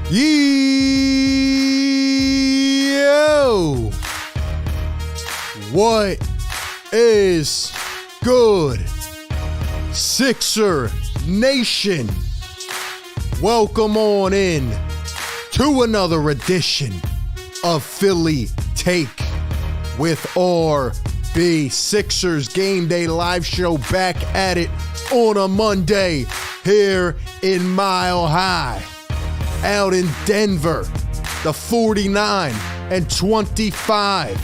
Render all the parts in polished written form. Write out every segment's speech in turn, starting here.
Yo! What is good, Sixer Nation? Welcome on in to another edition of Philly Take with RB. Sixers Game Day live show back at it on a Monday here in Mile High. Out in Denver, the 49-25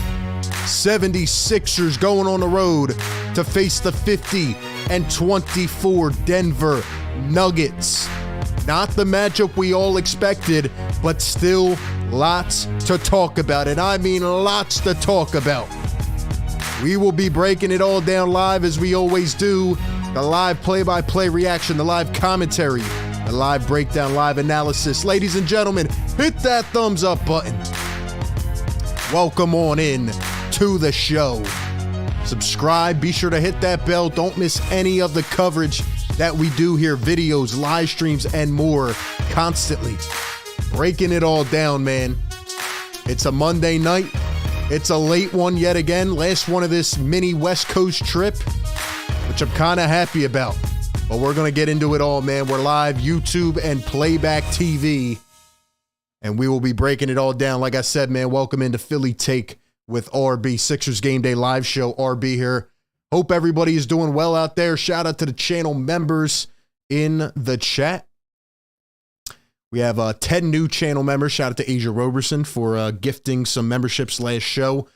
76ers going on the road to face the 50-24 Denver Nuggets. Not the matchup we all expected, but still lots to talk about. And I mean lots to talk about. We will be breaking it all down live as we always do. The live play-by-play reaction, the live commentary, the live breakdown, live analysis. Ladies and gentlemen, hit that thumbs up button. Welcome on in to the show. Subscribe, be sure to hit that bell. Don't miss any of the coverage that we do here, videos, live streams, and more constantly. Breaking it all down, man. It's a Monday night. It's a late one yet again. Last one of this mini West Coast trip, which I'm kind of happy about. But we're going to get into it all, man. We're live, YouTube, and Playback TV. And we will be breaking it all down. Like I said, man, welcome into Philly Take with RB. Sixers Game Day live show. RB here. Hope everybody is doing well out there. Shout out to the channel members in the chat. We have 10 new channel members. Shout out to Asia Roberson for gifting some memberships last show.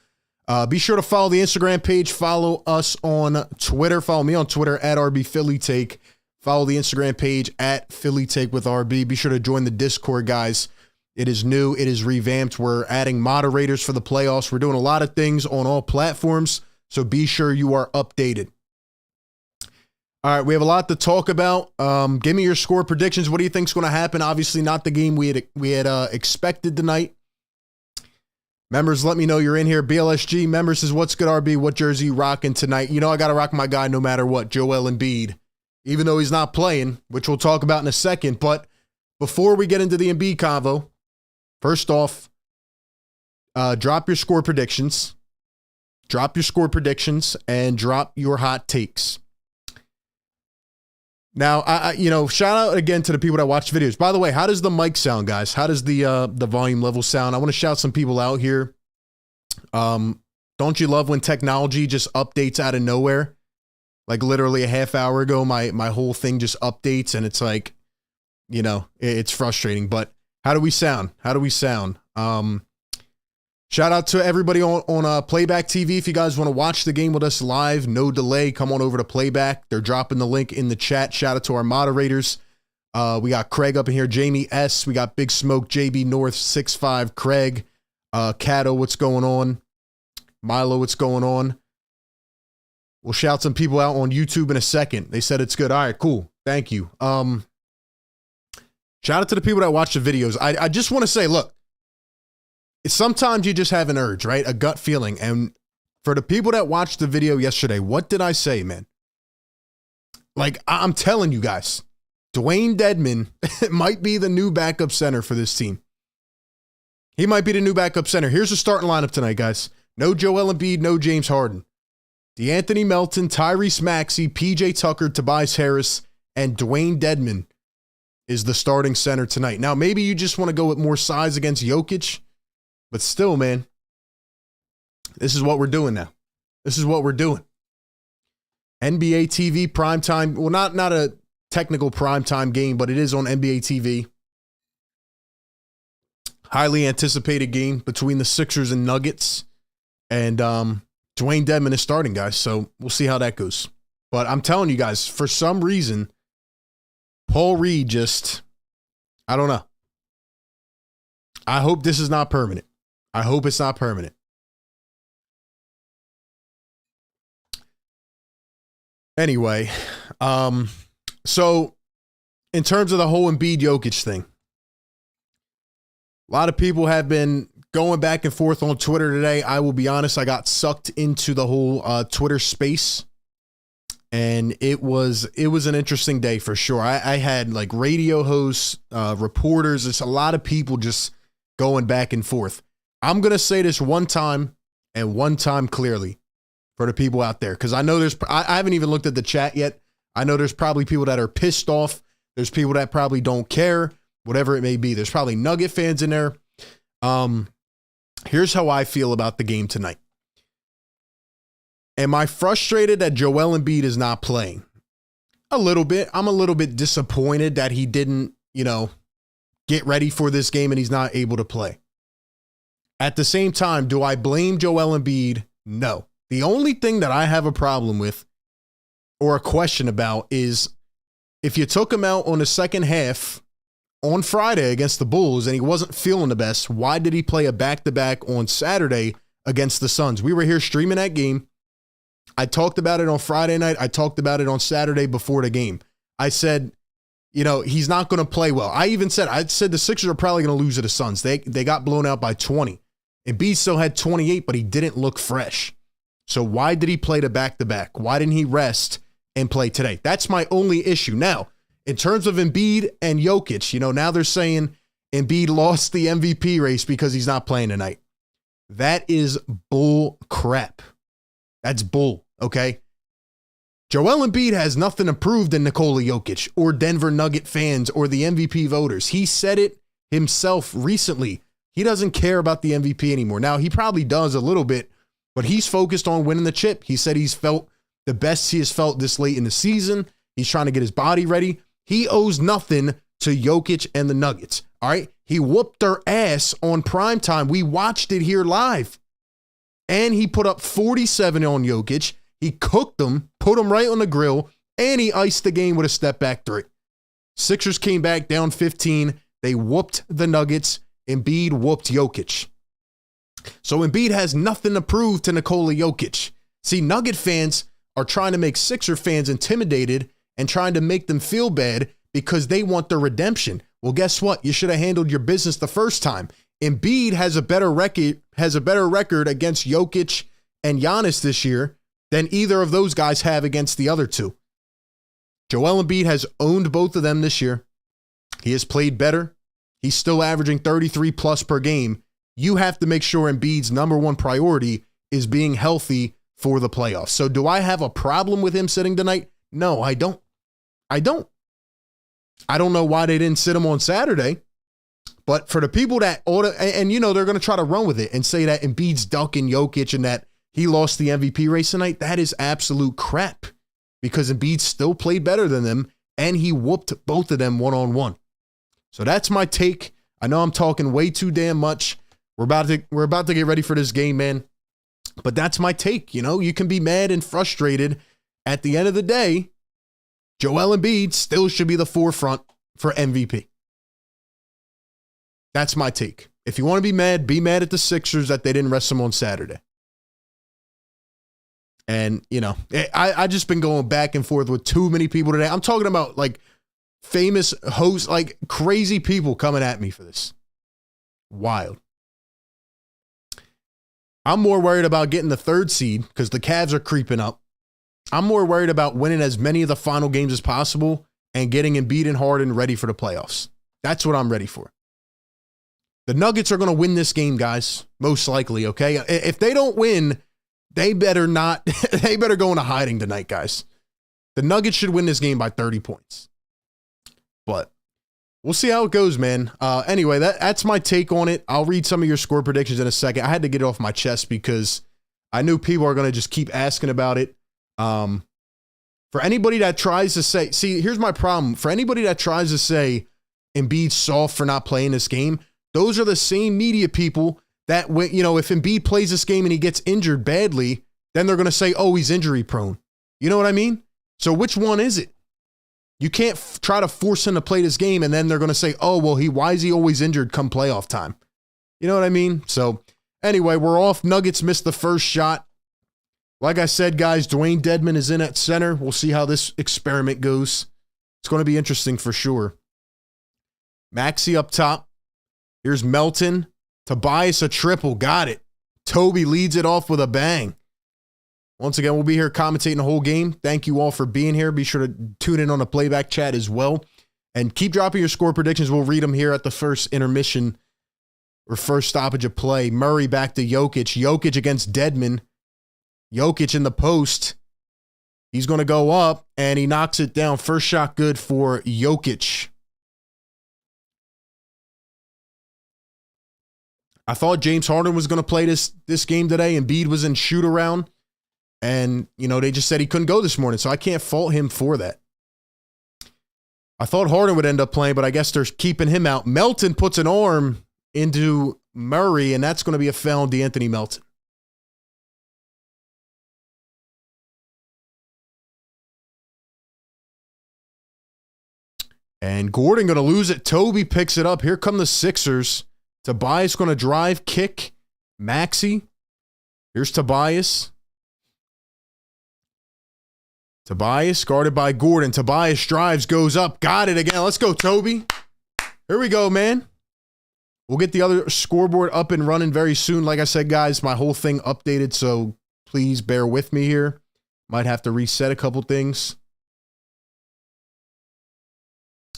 Be sure to follow the Instagram page. Follow us on Twitter. Follow me on Twitter at RB Philly Take. Follow the Instagram page at Philly Take with RB. Be sure to join the Discord, guys. It is new. It is revamped. We're adding moderators for the playoffs. We're doing a lot of things on all platforms, so be sure you are updated. All right, we have a lot to talk about. Give me your score predictions. What do you think is going to happen? Obviously, not the game we had expected tonight. Members, let me know you're in here. BLSG members says, what's good, RB? What jersey you rocking tonight? You know I got to rock my guy no matter what, Joel Embiid, even though he's not playing, which we'll talk about in a second. But before we get into the Embiid convo, first off, drop your score predictions. Drop your score predictions and drop your hot takes. Now, shout out again to the people that watch videos. By the way, how does the mic sound, guys? How does the volume level sound? I want to shout some people out here. Don't you love when technology just updates out of nowhere? Like literally a half hour ago, my whole thing just updates and it's like, it's frustrating. But how do we sound? Shout out to everybody on Playback TV. If you guys want to watch the game with us live, no delay, come on over to Playback. They're dropping the link in the chat. Shout out to our moderators. We got Craig up in here, Jamie S. We got Big Smoke, JB North, 6'5", Craig, Cato, what's going on? Milo, what's going on? We'll shout some people out on YouTube in a second. They said it's good. All right, cool. Thank you. Shout out to the people that watch the videos. I just want to say, look, sometimes you just have an urge, right? A gut feeling. And for the people that watched the video yesterday, what did I say, man? Like, I'm telling you guys, Dwayne Dedmon might be the new backup center for this team. He might be the new backup center. Here's the starting lineup tonight, guys. No Joel Embiid, no James Harden. DeAnthony Melton, Tyrese Maxey, PJ Tucker, Tobias Harris, and Dwayne Dedmon is the starting center tonight. Now, maybe you just want to go with more size against Jokic. But still, man, this is what we're doing now. This is what we're doing. NBA TV primetime. Well, not a technical primetime game, but it is on NBA TV. Highly anticipated game between the Sixers and Nuggets. And Dwayne Dedmon is starting, guys. So we'll see how that goes. But I'm telling you guys, for some reason, Paul Reed I don't know. I hope this is not permanent. I hope it's not permanent. Anyway, so in terms of the whole Embiid Jokic thing, a lot of people have been going back and forth on Twitter today. I will be honest, I got sucked into the whole Twitter space. And it was an interesting day for sure. I had like radio hosts, reporters, there's a lot of people just going back and forth. I'm going to say this one time and one time clearly for the people out there, because I know I haven't even looked at the chat yet. I know there's probably people that are pissed off. There's people that probably don't care, whatever it may be. There's probably Nugget fans in there. Here's how I feel about the game tonight. Am I frustrated that Joel Embiid is not playing? A little bit. I'm a little bit disappointed that he didn't, get ready for this game and he's not able to play. At the same time, do I blame Joel Embiid? No. The only thing that I have a problem with or a question about is if you took him out on the second half on Friday against the Bulls and he wasn't feeling the best, why did he play a back-to-back on Saturday against the Suns? We were here streaming that game. I talked about it on Friday night. I talked about it on Saturday before the game. I said, he's not going to play well. I said the Sixers are probably going to lose to the Suns. They got blown out by 20. Embiid still had 28, but he didn't look fresh. So why did he play the back-to-back? Why didn't he rest and play today? That's my only issue. Now, in terms of Embiid and Jokic, now they're saying Embiid lost the MVP race because he's not playing tonight. That is bull crap. That's bull. Okay. Joel Embiid has nothing to prove to Nikola Jokic or Denver Nugget fans or the MVP voters. He said it himself recently. He doesn't care about the MVP anymore. Now, he probably does a little bit, but he's focused on winning the chip. He said he's felt the best he has felt this late in the season. He's trying to get his body ready. He owes nothing to Jokic and the Nuggets. All right. He whooped their ass on primetime. We watched it here live. And he put up 47 on Jokic. He cooked them, put them right on the grill, and he iced the game with a step back three. Sixers came back down 15. They whooped the Nuggets. Embiid whooped Jokic. So Embiid has nothing to prove to Nikola Jokic. See, Nugget fans are trying to make Sixer fans intimidated and trying to make them feel bad because they want the redemption. Well, guess what? You should have handled your business the first time. Embiid has a better record against Jokic and Giannis this year than either of those guys have against the other two. Joel Embiid has owned both of them this year. He has played better. He's still averaging 33 plus per game. You have to make sure Embiid's number one priority is being healthy for the playoffs. So do I have a problem with him sitting tonight? No, I don't. I don't know why they didn't sit him on Saturday. But for the people that order, and they're going to try to run with it and say that Embiid's ducking Jokic and that he lost the MVP race tonight, that is absolute crap because Embiid still played better than them and he whooped both of them one-on-one. So that's my take. I know I'm talking way too damn much. We're about to get ready for this game, man. But that's my take. You can be mad and frustrated. At the end of the day, Joel Embiid still should be the forefront for MVP. That's my take. If you want to be mad at the Sixers that they didn't rest him on Saturday. And, I just been going back and forth with too many people today. I'm talking about like famous hosts, like crazy people coming at me for this. Wild. I'm more worried about getting the third seed because the Cavs are creeping up. I'm more worried about winning as many of the final games as possible and getting Embiid and Harden ready for the playoffs. That's what I'm ready for. The Nuggets are going to win this game, guys, most likely, okay? If they don't win, they better go into hiding tonight, guys. The Nuggets should win this game by 30 points. But we'll see how it goes, man. Anyway, that's my take on it. I'll read some of your score predictions in a second. I had to get it off my chest because I knew people are going to just keep asking about it. For anybody that tries to say, see, here's my problem. For anybody that tries to say Embiid's soft for not playing this game, those are the same media people that when, if Embiid plays this game and he gets injured badly, then they're going to say, oh, he's injury prone. You know what I mean? So which one is it? You can't try to force him to play this game and then they're going to say, oh, well, why is he always injured come playoff time? You know what I mean? So anyway, we're off. Nuggets missed the first shot. Like I said, guys, Dwayne Dedmon is in at center. We'll see how this experiment goes. It's going to be interesting for sure. Maxey up top. Here's Melton. Tobias a triple. Got it. Toby leads it off with a bang. Once again, we'll be here commentating the whole game. Thank you all for being here. Be sure to tune in on the playback chat as well. And keep dropping your score predictions. We'll read them here at the first intermission or first stoppage of play. Murray back to Jokic. Jokic against Dedmon. Jokic in the post. He's going to go up, and he knocks it down. First shot good for Jokic. I thought James Harden was going to play this game today. Embiid was in shoot around, and, you know, they just said he couldn't go this morning, so I can't fault him for that. I thought Harden would end up playing, but I guess they're keeping him out. Melton puts an arm into Murray, and that's going to be a foul on DeAnthony Melton. And Gordon going to lose it. Toby picks it up. Here come the Sixers. Tobias going to drive, kick. Maxey. Here's Tobias. Tobias guarded by Gordon. Tobias drives, goes up. Got it again. Let's go, Toby. Here we go, man. We'll get the other scoreboard up and running very soon. Like I said, guys, my whole thing updated, so please bear with me here. Might have to reset a couple things.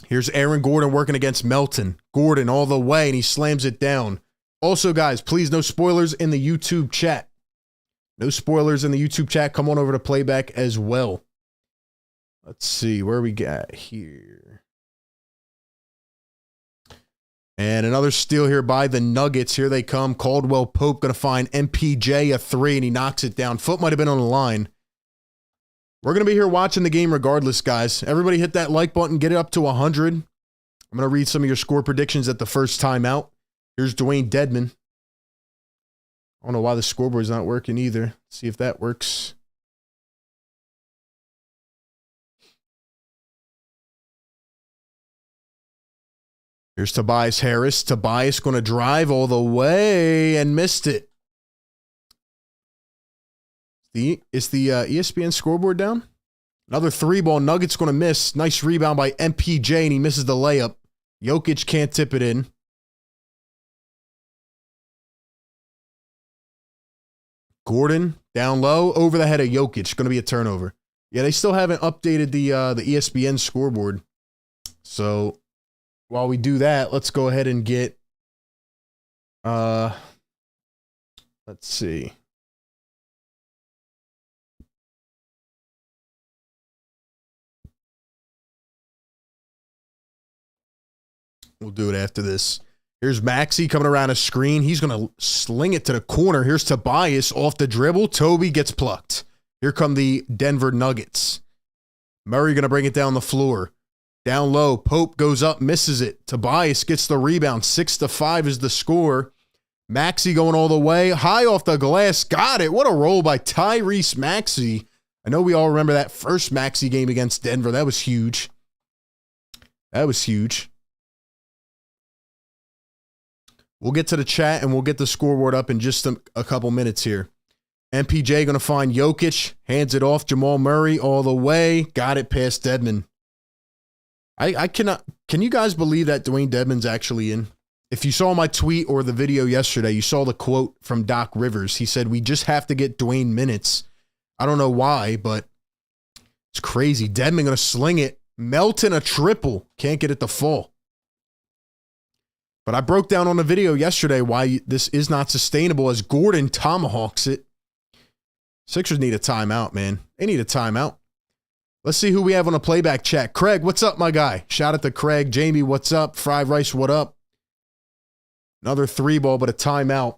Here's Aaron Gordon working against Melton. Gordon all the way, and he slams it down. Also, guys, please, no spoilers in the YouTube chat. No spoilers in the YouTube chat. Come on over to playback as well. Let's see where we got here. And another steal here by the Nuggets. Here they come. Caldwell Pope going to find MPJ a three, and he knocks it down. Foot might have been on the line. We're going to be here watching the game regardless, guys. Everybody hit that like button. Get it up to 100. I'm going to read some of your score predictions at the first time out. Here's Dwayne Dedmon. I don't know why the scoreboard's not working either. Let's see if that works. Here's Tobias Harris. Tobias going to drive all the way and missed it. Is the ESPN scoreboard down? Another three ball. Nuggets going to miss. Nice rebound by MPJ, and he misses the layup. Jokic can't tip it in. Gordon down low, over the head of Jokic. Going to be a turnover. Yeah, they still haven't updated the ESPN scoreboard. So while we do that, let's go ahead and get let's see. We'll do it after this. Here's Maxey coming around a screen. He's going to sling it to the corner. Here's Tobias off the dribble. Toby gets plucked. Here come the Denver Nuggets. Murray going to bring it down the floor. Down low. Pope goes up, misses it. Tobias gets the rebound. 6-5 is the score. Maxey going all the way. High off the glass. Got it. What a roll by Tyrese Maxey. I know we all remember that first Maxey game against Denver. That was huge. That was huge. We'll get to the chat and we'll get the scoreboard up in just a couple minutes here. MPJ going to find Jokic. Hands it off. Jamal Murray all the way. Got it past Dedmon. I cannot. Can you guys believe that Dwayne Dedmon's actually in? If you saw my tweet or the video yesterday, you saw the quote from Doc Rivers. He said, "We just have to get Dwayne minutes." I don't know why, but it's crazy. Dedmon going to sling it. Melton a triple. Can't get it to fall. But I broke down on the video yesterday why this is not sustainable as Gordon tomahawks it. Sixers need a timeout, man. They need a timeout. Let's see who we have on the playback chat. Craig, what's up, my guy? Shout out to Craig. Jamie, what's up? Fried Rice, what up? Another three ball, but a timeout.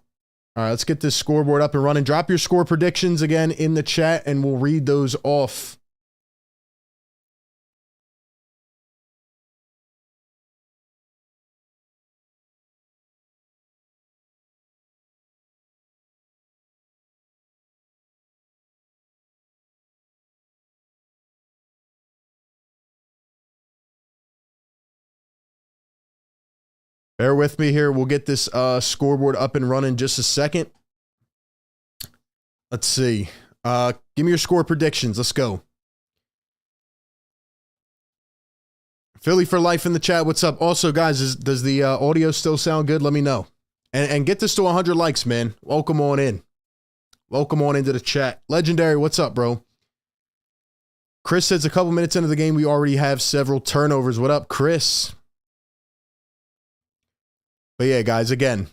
All right, let's get this scoreboard up and running. Drop your score predictions again in the chat, and we'll read those off. Bear with me here. We'll get this scoreboard up and running in just a second. Let's see. Give me your score predictions. Let's go. Philly for life in the chat. What's up? Also, guys, does the audio still sound good? Let me know. And get this to 100 likes, man. Welcome on in. Welcome on into the chat. Legendary, what's up, bro? Chris says a couple minutes into the game, we already have several turnovers. What up, Chris? But yeah, guys, again,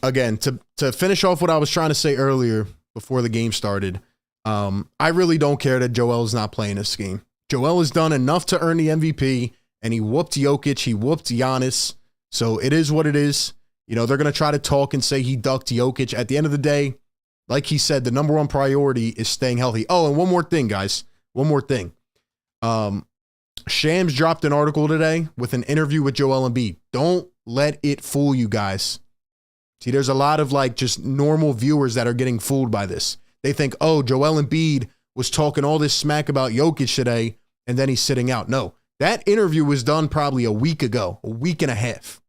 to finish off what I was trying to say earlier before the game started, I really don't care that Joel is not playing this game. Joel has done enough to earn the MVP, and he whooped Jokic, he whooped Giannis, so it is what it is. You know, they're going to try to talk and say he ducked Jokic. At the end of the day, like he said, the number one priority is staying healthy. Oh, and one more thing, guys. One more thing. Shams dropped an article today with an interview with Joel Embiid. Don't let it fool you guys. See, there's a lot of like just normal viewers that are getting fooled by this. They think, oh, Joel Embiid was talking all this smack about Jokic today, and then he's sitting out. No, that interview was done probably a week ago, a week and a half.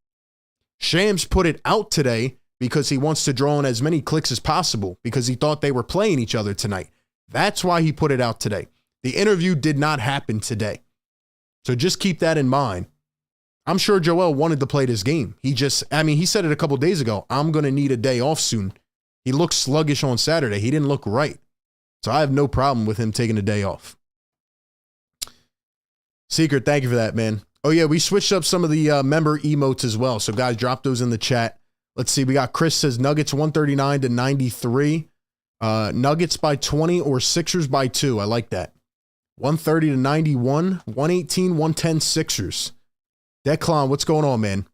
Shams put it out today because he wants to draw in as many clicks as possible because he thought they were playing each other tonight. That's why he put it out today. The interview did not happen today. So just keep that in mind. I'm sure Joel wanted to play this game. He said it a couple days ago. I'm going to need a day off soon. He looked sluggish on Saturday. He didn't look right. So I have no problem with him taking a day off. Secret, thank you for that, man. Oh, yeah, we switched up some of the member emotes as well. So, guys, drop those in the chat. Let's see. We got Chris says Nuggets 139-93. Nuggets by 20 or Sixers by 2. I like that. 130-91. 118-110 Sixers. Declan, what's going on, man?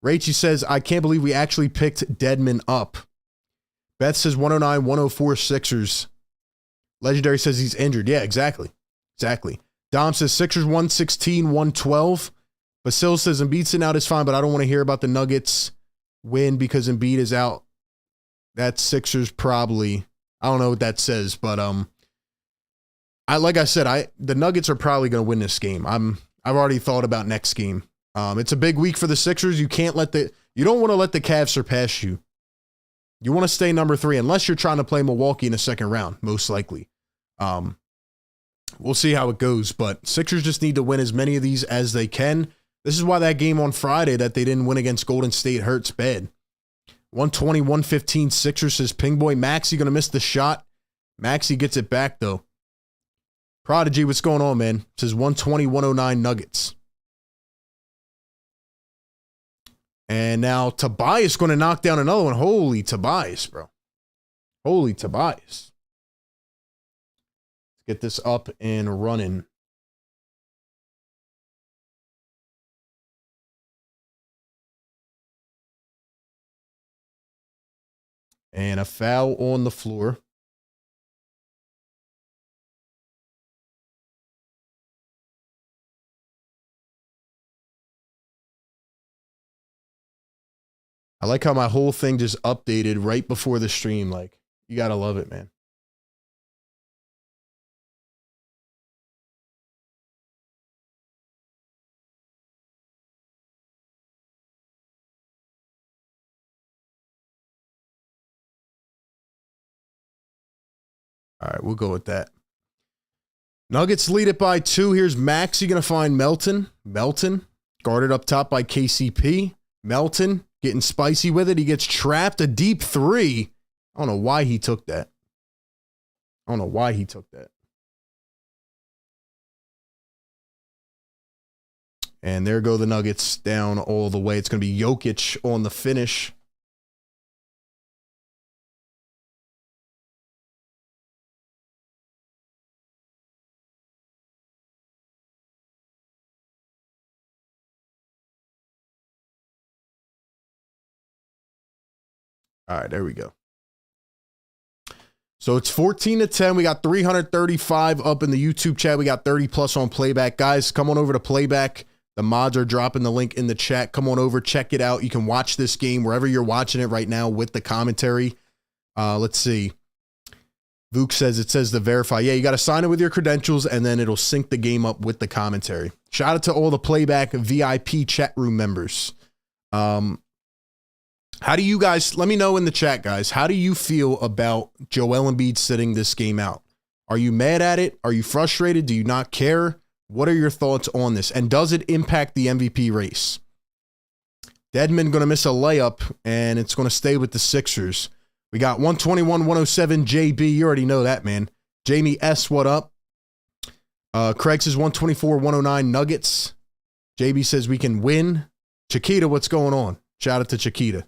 Rachie says, I can't believe we actually picked Dedmon up. Beth says 109-104 Sixers. Legendary says he's injured. Yeah, exactly. Exactly. Dom says Sixers 116-112. Basil says Embiid sitting out is fine, but I don't want to hear about the Nuggets win because Embiid is out. That Sixers probably, I don't know what that says, but the Nuggets are probably going to win this game. I've already thought about next game. It's a big week for the Sixers. You don't want to let the Cavs surpass you. You want to stay number 3 unless you're trying to play Milwaukee in the second round, most likely. We'll see how it goes, but Sixers just need to win as many of these as they can. This is why that game on Friday that they didn't win against Golden State hurts bad. 120-115 Sixers, says Pingboy. Maxey going to miss the shot. Maxey gets it back, though. Prodigy, what's going on, man? Says 120-109 Nuggets. And now Tobias going to knock down another one. Holy Tobias, bro. Holy Tobias. Let's get this up and running. And a foul on the floor. I like how my whole thing just updated right before the stream. Like, you got to love it, man. All right, we'll go with that. Nuggets lead it by 2. Here's Maxey going to find Melton. Melton guarded up top by KCP. Melton getting spicy with it. He gets trapped. A deep 3. I don't know why he took that. And there go the Nuggets down all the way. It's going to be Jokic on the finish. All right, there we go. So it's 14-10. We got 335 up in the YouTube chat. We got 30 plus on Playback. Guys, come on over to Playback. The mods are dropping the link in the chat. Come on over, check it out. You can watch this game wherever you're watching it right now with the commentary. Let's see. Vuk says it says to verify. Yeah, you got to sign it with your credentials, and then it'll sync the game up with the commentary. Shout out to all the Playback VIP chat room members. How do you guys, let me know in the chat, guys, how do you feel about Joel Embiid sitting this game out? Are you mad at it? Are you frustrated? Do you not care? What are your thoughts on this? And does it impact the MVP race? Dedmon going to miss a layup, and it's going to stay with the Sixers. We got 121-107 JB. You already know that, man. Jamie S, what up? Craig says 124-109 Nuggets. JB says we can win. Chiquita, what's going on? Shout out to Chiquita.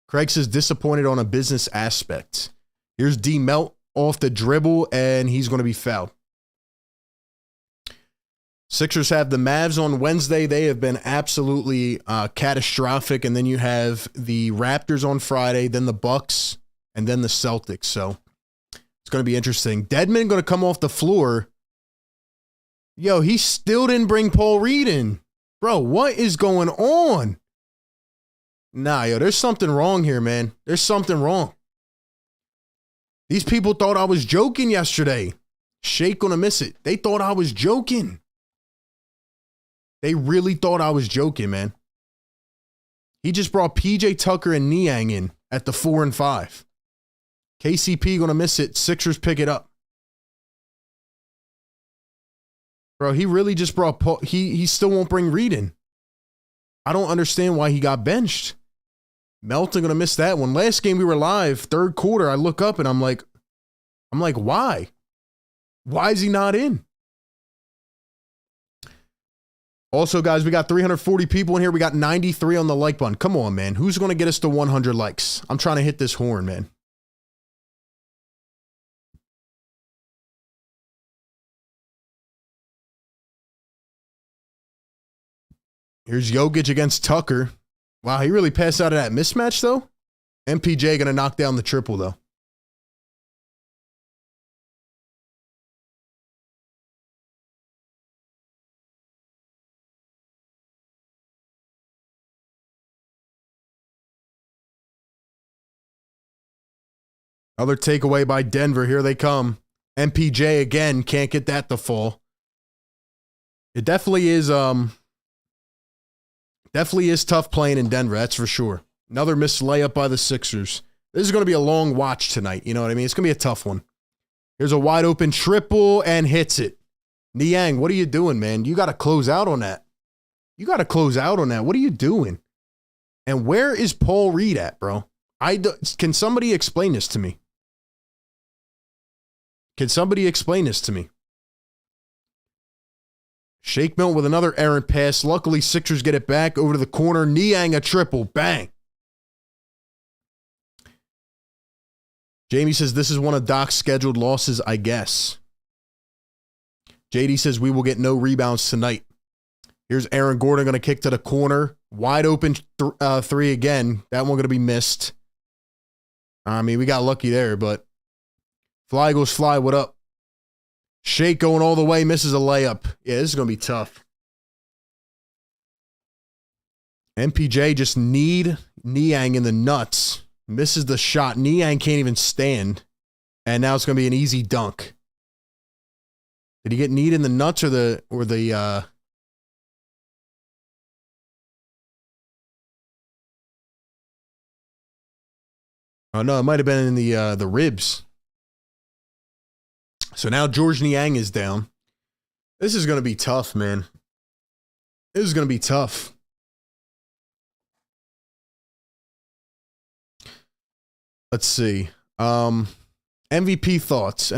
Craig says disappointed on a business aspect. Here's D Melt off the dribble, and he's going to be fouled. Sixers have the Mavs on Wednesday. They have been absolutely catastrophic. And then you have the Raptors on Friday, then the Bucks, and then the Celtics. So it's going to be interesting. Dedmon going to come off the floor. Yo, he still didn't bring Paul Reed in. Bro, what is going on? Nah, yo, there's something wrong here, man. There's something wrong. These people thought I was joking yesterday. Shake gonna miss it. They thought I was joking. They really thought I was joking, man. He just brought PJ Tucker and Niang in at the 4 and 5. KCP gonna miss it. Sixers pick it up. Bro, he really just brought Paul. He still won't bring Reed in. I don't understand why he got benched. Melton gonna miss that one. Last game we were live, third quarter, I look up and I'm like, why? Why is he not in? Also, guys, we got 340 people in here. We got 93 on the like button. Come on, man. Who's going to get us to 100 likes? I'm trying to hit this horn, man. Here's Jokic against Tucker. Wow, he really passed out of that mismatch, though. MPJ going to knock down the triple, though. Other takeaway by Denver. Here they come. MPJ again. Can't get that to fall. It definitely is tough playing in Denver. That's for sure. Another missed layup by the Sixers. This is going to be a long watch tonight. You know what I mean? It's going to be a tough one. Here's a wide open triple and hits it. Niang, what are you doing, man? You got to close out on that. What are you doing? And where is Paul Reed at, bro? Can somebody explain this to me? Shake Milton with another errant pass. Luckily, Sixers get it back over to the corner. Niang a triple. Bang. Jamie says this is one of Doc's scheduled losses, I guess. JD says we will get no rebounds tonight. Here's Aaron Gordon going to kick to the corner. Wide open three again. That one going to be missed. I mean, we got lucky there, but Fly goes fly. What up? Shake going all the way, misses a layup. Yeah, this is going to be tough. MPJ just need Niang in the nuts. Misses the shot. Niang can't even stand. And now it's going to be an easy dunk. Did he get kneed in the nuts or the Oh no, it might have been in the ribs. So now George Niang is down. This is going to be tough, man. This is going to be tough. Let's see. MVP thoughts.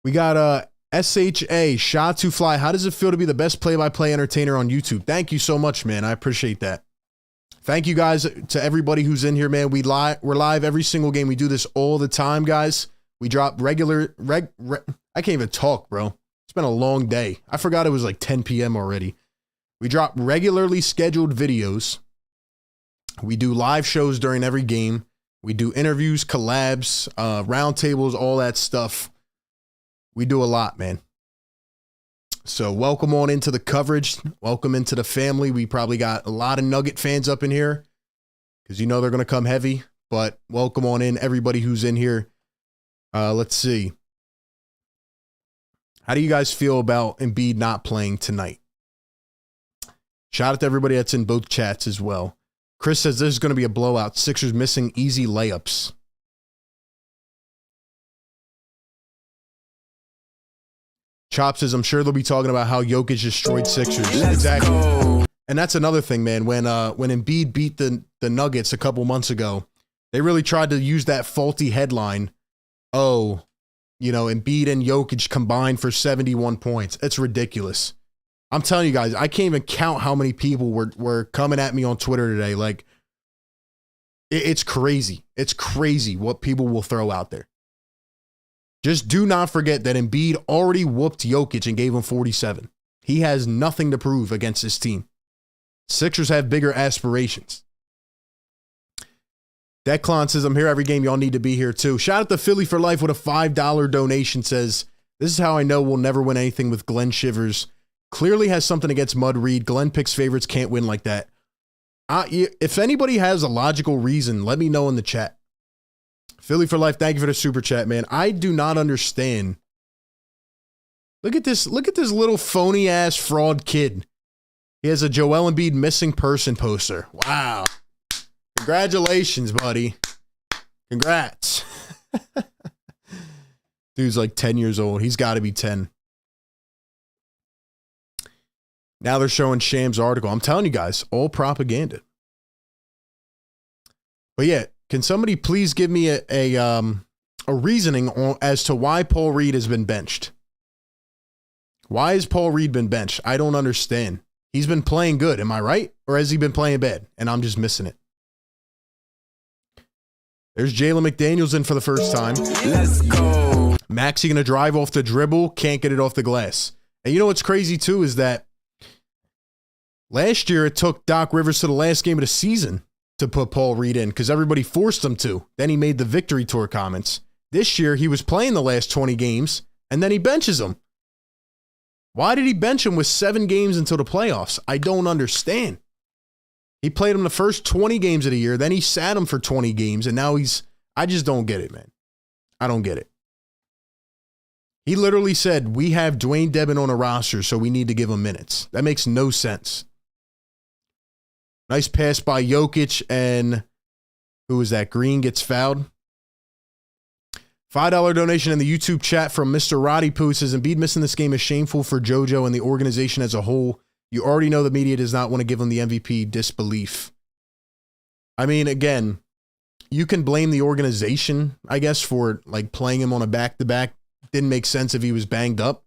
We got SHA, Shot to Fly. How does it feel to be the best play-by-play entertainer on YouTube? Thank you so much, man. I appreciate that. Thank you guys to everybody who's in here, man. We're live every single game. We do this all the time, guys. We drop I can't even talk, bro. It's been a long day. I forgot it was like 10 p.m. already. We drop regularly scheduled videos. We do live shows during every game. We do interviews, collabs, roundtables, all that stuff. We do a lot, man. So welcome on into the coverage. Welcome into the family. We probably got a lot of Nugget fans up in here because you know they're going to come heavy. But welcome on in, everybody who's in here. Let's see. How do you guys feel about Embiid not playing tonight? Shout out to everybody that's in both chats as well. Chris says this is going to be a blowout. Sixers missing easy layups. Chop says, I'm sure they'll be talking about how Jokic destroyed Sixers. Exactly. And that's another thing, man. When Embiid beat the Nuggets a couple months ago, they really tried to use that faulty headline. Oh, you know, Embiid and Jokic combined for 71 points. It's ridiculous. I'm telling you guys, I can't even count how many people were coming at me on Twitter today. Like, it's crazy. It's crazy what people will throw out there. Just do not forget that Embiid already whooped Jokic and gave him 47. He has nothing to prove against this team. Sixers have bigger aspirations. Declan says, I'm here every game. Y'all need to be here too. Shout out to Philly for Life with a $5 donation. Says, this is how I know we'll never win anything with Glenn Shivers. Clearly has something against Mud Reed. Glenn picks favorites, can't win like that. If anybody has a logical reason, let me know in the chat. Philly for Life, thank you for the super chat, man. I do not understand. Look at this little phony ass fraud kid. He has a Joel Embiid missing person poster. Wow. Congratulations, buddy. Congrats. Dude's like 10 years old. He's got to be 10. Now they're showing Shams' article. I'm telling you guys, all propaganda. But yeah, can somebody please give me a reasoning as to why Paul Reed has been benched? Why has Paul Reed been benched? I don't understand. He's been playing good, am I right? Or has he been playing bad and I'm just missing it? There's Jalen McDaniels in for the first time. Let's go. Maxey going to drive off the dribble, can't get it off the glass. And you know what's crazy too is that last year it took Doc Rivers to the last game of the season to put Paul Reed in because everybody forced him to. Then he made the victory tour comments. This year he was playing the last 20 games and then he benches him. Why did he bench him with 7 games until the playoffs? I don't understand. He played him the first 20 games of the year, then he sat him for 20 games, and now I just don't get it, man. I don't get it. He literally said, we have Dwayne Dedmon on a roster, so we need to give him minutes. That makes no sense. Nice pass by Jokic, and who was that? Green gets fouled. $5 donation in the YouTube chat from Mr. Roddy Poo says, Embiid missing this game is shameful for JoJo and the organization as a whole. You already know the media does not want to give him the MVP. Disbelief. I mean, again, you can blame the organization, I guess, for like playing him on a back-to-back. Didn't make sense if he was banged up.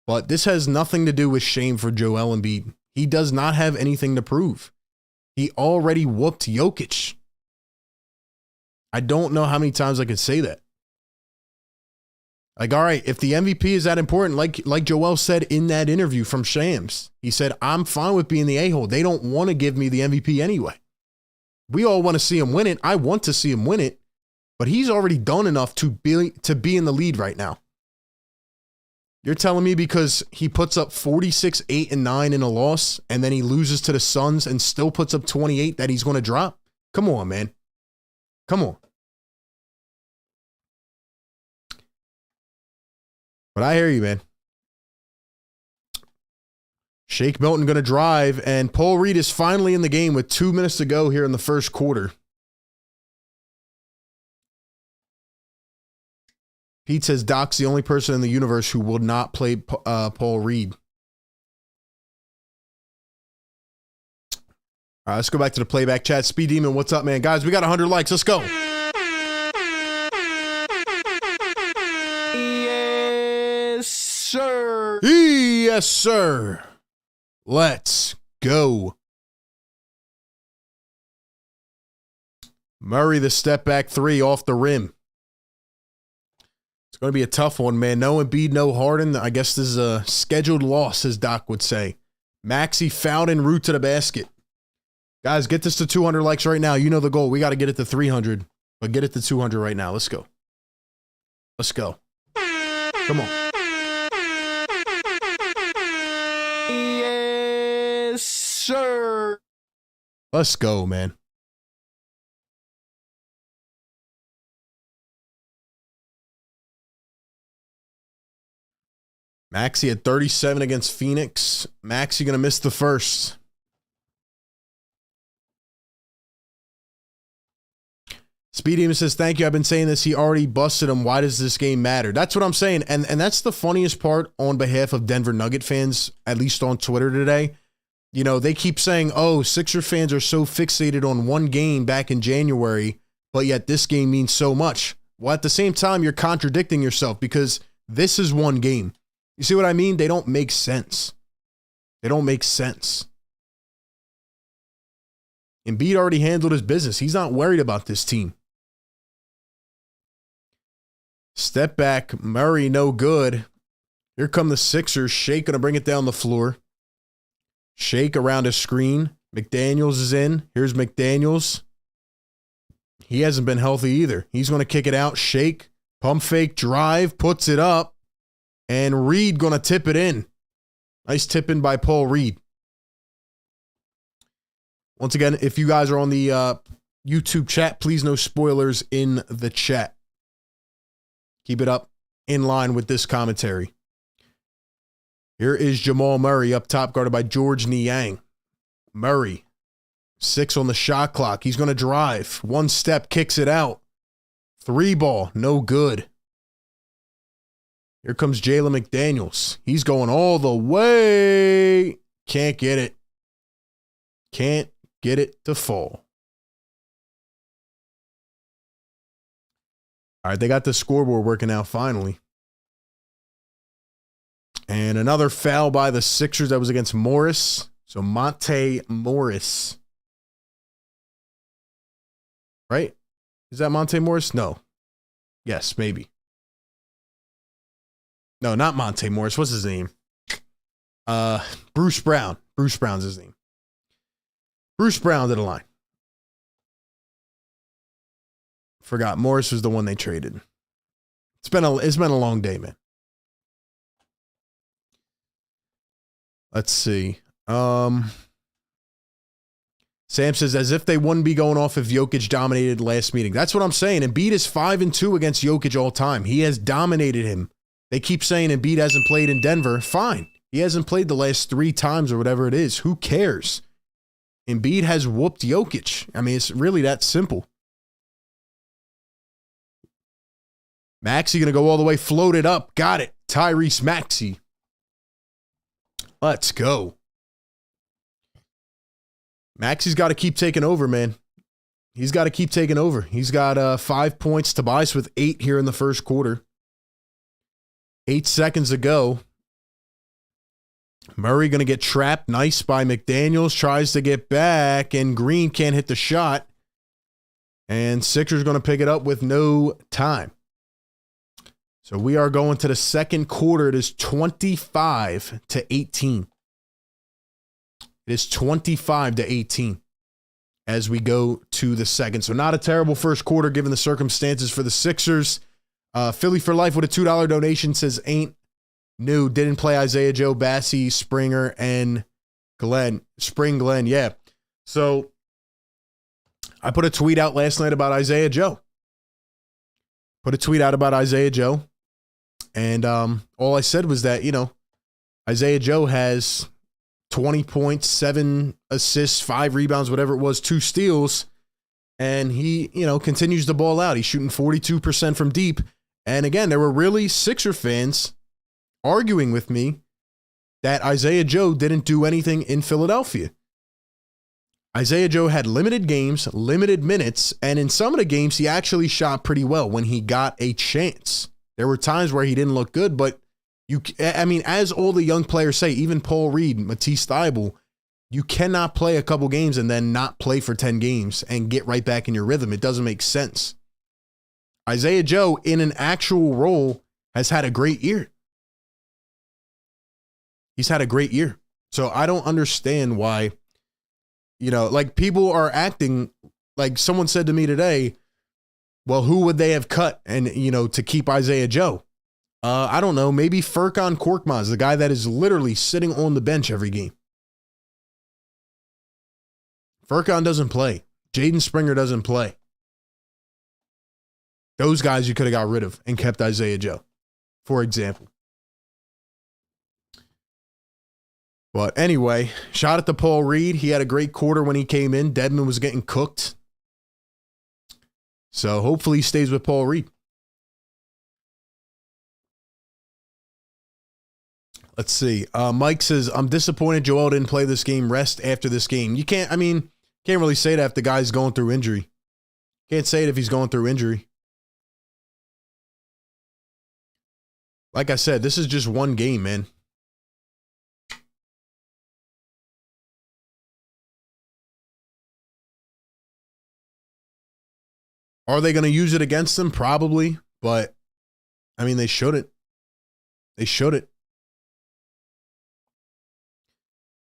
But this has nothing to do with shame for Joel Embiid. He does not have anything to prove. He already whooped Jokic. I don't know how many times I could say that. Like, all right, if the MVP is that important, like Joel said in that interview from Shams, he said, I'm fine with being the a-hole. They don't want to give me the MVP anyway. We all want to see him win it. I want to see him win it, but he's already done enough to be in the lead right now. You're telling me because he puts up 46, 8, and 9 in a loss, and then he loses to the Suns and still puts up 28 that he's going to drop? Come on, man. Come on. But I hear you, man. Shake Milton going to drive, and Paul Reed is finally in the game with 2 minutes to go here in the first quarter. Pete says Doc's the only person in the universe who will not play Paul Reed. All right, let's go back to the playback chat. Speed Demon, what's up, man? Guys, we got 100 likes. Let's go. Sir. Yes, sir. Let's go. Murray, the step back 3 off the rim. It's going to be a tough one, man. No Embiid, no Harden. I guess this is a scheduled loss, as Doc would say. Maxey fouled en route to the basket. Guys, get this to 200 likes right now. You know the goal. We got to get it to 300, but get it to 200 right now. Let's go. Let's go. Come on. Yes, sir. Let's go, man. Maxey at 37 against Phoenix. Maxey going to miss the first. Speedy Demon says, thank you. I've been saying this. He already busted him. Why does this game matter? That's what I'm saying. And that's the funniest part on behalf of Denver Nugget fans, at least on Twitter today. You know, they keep saying, oh, Sixer fans are so fixated on one game back in January, but yet this game means so much. Well, at the same time, you're contradicting yourself because this is one game. You see what I mean? They don't make sense. They don't make sense. Embiid already handled his business. He's not worried about this team. Step back. Murray, no good. Here come the Sixers. Shake going to bring it down the floor. Shake around a screen. McDaniels is in. Here's McDaniels. He hasn't been healthy either. He's going to kick it out. Shake. Pump fake. Drive. Puts it up. And Reed going to tip it in. Nice tip in by Paul Reed. Once again, if you guys are on the YouTube chat, please no spoilers in the chat. Keep it up in line with this commentary. Here is Jamal Murray up top, guarded by George Niang. Murray, 6 on the shot clock. He's going to drive. One step, kicks it out. 3 ball, no good. Here comes Jalen McDaniels. He's going all the way. Can't get it. Can't get it to fall. All right, they got the scoreboard working out finally. And another foul by the Sixers that was against Morris. So Monte Morris. Right? Is that Monte Morris? No. Yes, maybe. No, not Monte Morris. What's his name? Bruce Brown. Bruce Brown's his name. Bruce Brown to the line. Forgot. Morris was the one they traded. It's been a long day, man. Let's see. Sam says, as if they wouldn't be going off if Jokic dominated last meeting. That's what I'm saying. Embiid is 5-2 against Jokic all time. He has dominated him. They keep saying Embiid hasn't played in Denver. Fine. He hasn't played the last 3 times or whatever it is. Who cares? Embiid has whooped Jokic. I mean, it's really that simple. Maxey going to go all the way, float it up. Got it. Tyrese Maxey. Let's go. Maxey's got to keep taking over, man. He's got to keep taking over. He's got 5 points. Tobias with 8 here in the first quarter. 8 seconds to go. Murray going to get trapped. Nice by McDaniels. Tries to get back, and Green can't hit the shot. And Sixers going to pick it up with no time. So we are going to the second quarter. It is 25-18. It is 25-18 as we go to the second. So not a terrible first quarter given the circumstances for the Sixers. Philly for Life with a $2 donation says ain't new. Didn't play Isaiah Joe, Bassie, Springer, and Glenn. Glenn, yeah. So I put a tweet out last night about Isaiah Joe. And all I said was that, Isaiah Joe has 20 points, 7 assists, 5 rebounds, whatever it was, 2 steals. And he, continues to ball out. He's shooting 42% from deep. And again, there were really Sixer fans arguing with me that Isaiah Joe didn't do anything in Philadelphia. Isaiah Joe had limited games, limited minutes, and in some of the games, he actually shot pretty well when he got a chance. There were times where he didn't look good, but as all the young players say, even Paul Reed, Matisse Thybulle, you cannot play a couple games and then not play for 10 games and get right back in your rhythm. It doesn't make sense. Isaiah Joe, in an actual role, has had a great year. He's had a great year. So I don't understand why, people are acting like someone said to me today, well, who would they have cut and, to keep Isaiah Joe? I don't know. Maybe Furkan Korkmaz, the guy that is literally sitting on the bench every game. Furkan doesn't play. Jaden Springer doesn't play. Those guys you could have got rid of and kept Isaiah Joe, for example. But anyway, shot at the Paul Reed. He had a great quarter when he came in. Dedmon was getting cooked. So hopefully he stays with Paul Reed. Let's see. Mike says, I'm disappointed Joel didn't play this game. Rest after this game. You can't really say that if the guy's going through injury. Can't say it if he's going through injury. Like I said, this is just one game, man. Are they going to use it against them? Probably. But, I mean, they shouldn't. They shouldn't.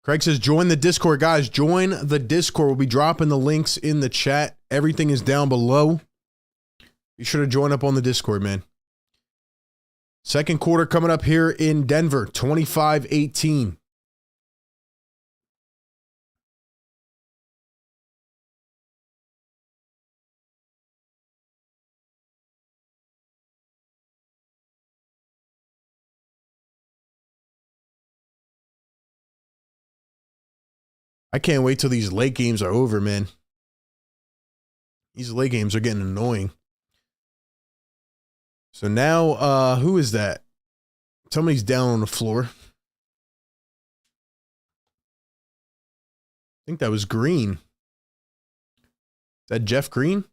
Craig says, join the Discord. Guys, join the Discord. We'll be dropping the links in the chat. Everything is down below. Be sure to join up on the Discord, man. Second quarter coming up here in Denver, 25-18. I can't wait till these late games are over, man. These late games are getting annoying. So now, who is that? Somebody's down on the floor. I think that was Green. Is that Jeff Green?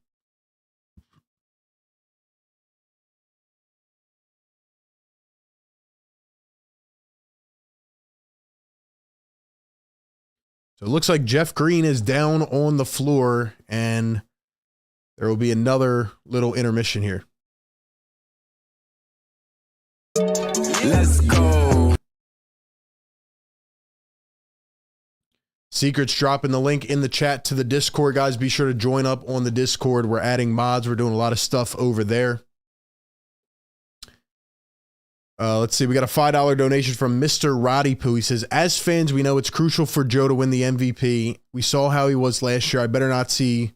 So it looks like Jeff Green is down on the floor, and there will be another little intermission here. Let's go. Secrets dropping the link in the chat to the Discord, guys. Be sure to join up on the Discord. We're adding mods. We're doing a lot of stuff over there. Let's see. We got a $5 donation from Mr. Roddy Poo. He says, as fans, we know it's crucial for Joe to win the MVP. We saw how he was last year. I better not see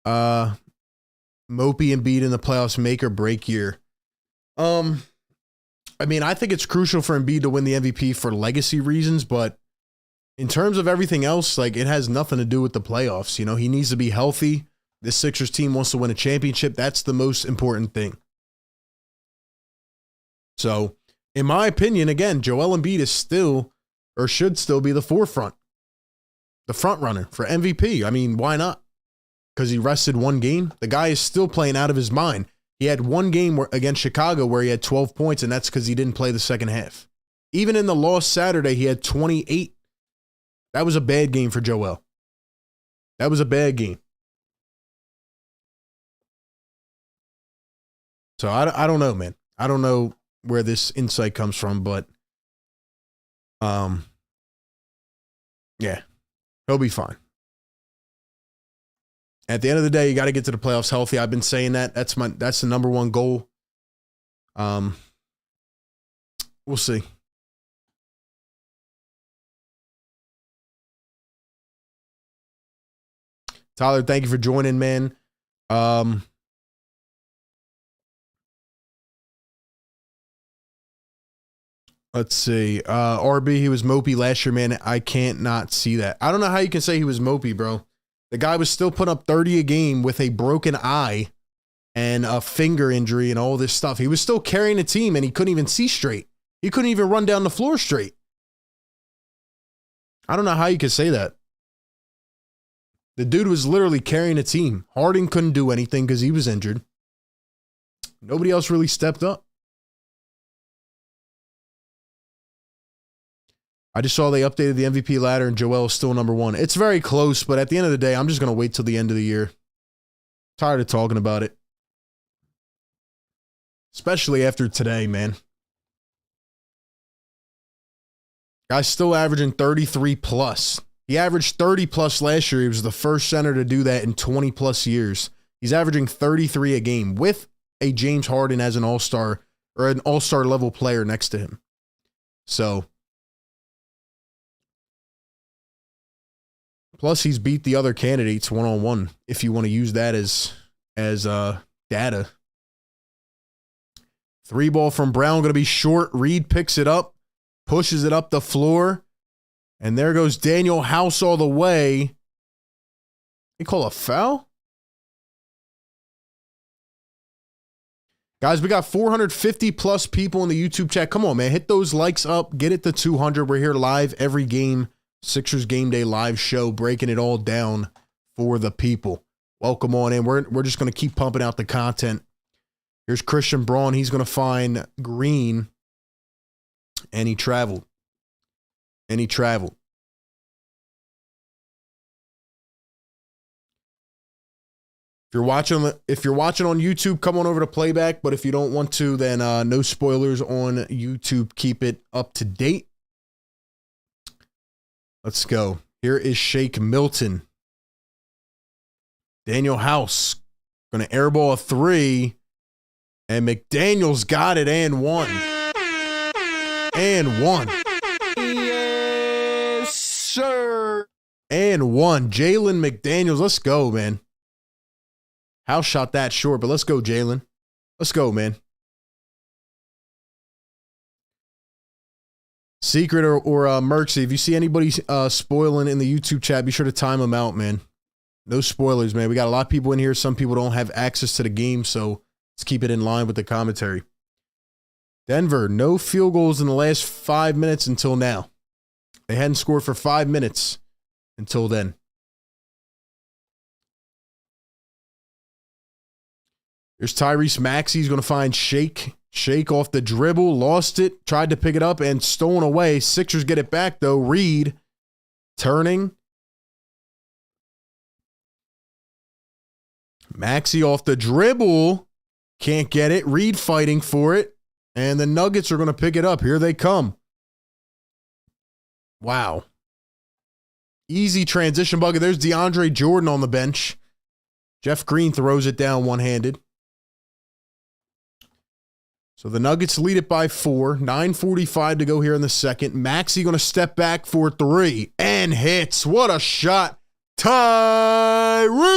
Mopey and Embiid in the playoffs make or break year. I mean, I think it's crucial for Embiid to win the MVP for legacy reasons, but in terms of everything else, like, it has nothing to do with the playoffs. You know, he needs to be healthy. This Sixers team wants to win a championship. That's the most important thing. So, in my opinion, again, Joel Embiid is still, or should still be, the forefront, the front runner for MVP. I mean, why not? Because he rested one game. The guy is still playing out of his mind. He had one game against Chicago where he had 12 points, and that's because he didn't play the second half. Even in the loss Saturday, he had 28. That was a bad game for Joel. That was a bad game. So I don't know, man. I don't know where this insight comes from, but yeah, he'll be fine. At the end of the day, you got to get to the playoffs healthy. I've been saying that. That's the number one goal. We'll see. Tyler, thank you for joining, man. Let's see. RB, he was mopey last year, man. I can't not see that. I don't know how you can say he was mopey, bro. The guy was still putting up 30 a game with a broken eye and a finger injury and all this stuff. He was still carrying a team, and he couldn't even see straight. He couldn't even run down the floor straight. I don't know how you could say that. The dude was literally carrying a team. Harden couldn't do anything because he was injured. Nobody else really stepped up. I just saw they updated the MVP ladder and Joel is still number one. It's very close, but at the end of the day, I'm just going to wait till the end of the year. Tired of talking about it. Especially after today, man. Guy's still averaging 33 plus. He averaged 30 plus last year. He was the first center to do that in 20 plus years. He's averaging 33 a game with a James Harden as an all-star or an all-star level player next to him. So, plus, he's beat the other candidates one-on-one, if you want to use that as data. Three ball from Brown, going to be short. Reed picks it up, pushes it up the floor, and there goes Daniel House all the way. They call a foul? Guys, we got 450 plus people in the YouTube chat. Come on, man. Hit those likes up. Get it to 200. We're here live every game. Sixers Game Day live show, breaking it all down for the people. Welcome on in. We're just going to keep pumping out the content. Here's Christian Braun. He's going to find Green. And he traveled. And he traveled. If you're watching on YouTube, come on over to Playback. But if you don't want to, then no spoilers on YouTube. Keep it up to date. Let's go. Here is Shake Milton. Daniel House going to airball a 3. And McDaniels got it and one. And one. Yes, sir. And one. Jalen McDaniels. Let's go, man. House shot that short, but let's go, Jalen. Let's go, man. Secret or Merksy, if you see anybody spoiling in the YouTube chat, be sure to time them out, man. No spoilers, man. We got a lot of people in here. Some people don't have access to the game, so let's keep it in line with the commentary. Denver, no field goals in the last 5 minutes until now. They hadn't scored for 5 minutes until then. Here's Tyrese Maxey. He's going to find Shake. Shake off the dribble. Lost it. Tried to pick it up and stolen away. Sixers get it back, though. Reed turning. Maxey off the dribble. Can't get it. Reed fighting for it. And the Nuggets are going to pick it up. Here they come. Wow. Easy transition bucket. There's DeAndre Jordan on the bench. Jeff Green throws it down one-handed. So the Nuggets lead it by 4. 9:45 to go here in the second. Maxey going to step back for 3 and hits. What a shot. Tyrese.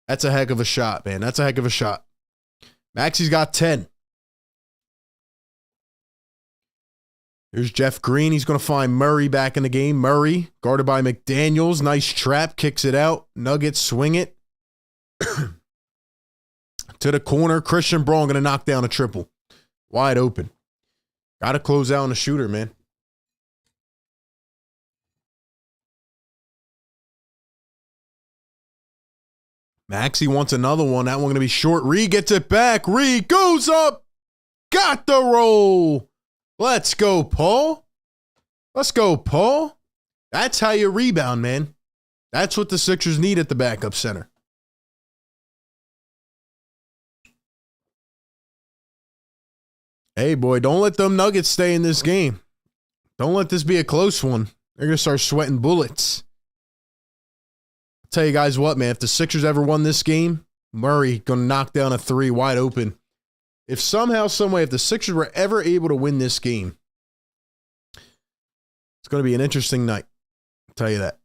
That's a heck of a shot, man. That's a heck of a shot. Maxey's got 10. Here's Jeff Green. He's going to find Murray back in the game. Murray, guarded by McDaniels. Nice trap. Kicks it out. Nuggets swing it. To the corner. Christian Braun going to knock down a triple. Wide open. Got to close out on the shooter, man. Maxey wants another one. That one going to be short. Reed gets it back. Reed goes up. Got the roll. Let's go, Paul. Let's go, Paul. That's how you rebound, man. That's what the Sixers need at the backup center. Hey, boy, don't let them Nuggets stay in this game. Don't let this be a close one. They're going to start sweating bullets. I'll tell you guys what, man. If the Sixers ever won this game, Murray going to knock down a 3 wide open. If somehow, someway, if the Sixers were ever able to win this game, it's going to be an interesting night. I'll tell you that.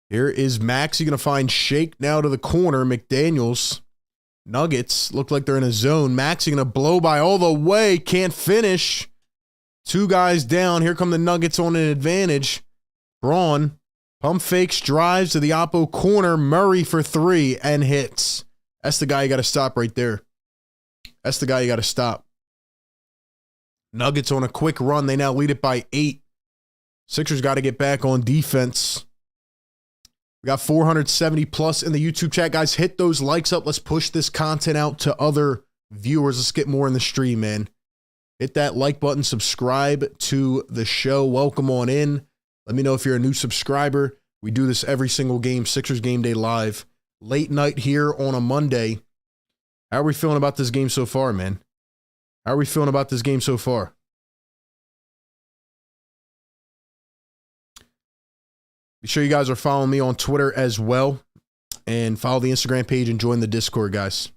Here is Maxey going to find Shake now to the corner. McDaniels. Nuggets look like they're in a zone. Maxey going to blow by all the way. Can't finish. 2 guys down. Here come the Nuggets on an advantage. Braun. Pump fakes, drives to the oppo corner. Murray for 3 and hits. That's the guy you got to stop right there. That's the guy you got to stop. Nuggets on a quick run. They now lead it by 8. Sixers got to get back on defense. We got 470 plus in the YouTube chat. Guys, hit those likes up. Let's push this content out to other viewers. Let's get more in the stream, man. Hit that like button. Subscribe to the show. Welcome on in. Let me know if you're a new subscriber. We do this every single game. Sixers Game Day Live. Late night here on a Monday. How are we feeling about this game so far, man? How are we feeling about this game so far? Be sure you guys are following me on Twitter as well. And follow the Instagram page and join the Discord, guys.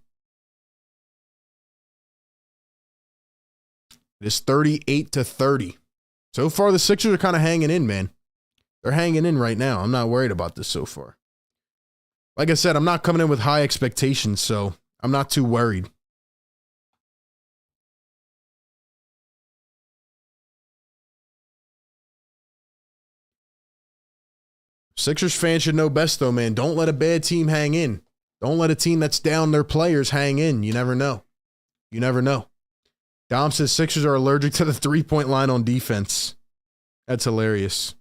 It is 38-30. So far, the Sixers are kind of hanging in, man. They're hanging in right now. I'm not worried about this so far. Like I said, I'm not coming in with high expectations, so I'm not too worried. Sixers fans should know best, though, man. Don't let a bad team hang in. Don't let a team that's down their players hang in. You never know. You never know. Dom says Sixers are allergic to the three-point line on defense. That's hilarious.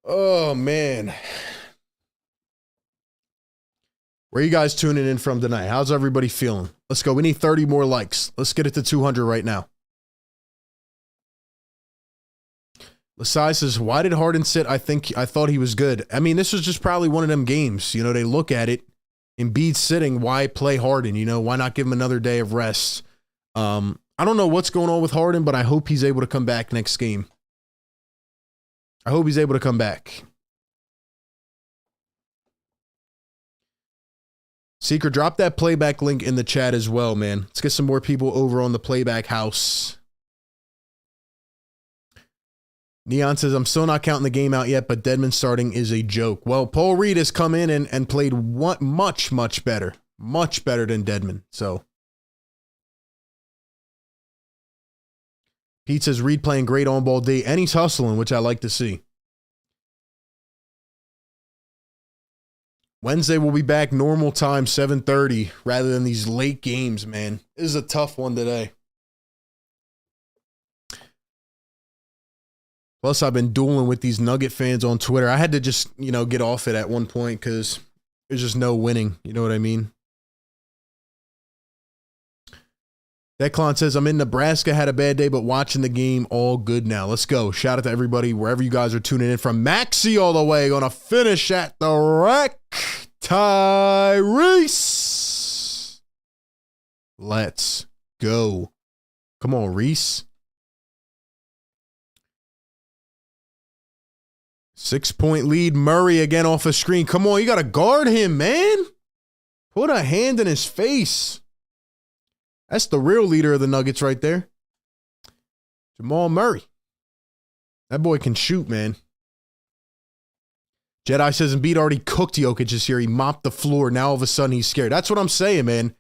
Oh, man. Where are you guys tuning in from tonight? How's everybody feeling? Let's go. We need 30 more likes. Let's get it to 200 right now. Lasai says, why did Harden sit? I thought he was good. I mean, this was just probably one of them games. You know, they look at it. Embiid sitting. Why play Harden? You know, why not give him another day of rest? I don't know what's going on with Harden, but I hope he's able to come back next game. I hope he's able to come back. Seeker, drop that playback link in the chat as well, man. Let's get some more people over on the playback house. Neon says, I'm still not counting the game out yet, but Dedmon starting is a joke. Well, Paul Reed has come in and played much, much better. Much better than Dedmon. So, Pete says, Reed playing great on-ball D, and he's hustling, which I like to see. Wednesday we'll be back normal time, 7:30, rather than these late games, man. This is a tough one today. Plus, I've been dueling with these Nugget fans on Twitter. I had to just, you know, get off it at one point because there's just no winning. You know what I mean? Declan says, I'm in Nebraska, had a bad day, but watching the game, all good now. Let's go. Shout out to everybody, wherever you guys are tuning in from. Maxie all the way, going to finish at the rack. Tyrese. Let's go. Come on, Reese. 6-point lead. Murray again off a screen. Come on, you got to guard him, man. Put a hand in his face. That's the real leader of the Nuggets right there. Jamal Murray. That boy can shoot, man. Jedi says Embiid already cooked Jokic this year. He mopped the floor. Now all of a sudden he's scared. That's what I'm saying, man.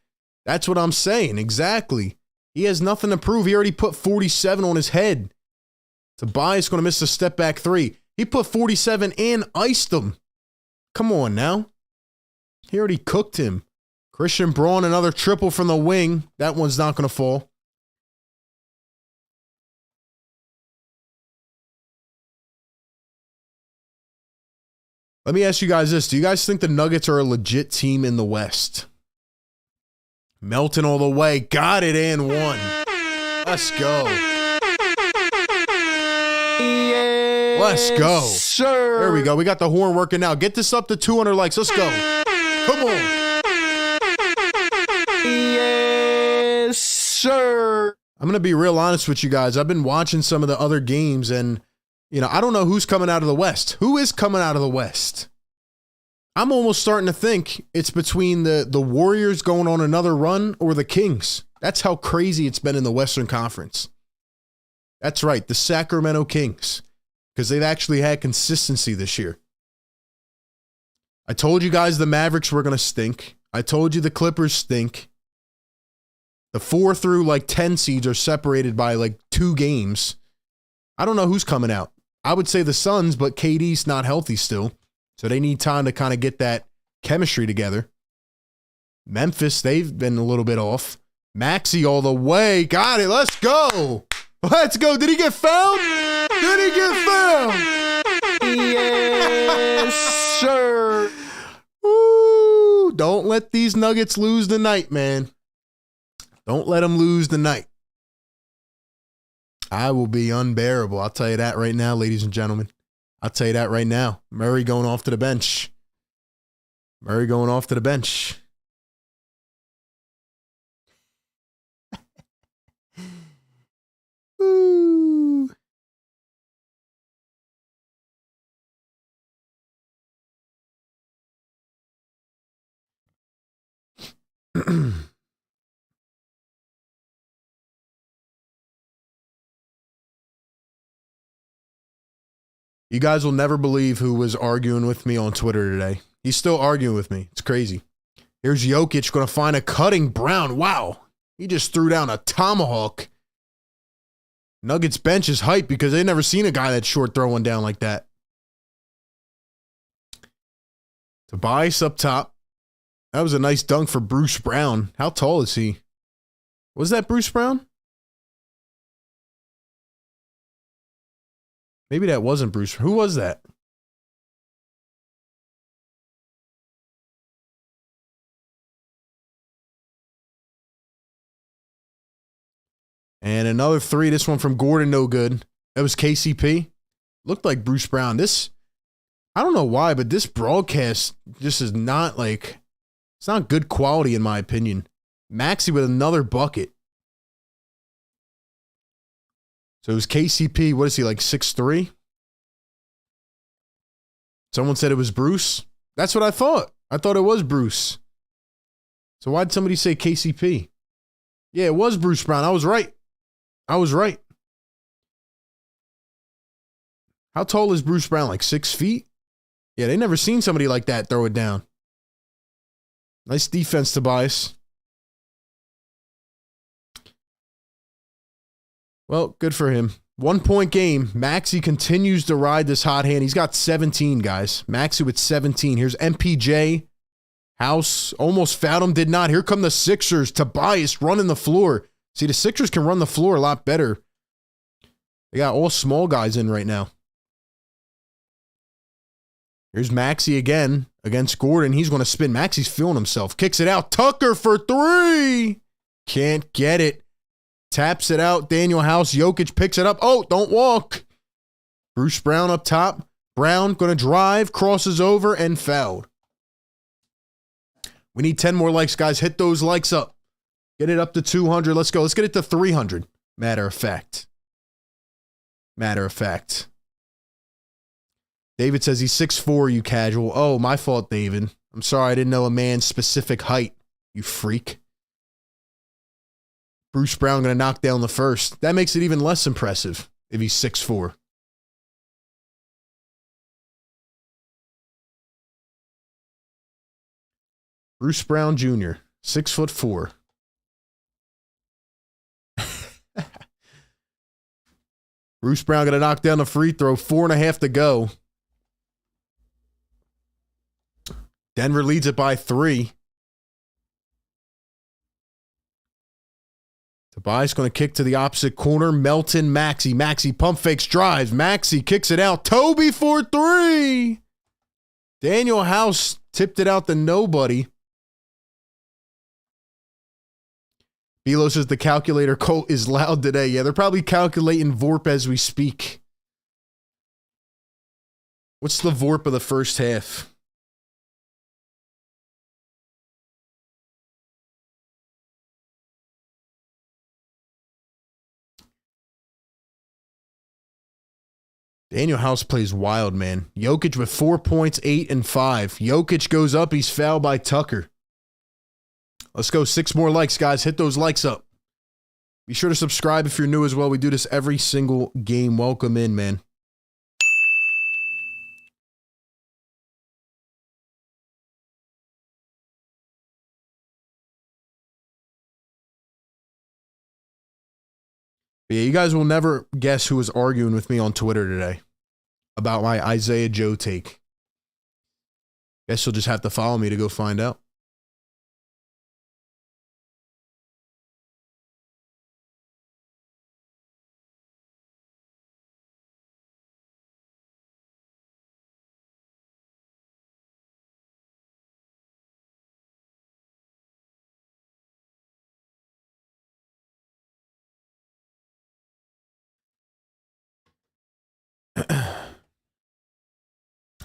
That's what I'm saying. Exactly. He has nothing to prove. He already put 47 on his head. Tobias going to miss a step back three. He put 47 and iced him. Come on now. He already cooked him. Christian Braun, another triple from the wing. That one's not going to fall. Let me ask you guys this. Do you guys think the Nuggets are a legit team in the West? Melton all the way. Got it and one. Let's go. Yes, Let's go. sir. There we go. We got the horn working now. Get this up to 200 likes. Let's go. Come on. Yes, sir. I'm going to be real honest with you guys. I've been watching some of the other games and, you know, I don't know who's coming out of the West. Who is coming out of the West? I'm almost starting to think it's between the Warriors going on another run or the Kings. That's how crazy it's been in the Western Conference. That's right, the Sacramento Kings, because they've actually had consistency this year. I told you guys the Mavericks were going to stink. I told you the Clippers stink. The 4 through like 10 seeds are separated by like 2 games. I don't know who's coming out. I would say the Suns, but KD's not healthy still. So they need time to kind of get that chemistry together. Memphis, they've been a little bit off. Maxey all the way. Got it. Let's go. Let's go. Did he get fouled? Did he get fouled? Yes, sir. Woo. Don't let these Nuggets lose the night, man. Don't let them lose the night. I will be unbearable. I'll tell you that right now, ladies and gentlemen. I'll tell you that right now. Murray going off to the bench. Murray going off to the bench. Woo. You guys will never believe who was arguing with me on Twitter today. He's still arguing with me. It's crazy. Here's Jokic going to find a cutting Brown. Wow. He just threw down a tomahawk. Nuggets bench is hyped because they've never seen a guy that short throwing down like that. Tobias up top. That was a nice dunk for Bruce Brown. How tall is he? Was that Bruce Brown? Maybe that wasn't Bruce. Who was that? And another three. This one from Gordon, no good. That was KCP. Looked like Bruce Brown. This, I don't know why, but this broadcast just is not like, it's not good quality in my opinion. Maxey with another bucket. So it was KCP. What is he, like 6'3"? Someone said it was Bruce. That's what I thought. I thought it was Bruce. So why'd somebody say KCP? Yeah, it was Bruce Brown. I was right. I was right. How tall is Bruce Brown? Like 6 feet? Yeah, they never seen somebody like that throw it down. Nice defense, Tobias. Well, good for him. 1 point game. Maxey continues to ride this hot hand. He's got 17, guys. Maxey with 17. Here's MPJ. House almost fouled him, did not. Here come the Sixers. Tobias running the floor. See, the Sixers can run the floor a lot better. They got all small guys in right now. Here's Maxey again against Gordon. He's going to spin. Maxey's feeling himself. Kicks it out. Tucker for three. Can't get it. Taps it out. Daniel House. Jokic picks it up. Oh, don't walk. Bruce Brown up top. Brown going to drive. Crosses over and fouled. We need 10 more likes, guys. Hit those likes up. Get it up to 200. Let's go. Let's get it to 300. Matter of fact. Matter of fact. David says he's 6'4", you casual. Oh, my fault, David. I'm sorry I didn't know a man's specific height, you freak. Bruce Brown going to knock down the first. That makes it even less impressive if he's 6'4". Bruce Brown Jr., 6'4". Bruce Brown going to knock down the free throw. 4.5 to go. Denver leads it by 3. Tobias going to kick to the opposite corner. Melton, Maxey. Maxey pump fakes, drives. Maxey kicks it out. Toby for 3. Daniel House tipped it out to nobody. Belo says the calculator Colt is loud today. Yeah, they're probably calculating VORP as we speak. What's the VORP of the first half? Daniel House plays wild, man. Jokic with 4 points, 8 and 5. Jokic goes up. He's fouled by Tucker. Let's go. 6 more likes, guys. Hit those likes up. Be sure to subscribe if you're new as well. We do this every single game. Welcome in, man. But yeah, you guys will never guess who was arguing with me on Twitter today about my Isaiah Joe take. Guess you'll just have to follow me to go find out.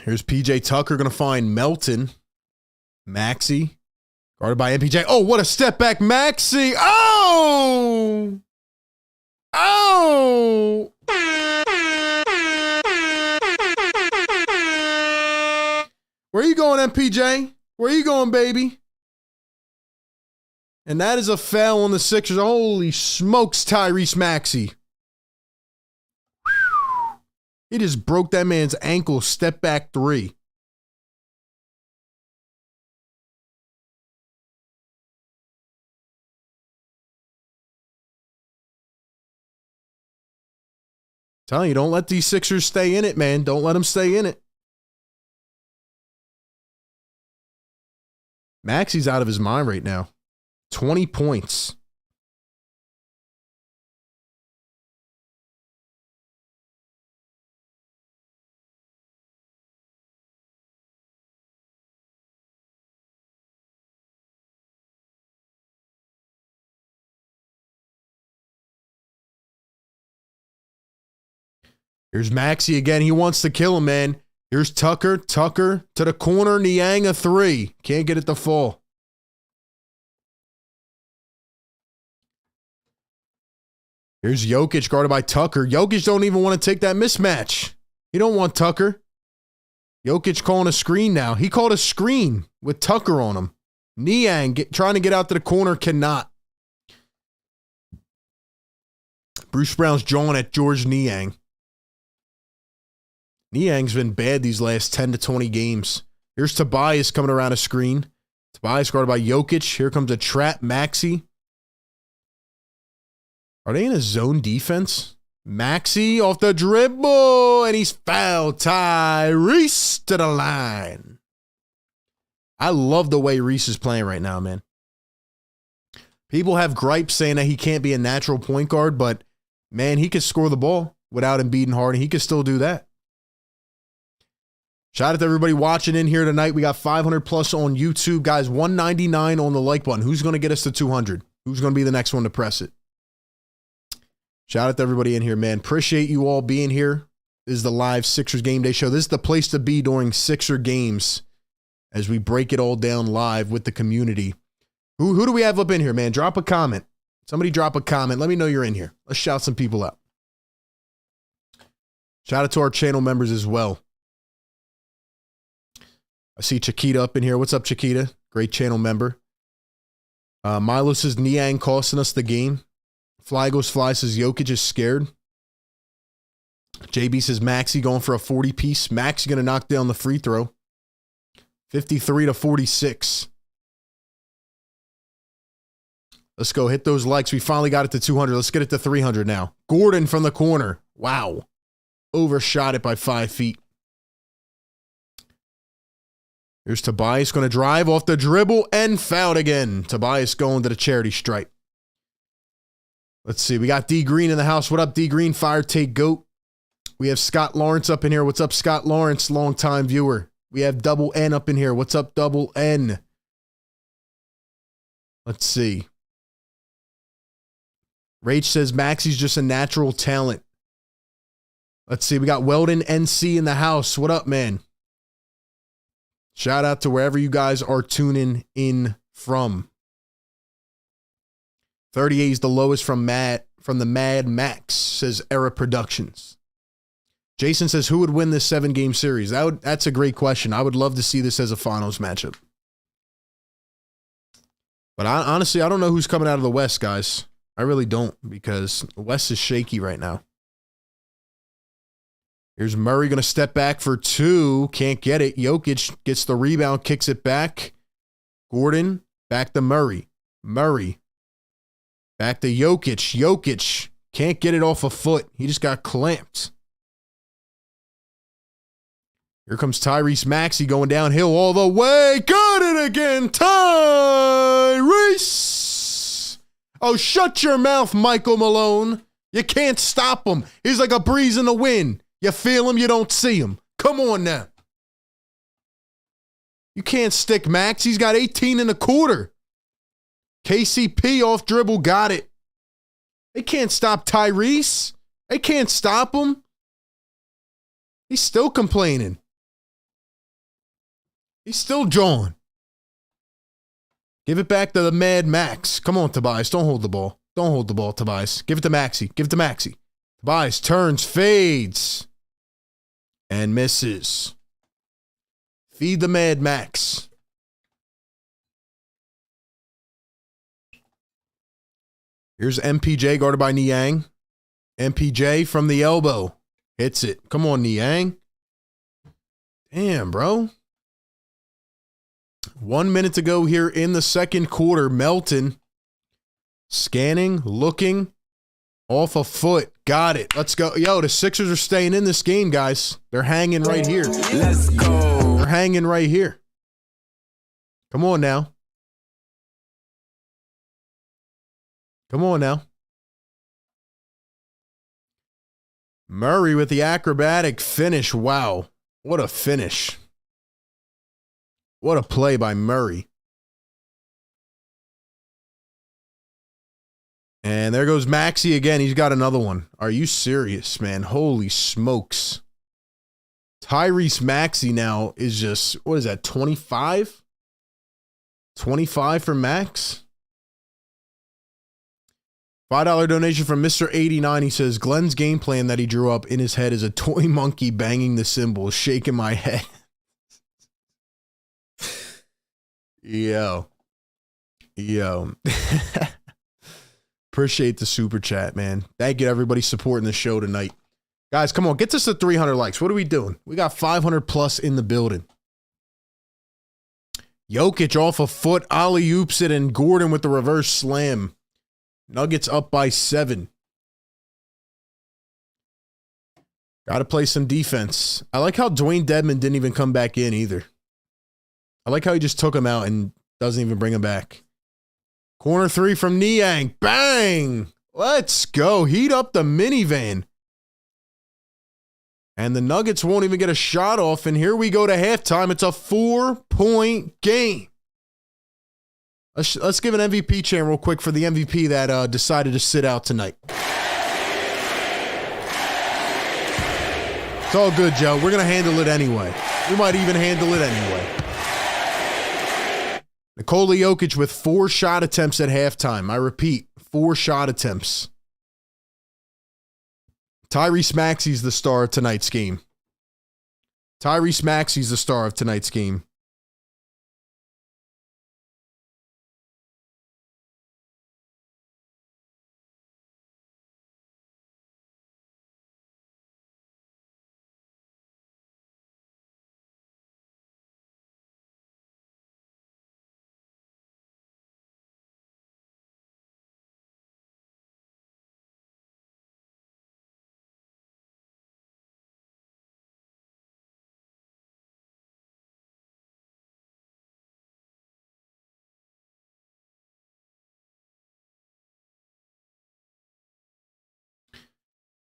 Here's PJ Tucker going to find Melton. Maxey. Guarded by MPJ. Oh, what a step back. Maxey. Oh! Oh! Where you going, MPJ? Where you going, baby? And that is a foul on the Sixers. Holy smokes, Tyrese Maxey. He just broke that man's ankle, step back 3. Telling you, don't let these Sixers stay in it, man. Don't let them stay in it. Maxey's out of his mind right now. 20 points. Here's Maxey again. He wants to kill him, man. Here's Tucker. Tucker to the corner. Niang a three. Can't get it to fall. Here's Jokic guarded by Tucker. Jokic don't even want to take that mismatch. He don't want Tucker. Jokic calling a screen now. He called a screen with Tucker on him. Niang trying to get out to the corner. Cannot. Bruce Brown's jawing at George Niang. Niang's been bad these last 10 to 20 games. Here's Tobias coming around a screen. Tobias guarded by Jokic. Here comes a trap, Maxey. Are they in a zone defense? Maxey off the dribble, and he's fouled. Tyrese to the line. I love the way Reese is playing right now, man. People have gripes saying that he can't be a natural point guard, but, man, he could score the ball without Embiid and Harden. He could still do that. Shout out to everybody watching in here tonight. We got 500 plus on YouTube. Guys, 199 on the like button. Who's going to get us to 200? Who's going to be the next one to press it? Shout out to everybody in here, man. Appreciate you all being here. This is the live Sixers Game Day show. This is the place to be during Sixer games as we break it all down live with the community. Who do we have up in here, man? Drop a comment. Somebody drop a comment. Let me know you're in here. Let's shout some people out. Shout out to our channel members as well. I see Chiquita up in here. What's up, Chiquita? Great channel member. Milo says Niang costing us the game. Fly Goes Fly says Jokic is scared. JB says Maxey going for a 40-piece. Maxey going to knock down the free throw. 53 to 46. Let's go hit those likes. We finally got it to 200. Let's get it to 300 now. Gordon from the corner. Wow. Overshot it by 5 feet. Here's Tobias going to drive off the dribble and fouled again. Tobias going to the charity stripe. Let's see. We got D Green in the house. What up, D Green? Fire take goat. We have Scott Lawrence up in here. What's up, Scott Lawrence? Longtime viewer. We have Double N up in here. What's up, Double N? Let's see. Rach says Maxey's just a natural talent. Let's see. We got Weldon NC in the house. What up, man? Shout out to wherever you guys are tuning in from. 38 is the lowest from the Mad Max, says Era Productions. Jason says, who would win this 7-game series? That's a great question. I would love to see this as a finals matchup. But honestly, I don't know who's coming out of the West, guys. I really don't, because the West is shaky right now. Here's Murray going to step back for 2. Can't get it. Jokic gets the rebound, kicks it back. Gordon, back to Murray. Murray, back to Jokic. Jokic can't get it off a foot. He just got clamped. Here comes Tyrese Maxey going downhill all the way. Got it again. Tyrese. Oh, shut your mouth, Michael Malone. You can't stop him. He's like a breeze in the wind. You feel him, you don't see him. Come on now. You can't stick Max. He's got 18 in a quarter. KCP off dribble got it. They can't stop Tyrese. They can't stop him. He's still complaining. He's still jawing. Give it back to the Mad Max. Come on, Tobias. Don't hold the ball. Don't hold the ball, Tobias. Give it to Maxey. Give it to Maxey. Tobias turns, fades, and misses. Feed the Mad Max. Here's MPJ guarded by Niang. MPJ from the elbow. Hits it. Come on, Niang. Damn, bro. 1 minute to go here in the second quarter. Melton scanning, looking, off a foot. Got it. Let's go. Yo, the Sixers are staying in this game, guys. They're hanging right here. Let's go. They're hanging right here. Come on now. Come on now. Murray with the acrobatic finish. Wow. What a finish. What a play by Murray. And there goes Maxey again. He's got another one. Are you serious, man? Holy smokes. Tyrese Maxey now is just, what is that, 25? 25 for Max? $5 donation from Mr. 89. He says, Glenn's game plan that he drew up in his head is a toy monkey banging the cymbals, shaking my head. Yo. Appreciate the super chat, man. Thank you to everybody supporting the show tonight. Guys, come on, get us to 300 likes. What are we doing? We got 500 plus in the building. Jokic off a foot, alley-oops it, and Gordon with the reverse slam. Nuggets up by 7. Got to play some defense. I like how Dwayne Dedmon didn't even come back in either. I like how he just took him out and doesn't even bring him back. Corner 3 from Niang. Bang! Let's go. Heat up the minivan. And the Nuggets won't even get a shot off. And here we go to halftime. It's a 4-point game. Let's give an MVP chant real quick for the MVP that decided to sit out tonight. It's all good, Joe. We're going to handle it anyway. We might even handle it anyway. Nikola Jokic with 4 shot attempts at halftime. I repeat, 4 shot attempts. Tyrese Maxey's the star of tonight's game. Tyrese Maxey's the star of tonight's game.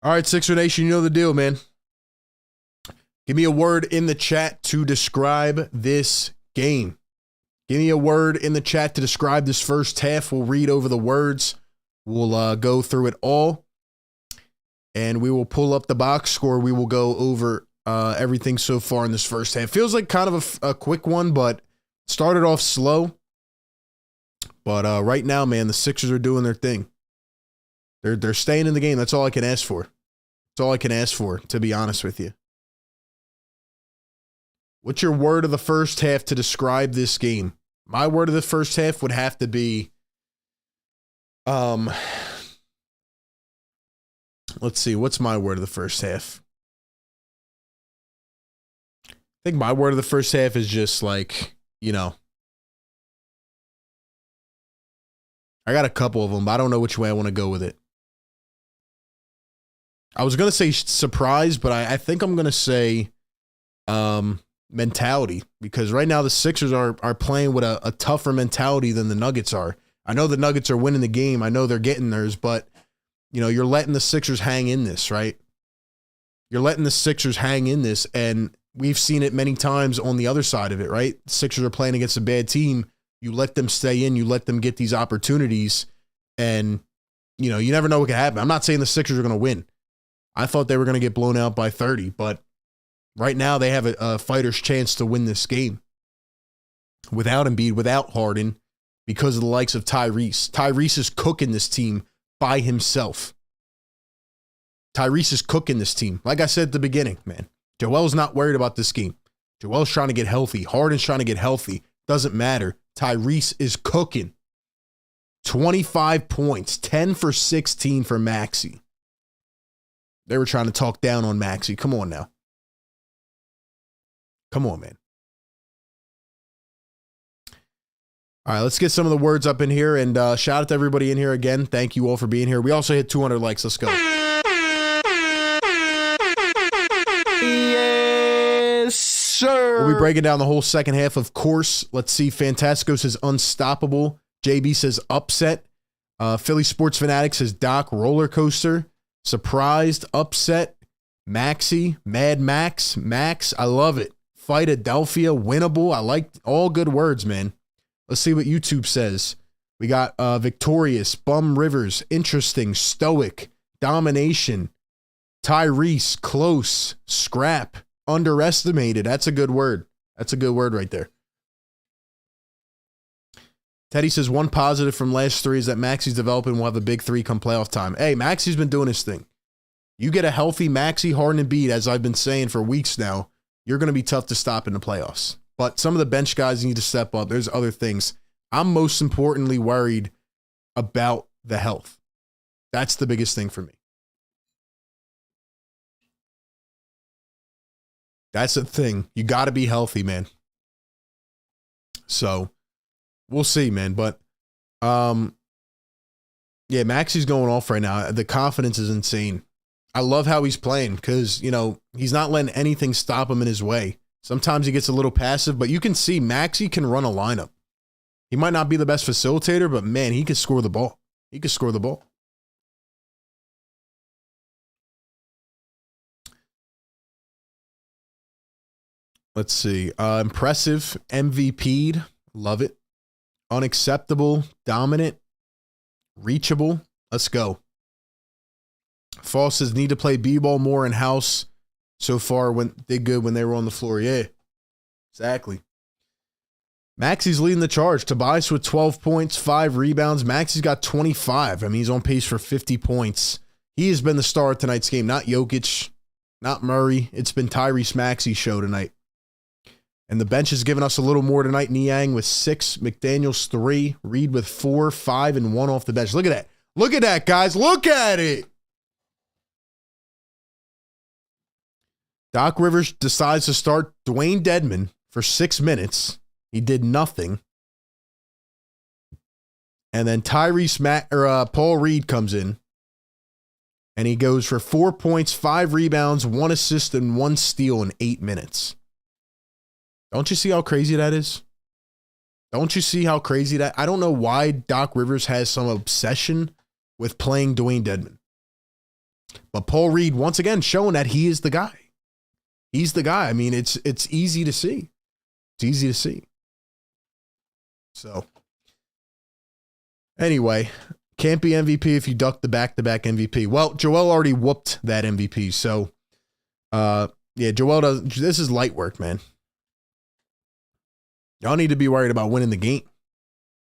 All right, Sixer Nation, you know the deal, man. Give me a word in the chat to describe this game. Give me a word in the chat to describe this first half. We'll read over the words. We'll go through it all. And we will pull up the box score. We will go over everything so far in this first half. Feels like kind of a quick one, but started off slow. But right now, man, the Sixers are doing their thing. They're staying in the game. That's all I can ask for. That's all I can ask for, to be honest with you. What's your word of the first half to describe this game? My word of the first half would have to be, let's see, what's my word of the first half? I think my word of the first half is just like, you know, I got a couple of them, but I don't know which way I want to go with it. I was going to say surprise, but I think I'm going to say mentality, because right now the Sixers are playing with a tougher mentality than the Nuggets are. I know the Nuggets are winning the game. I know they're getting theirs, but, you know, you're letting the Sixers hang in this, right? You're letting the Sixers hang in this, and we've seen it many times on the other side of it, right? The Sixers are playing against a bad team. You let them stay in. You let them get these opportunities, and, you know, you never know what can happen. I'm not saying the Sixers are going to win. I thought they were going to get blown out by 30, but right now they have a fighter's chance to win this game without Embiid, without Harden, because of the likes of Tyrese. Tyrese is cooking this team by himself. Tyrese is cooking this team. Like I said at the beginning, man, Joel's not worried about this game. Joel's trying to get healthy. Harden's trying to get healthy. Doesn't matter. Tyrese is cooking. 25 points, 10 for 16 for Maxey. They were trying to talk down on Maxey. Come on now. Come on, man. All right, let's get some of the words up in here, and shout out to everybody in here again. Thank you all for being here. We also hit 200 likes. Let's go. sir. We'll be breaking down the whole second half, of course. Let's see. Fantastico says unstoppable. JB says upset. Philly Sports Fanatic says Doc roller coaster. Surprised, upset. Maxi, Mad Max, Max. I love it. Fight Adelphia, winnable. I like all good words, man. Let's see what YouTube says. We got victorious, Bum Rivers, interesting, stoic, domination, Tyrese, close, scrap, underestimated. That's a good word. That's a good word right there. Teddy says one positive from last three is that Maxi's developing will have a big three come playoff time. Hey, Maxi's been doing his thing. You get a healthy Maxi, Harden, and Embiid, as I've been saying for weeks now, you're going to be tough to stop in the playoffs. But some of the bench guys need to step up. There's other things. I'm most importantly worried about the health. That's the biggest thing for me. That's the thing. You got to be healthy, man. So we'll see, man. But yeah, Maxi's going off right now. The confidence is insane. I love how he's playing because, you know, he's not letting anything stop him in his way. Sometimes he gets a little passive, but you can see Maxi can run a lineup. He might not be the best facilitator, but man, he can score the ball. He can score the ball. Let's see. Impressive, MVP'd. Love it. Unacceptable, dominant, reachable. Let's go. Fall says need to play b-ball more in house. So far, did good when they were on the floor. Yeah, exactly. Maxi's leading the charge. Tobias with 12 points, 5 rebounds. Maxi's got 25. I mean, he's on pace for 50 points. He has been the star of tonight's game. Not Jokic, not Murray. It's been Tyrese Maxey's show tonight. And the bench has given us a little more tonight. Niang with 6, McDaniels 3, Reed with 4, 5, and 1 off the bench. Look at that. Look at that, guys. Look at it. Doc Rivers decides to start Dwayne Dedmon for 6 minutes. He did nothing. And then Paul Reed comes in. And he goes for 4 points, 5 rebounds, 1 assist, and 1 steal in 8 minutes. Don't you see how crazy that is? Don't you see how crazy that? I don't know why Doc Rivers has some obsession with playing Dwayne Dedmon. But Paul Reed, once again, showing that he is the guy. He's the guy. I mean, it's easy to see. It's easy to see. So, anyway, can't be MVP if you duck the back-to-back MVP. Well, Joel already whooped that MVP. So, yeah, Joel does. This is light work, man. Y'all need to be worried about winning the game.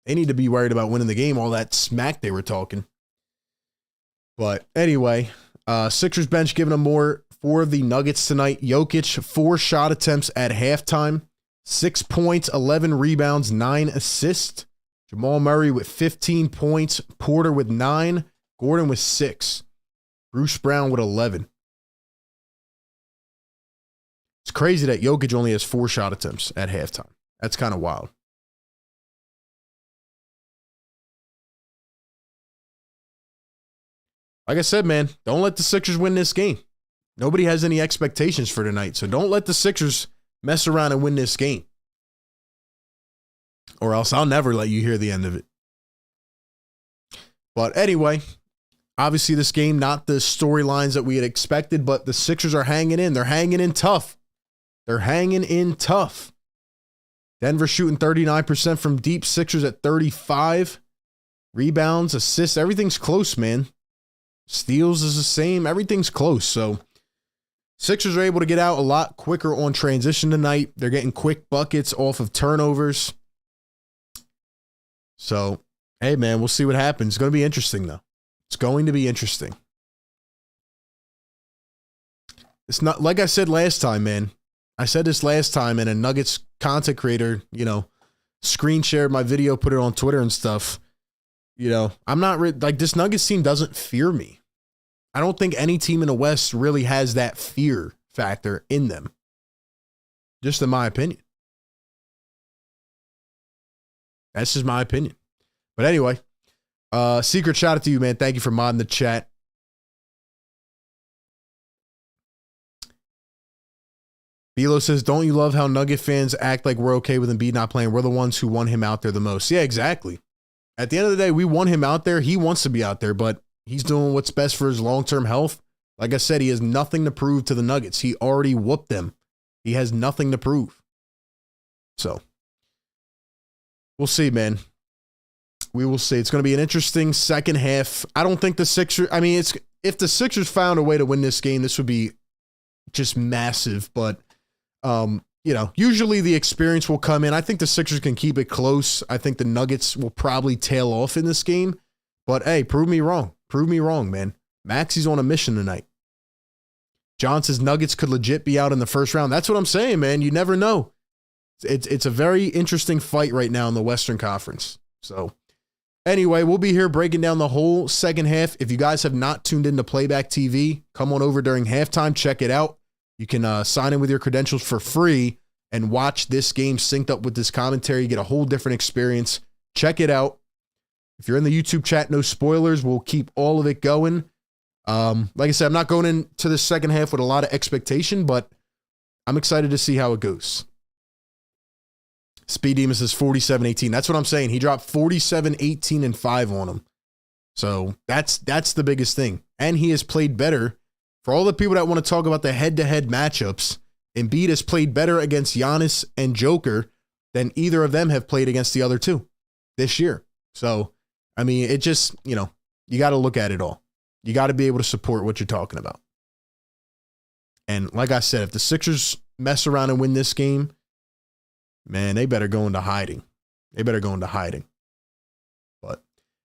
They need to be worried about winning the game, all that smack they were talking. But anyway, Sixers bench giving them more for the Nuggets tonight. Jokic, 4 shot attempts at halftime, 6 points, 11 rebounds, 9 assists. Jamal Murray with 15 points, Porter with 9, Gordon with 6, Bruce Brown with 11. It's crazy that Jokic only has 4 shot attempts at halftime. That's kind of wild. Like I said, man, don't let the Sixers win this game. Nobody has any expectations for tonight, so don't let the Sixers mess around and win this game. Or else I'll never let you hear the end of it. But anyway, obviously this game, not the storylines that we had expected, but the Sixers are hanging in. They're hanging in tough. They're hanging in tough. Denver shooting 39% from deep, Sixers at 35. Rebounds, assists, everything's close, man. Steals is the same. Everything's close. So Sixers are able to get out a lot quicker on transition tonight. They're getting quick buckets off of turnovers. So, hey, man, we'll see what happens. It's going to be interesting, though. It's going to be interesting. It's not, like I said last time, man. I said this last time, and a Nuggets content creator, screen shared my video, put it on Twitter and stuff. I'm not like this Nuggets team doesn't fear me. I don't think any team in the West really has that fear factor in them. Just in my opinion. That's just my opinion. But anyway, Secret, shout out to you, man. Thank you for modding the chat. Bilo says, don't you love how Nugget fans act like we're okay with Embiid not playing? We're the ones who want him out there the most. Yeah, exactly. At the end of the day, we want him out there. He wants to be out there, but he's doing what's best for his long-term health. Like I said, he has nothing to prove to the Nuggets. He already whooped them. He has nothing to prove. So, we'll see, man. We will see. It's going to be an interesting second half. I don't think the Sixers, if the Sixers found a way to win this game, this would be just massive. But, usually the experience will come in. I think the Sixers can keep it close. I think the Nuggets will probably tail off in this game. But, hey, prove me wrong. Prove me wrong, man. Maxey's on a mission tonight. John says Nuggets could legit be out in the first round. That's what I'm saying, man. You never know. It's a very interesting fight right now in the Western Conference. So, anyway, we'll be here breaking down the whole second half. If you guys have not tuned into Playback TV, come on over during halftime. Check it out. You can sign in with your credentials for free and watch this game synced up with this commentary. You get a whole different experience. Check it out. If you're in the YouTube chat, no spoilers. We'll keep all of it going. Like I said, I'm not going into the second half with a lot of expectation, but I'm excited to see how it goes. Speed Demon says 47-18. That's what I'm saying. He dropped 47-18 and 5 on him. So that's the biggest thing. And he has played better. For all the people that want to talk about the head-to-head matchups, Embiid has played better against Giannis and Joker than either of them have played against the other two this year. So, it just, you got to look at it all. You got to be able to support what you're talking about. And like I said, if the Sixers mess around and win this game, man, they better go into hiding. But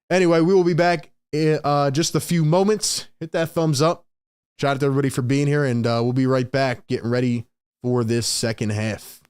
anyway, we will be back in just a few moments. Hit that thumbs up. Shout out to everybody for being here, and we'll be right back getting ready for this second half.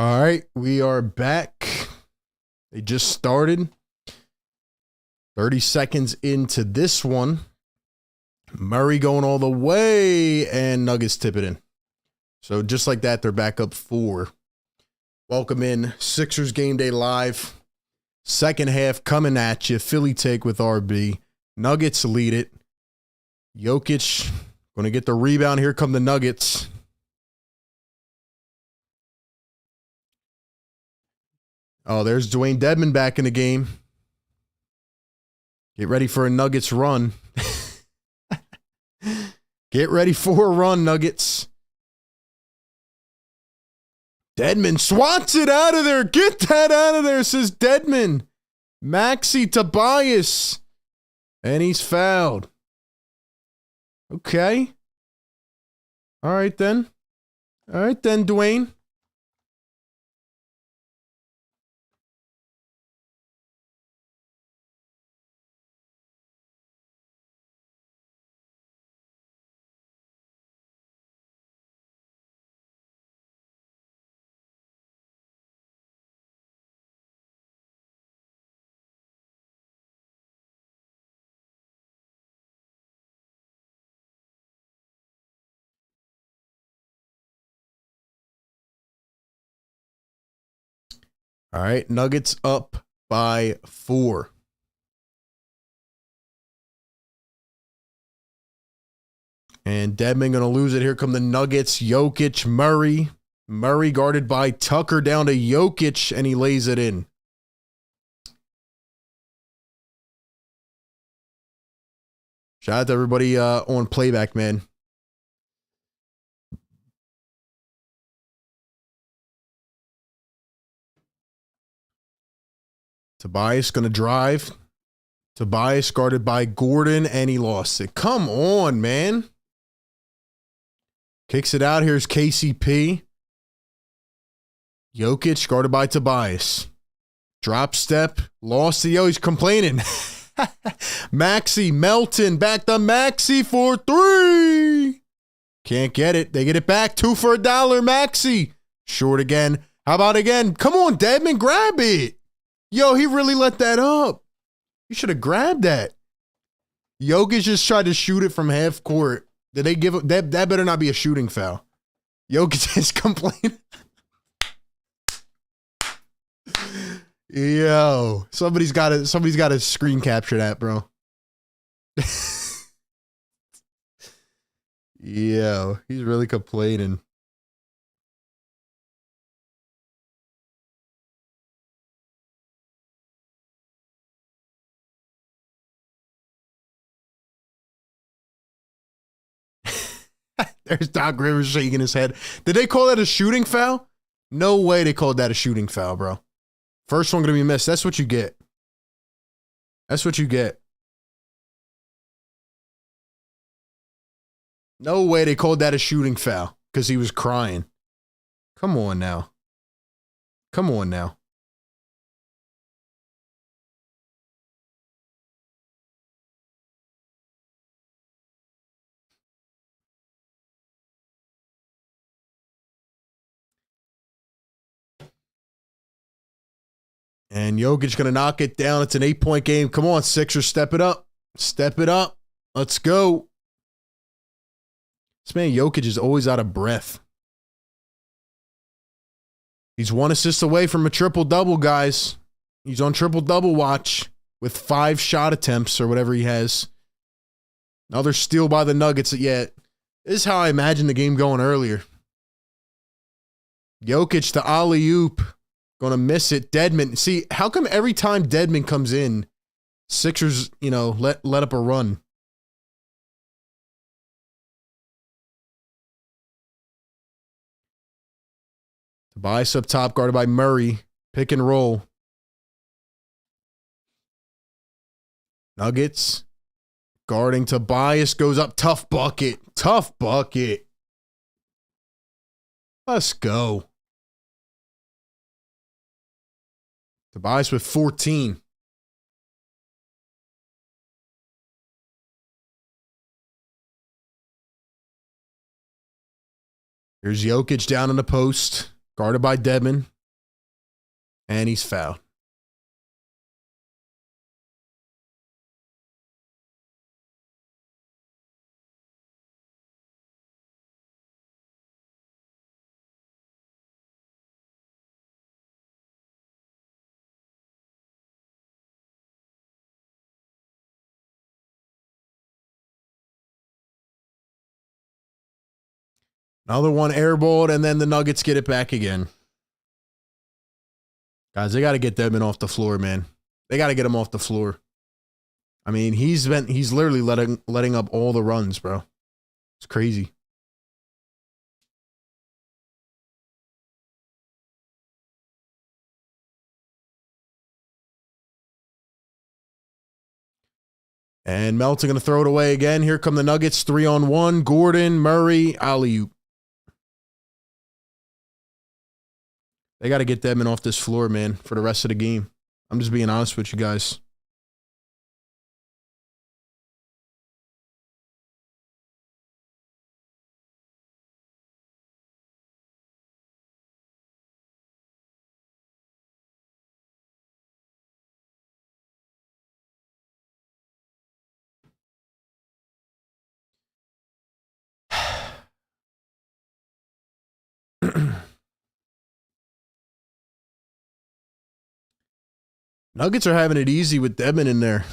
All right, we are back. They just started. 30 seconds into this one. Murray going all the way, and Nuggets tip it in. So just like that, they're back up 4. Welcome in Sixers Game Day Live. Second half coming at you. Philly take with RB. Nuggets lead it. Jokic going to get the rebound. Here come the Nuggets. Oh, there's Dwayne Dedmon back in the game. Get ready for a Nuggets run. Get ready for a run, Nuggets. Dedmon swats it out of there. Get that out of there, says Dedmon. Maxey Tobias. And he's fouled. Okay. All right, then. All right, then, Dwayne. All right, Nuggets up by 4. And Dedmon going to lose it. Here come the Nuggets. Jokic, Murray. Murray guarded by Tucker down to Jokic, and he lays it in. Shout out to everybody on playback, man. Tobias going to drive. Tobias guarded by Gordon, and he lost it. Come on, man. Kicks it out. Here's KCP. Jokic guarded by Tobias. Drop step. Lost it. Yo, he's complaining. Maxey, Melton, back to Maxey for 3. Can't get it. They get it back. 2 for $1. Maxey. Short again. How about again? Come on, Dedmon, grab it. Yo, he really let that up. You should have grabbed that. Jokic just tried to shoot it from half court. Did they give it? That better not be a shooting foul. Jokic is complaining. Yo, somebody's got to screen capture that, bro. Yo, he's really complaining. There's Doc Rivers shaking his head. Did they call that a shooting foul? No way they called that a shooting foul, bro. First one going to be missed. That's what you get. That's what you get. No way they called that a shooting foul because he was crying. Come on now. Come on now. And Jokic going to knock it down. It's an 8-point game. Come on, Sixers, step it up. Step it up. Let's go. This man Jokic is always out of breath. He's 1 assist away from a triple-double, guys. He's on triple-double watch with 5 shot attempts or whatever he has. Another steal by the Nuggets. Yeah, this is how I imagined the game going earlier. Jokic to alley-oop. Gonna miss it. Dedmon. See, how come every time Dedmon comes in, Sixers, let up a run? Tobias up top, guarded by Murray. Pick and roll. Nuggets. Guarding Tobias. Goes up. Tough bucket. Tough bucket. Let's go. Tobias with 14. Here's Jokic down in the post. Guarded by Dedmon. And he's fouled. Another one airballed, and then the Nuggets get it back again. Guys, they got to get Dedmon off the floor, man. They got to get him off the floor. I mean, he's literally letting up all the runs, bro. It's crazy. And Melton going to throw it away again. Here come the Nuggets, 3-on-1. Gordon, Murray, alley-oop. They got to get Dedmon off this floor, man, for the rest of the game. I'm just being honest with you guys. Nuggets are having it easy with Dedmon in there.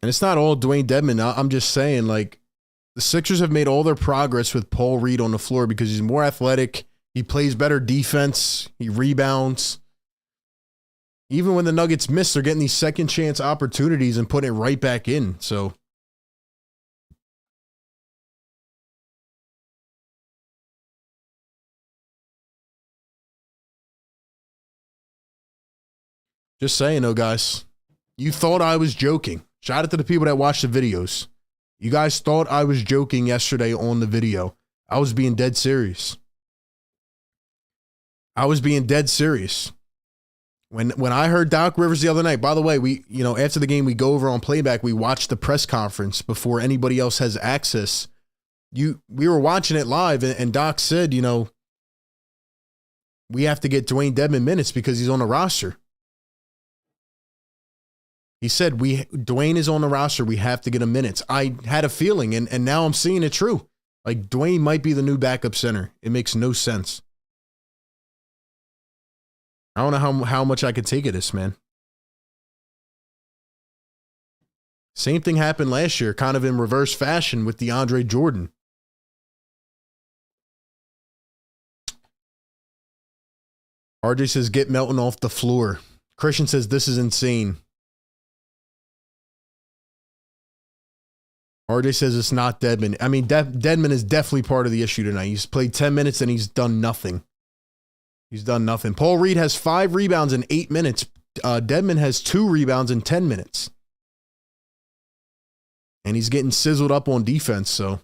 And it's not all Dwayne Dedmon. I'm just saying, like, the Sixers have made all their progress with Paul Reed on the floor because he's more athletic. He plays better defense. He rebounds. Even when the Nuggets miss, they're getting these second chance opportunities and putting it right back in. So just saying, though, guys, you thought I was joking. Shout out to the people that watch the videos. You guys thought I was joking yesterday on the video. I was being dead serious. I was being dead serious. When I heard Doc Rivers the other night, by the way, after the game, we go over on playback, we watched the press conference before anybody else has access. We were watching it live, and Doc said, we have to get Dwayne Dedmon minutes because he's on the roster. He said, Dwayne is on the roster. We have to get him minutes. I had a feeling, and now I'm seeing it true. Like, Dwayne might be the new backup center. It makes no sense. I don't know how much I could take of this, man. Same thing happened last year, kind of in reverse fashion with DeAndre Jordan. RJ says, get Melton off the floor. Christian says, this is insane. RJ says it's not Dedmon. I mean, Dedmon is definitely part of the issue tonight. He's played 10 minutes and he's done nothing. He's done nothing. Paul Reed has 5 rebounds in 8 minutes. Dedmon has 2 rebounds in 10 minutes. And he's getting sizzled up on defense, so.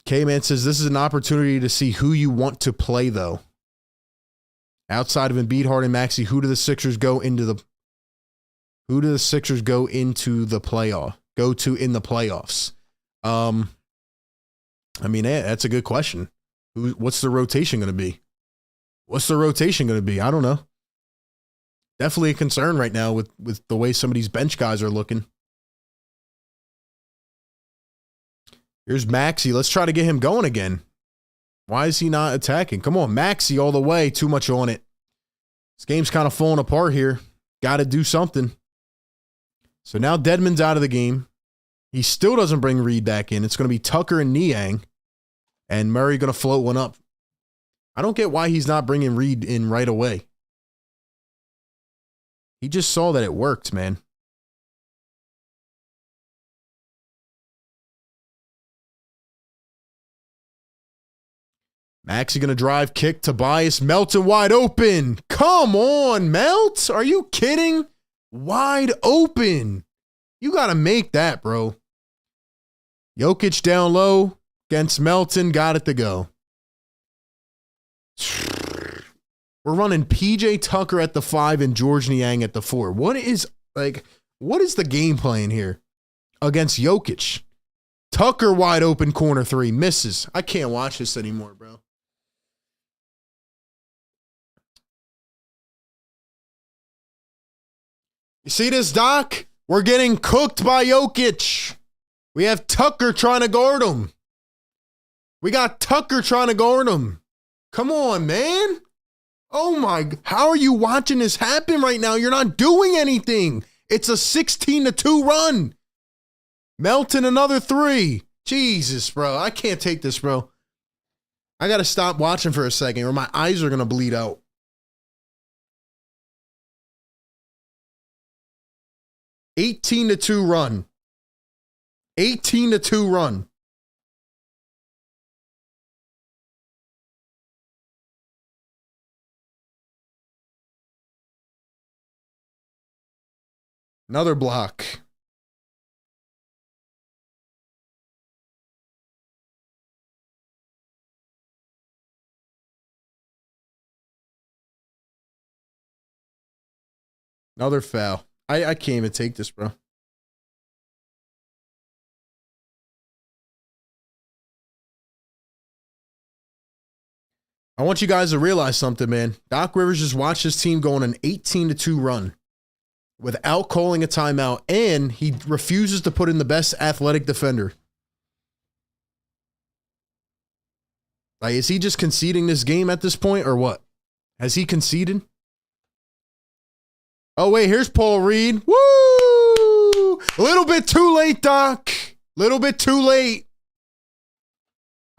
K-Man says this is an opportunity to see who you want to play, though. Outside of Embiid, Harden, Maxey, who do the Sixers go into the playoff? Go to in the playoffs? I mean, that's a good question. What's the rotation going to be? I don't know. Definitely a concern right now with the way some of these bench guys are looking. Here's Maxey. Let's try to get him going again. Why is he not attacking? Come on, Maxey all the way. Too much on it. This game's kind of falling apart here. Got to do something. So now Dedmon's out of the game. He still doesn't bring Reed back in. It's going to be Tucker and Niang. And Murray going to float one up. I don't get why he's not bringing Reed in right away. He just saw that it worked, man. Maxey going to drive, kick, Tobias, Melton wide open. Come on, Melt. Are you kidding? Wide open. You got to make that, bro. Jokic down low against Melton. Got it to go. We're running PJ Tucker at the 5 and George Niang at the 4. What is, like, What is the game plan here against Jokic? Tucker wide open corner three, misses. I can't watch this anymore, bro. You see this, Doc? We're getting cooked by Jokic. We have Tucker trying to guard him. We got Tucker trying to guard him. Come on, man. Oh my, how are you watching this happen right now? You're not doing anything. It's a 16-2 run. Melton another three. Jesus, bro. I can't take this, bro. I got to stop watching for a second or my eyes are going to bleed out. (18-2) run. 18-2 run. Another block. Another foul. I can't even take this, bro. I want you guys to realize something, man. Doc Rivers just watched his team go on an 18-2 run without calling a timeout, and he refuses to put in the best athletic defender. Like, is he just conceding this game at this point, or what? Has he conceded? Oh, wait, here's Paul Reed. Woo! A little bit too late, Doc. Little bit too late.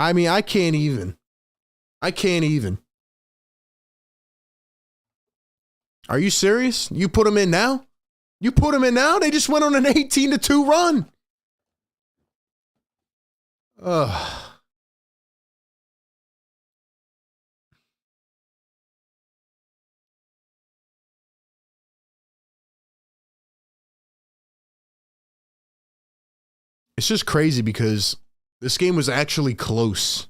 I mean, I can't even. I can't even. Are you serious? You put him in now? You put him in now? They just went on an 18-2 run. Ugh. It's just crazy because this game was actually close.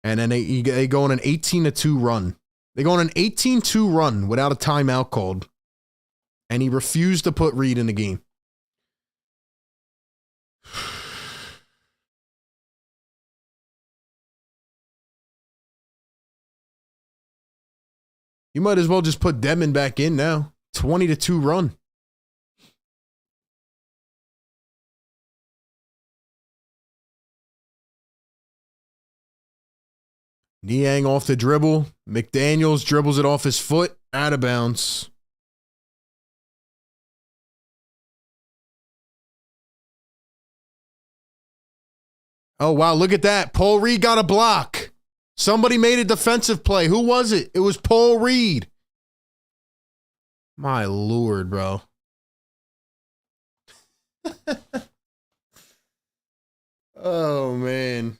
And then they go on an 18-2 run. They go on an 18-2 run without a timeout called. And he refused to put Reed in the game. You might as well just put Dedmon back in now. 20-2 run. Niang off the dribble. McDaniels dribbles it off his foot. Out of bounds. Oh, wow. Look at that. Paul Reed got a block. Somebody made a defensive play. Who was it? It was Paul Reed. My Lord, bro. Oh, man.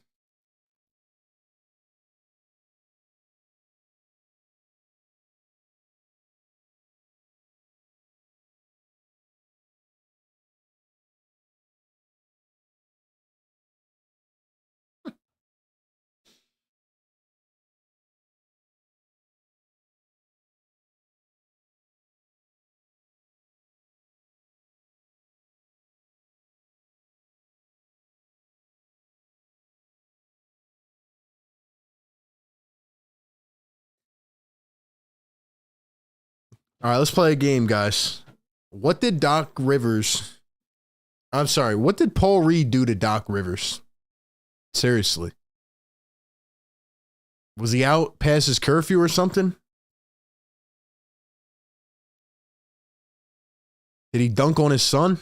All right, let's play a game, guys. What did Doc Rivers... I'm sorry, what did Paul Reed do to Doc Rivers? Seriously. Was he out past his curfew or something? Did he dunk on his son?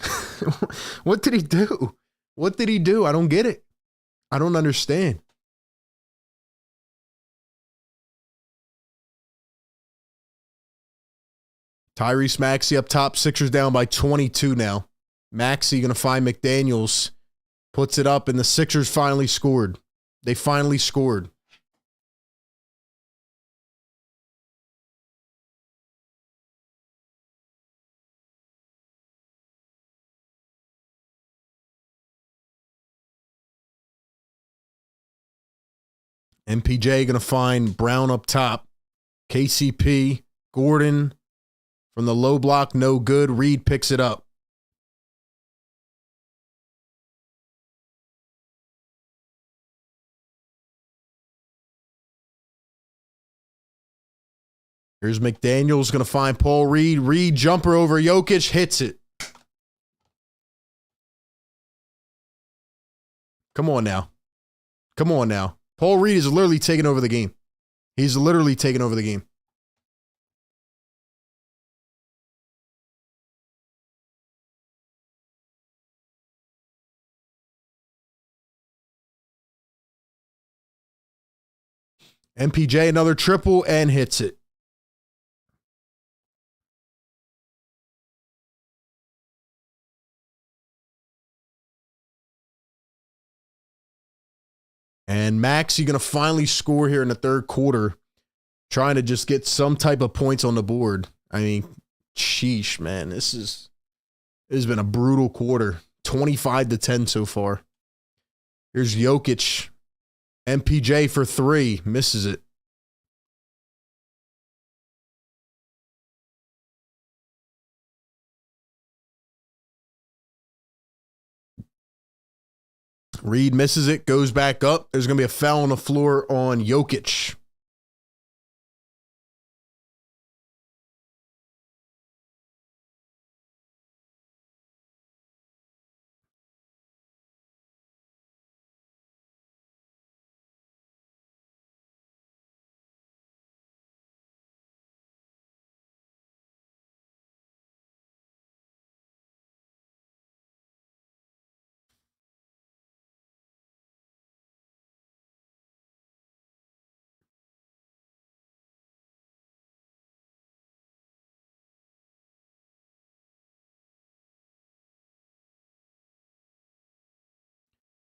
What did he do? What did he do? I don't get it. I don't understand. Tyrese Maxey up top. Sixers down by 22 now. Maxey going to find McDaniels. Puts it up, and the Sixers finally scored. They finally scored. MPJ going to find Brown up top. KCP, Gordon, From the low block, no good. Reed picks it up. Here's McDaniels going to find Paul Reed. Reed jumper over Jokic, hits it. Come on now. Come on now. Paul Reed is literally taking over the game. He's literally taking over the game. MPJ, another triple, and hits it. And Maxey going to finally score here in the third quarter, trying to just get some type of points on the board. I mean, sheesh, man. This has been a brutal quarter. 25-10 so far. Here's Jokic. MPJ for three. Misses it. Reed misses it, goes back up. There's going to be a foul on the floor on Jokic.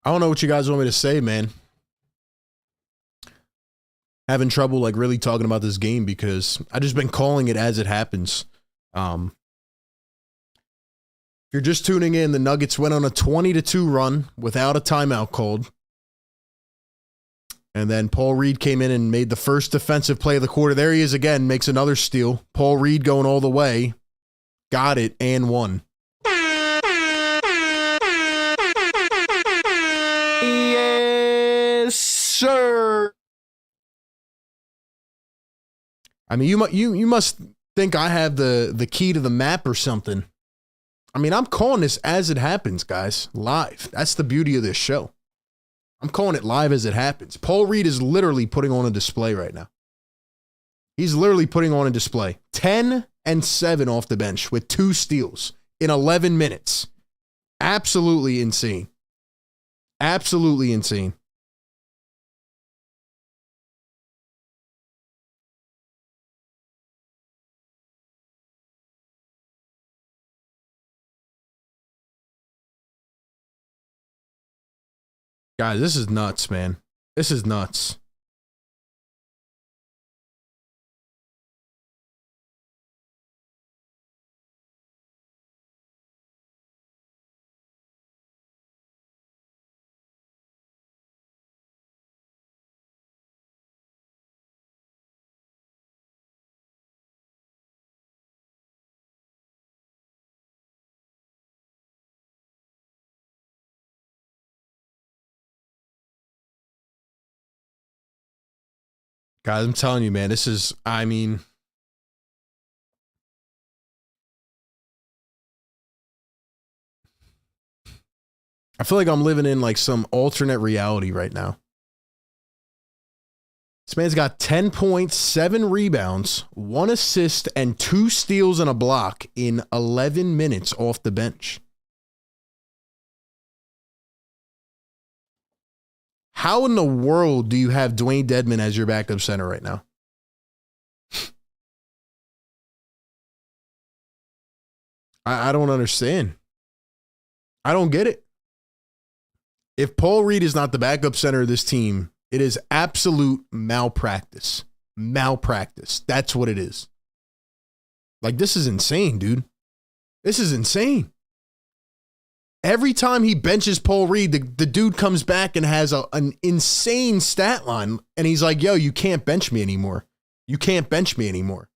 I don't know what you guys want me to say, man. Having trouble like really talking about this game because I just been calling it as it happens. If you're just tuning in, the Nuggets went on a 20-2 run without a timeout called. And then Paul Reed came in and made the first defensive play of the quarter. There he is again, makes another steal. Paul Reed going all the way. Got it and won. Yes, sir. I mean, you must think I have the key to the map or something. I mean, I'm calling this as it happens, guys. Live. That's the beauty of this show. I'm calling it live as it happens. Paul Reed is literally putting on a display right now. He's literally putting on a display. 10 and 7 off the bench with 2 steals in 11 minutes. Absolutely insane. Absolutely insane. Guys, this is nuts, man. This is nuts. Guys, I'm telling you, man, this is, I mean, I feel like I'm living in like some alternate reality right now. This man's got 10 points, 7 rebounds, 1 assist, and 2 steals and a block in 11 minutes off the bench. How in the world do you have Dwayne Dedmon as your backup center right now? I don't understand. I don't get it. If Paul Reed is not the backup center of this team, it is absolute malpractice. Malpractice. That's what it is. Like, this is insane, dude. This is insane. Every time he benches Paul Reed, the dude comes back and has an insane stat line. And he's like, yo, you can't bench me anymore. You can't bench me anymore.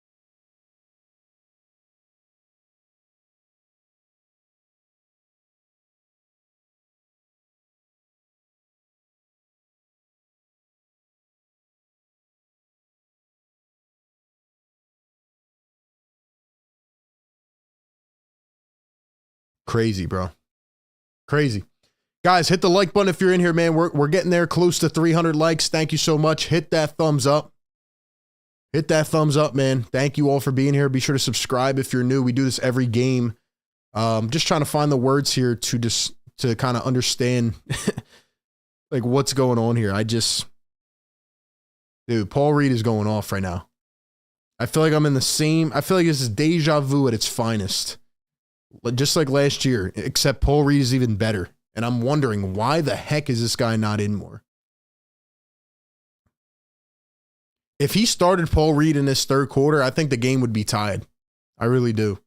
Crazy, bro. Crazy. Guys, hit the like button if you're in here, man. We're getting there, close to 300 likes. Thank you so much. Hit that thumbs up. Hit that thumbs up, man. Thank you all for being here. Be sure to subscribe if you're new. We do this every game. Just trying to find the words here to kind of understand like what's going on here. Dude, Paul Reed is going off right now. I feel like I feel like this is deja vu at its finest. Just like last year, except Paul Reed is even better. And I'm wondering, why the heck is this guy not in more? If he started Paul Reed in this third quarter, I think the game would be tied. I really do.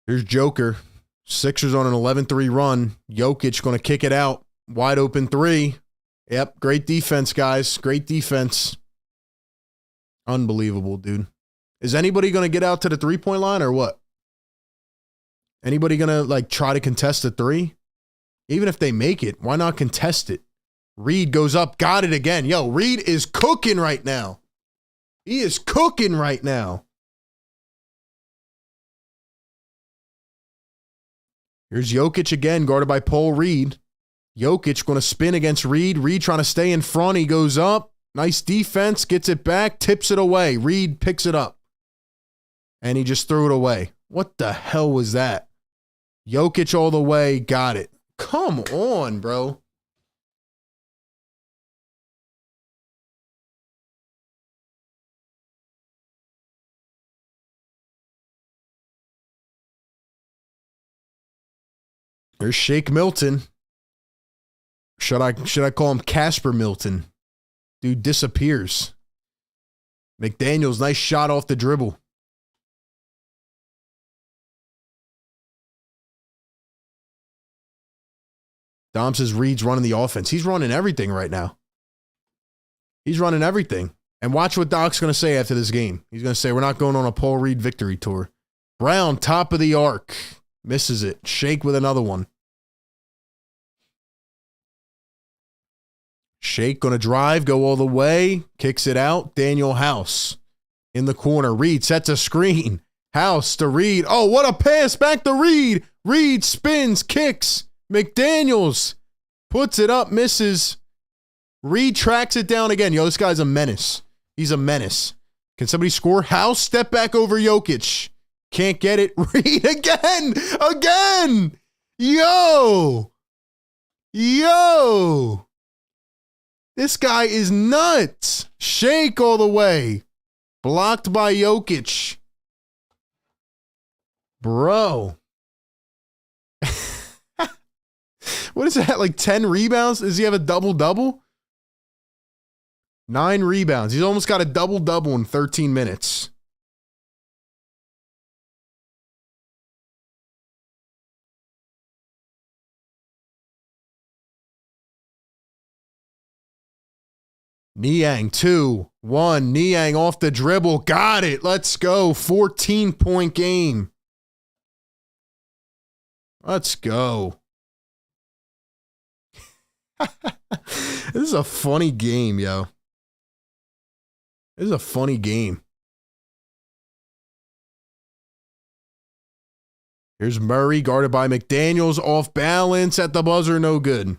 Here's Joker. Sixers on an 11-3 run. Jokic going to kick it out. Wide open three. Yep, great defense, guys. Great defense. Unbelievable, dude. Is anybody going to get out to the three-point line or what? Anybody going to like try to contest the three? Even if they make it, why not contest it? Reed goes up, got it again. Yo, Reed is cooking right now. He is cooking right now. Here's Jokic again, guarded by Paul Reed. Jokic going to spin against Reed. Reed trying to stay in front. He goes up. Nice defense. Gets it back. Tips it away. Reed picks it up. And he just threw it away. What the hell was that? Jokic all the way. Got it. Come on, bro. There's Shake Milton. Should I call him Casper Milton? Dude disappears. McDaniels, nice shot off the dribble. Dom says Reed's running the offense. He's running everything right now. He's running everything. And watch what Doc's going to say after this game. He's going to say, we're not going on a Paul Reed victory tour. Brown, top of the arc. Misses it. Shake with another one. Shake going to drive, go all the way. Kicks it out. Daniel House in the corner. Reed sets a screen. House to Reed. Oh, what a pass. Back to Reed. Reed spins, kicks. McDaniels puts it up, misses. Reed tracks it down again. Yo, this guy's a menace. He's a menace. Can somebody score? House, step back over Jokic. Can't get it. Reed again. Again. Yo. This guy is nuts. Shake all the way. Blocked by Jokic. Bro. What is that? Like 10 rebounds? Does he have a double-double? 9 rebounds. He's almost got a double-double in 13 minutes. Niang, 2-1. Niang off the dribble. Got it. Let's go. 14-point game. Let's go. This is a funny game, yo. This is a funny game. Here's Murray, guarded by McDaniels. Off balance at the buzzer. No good.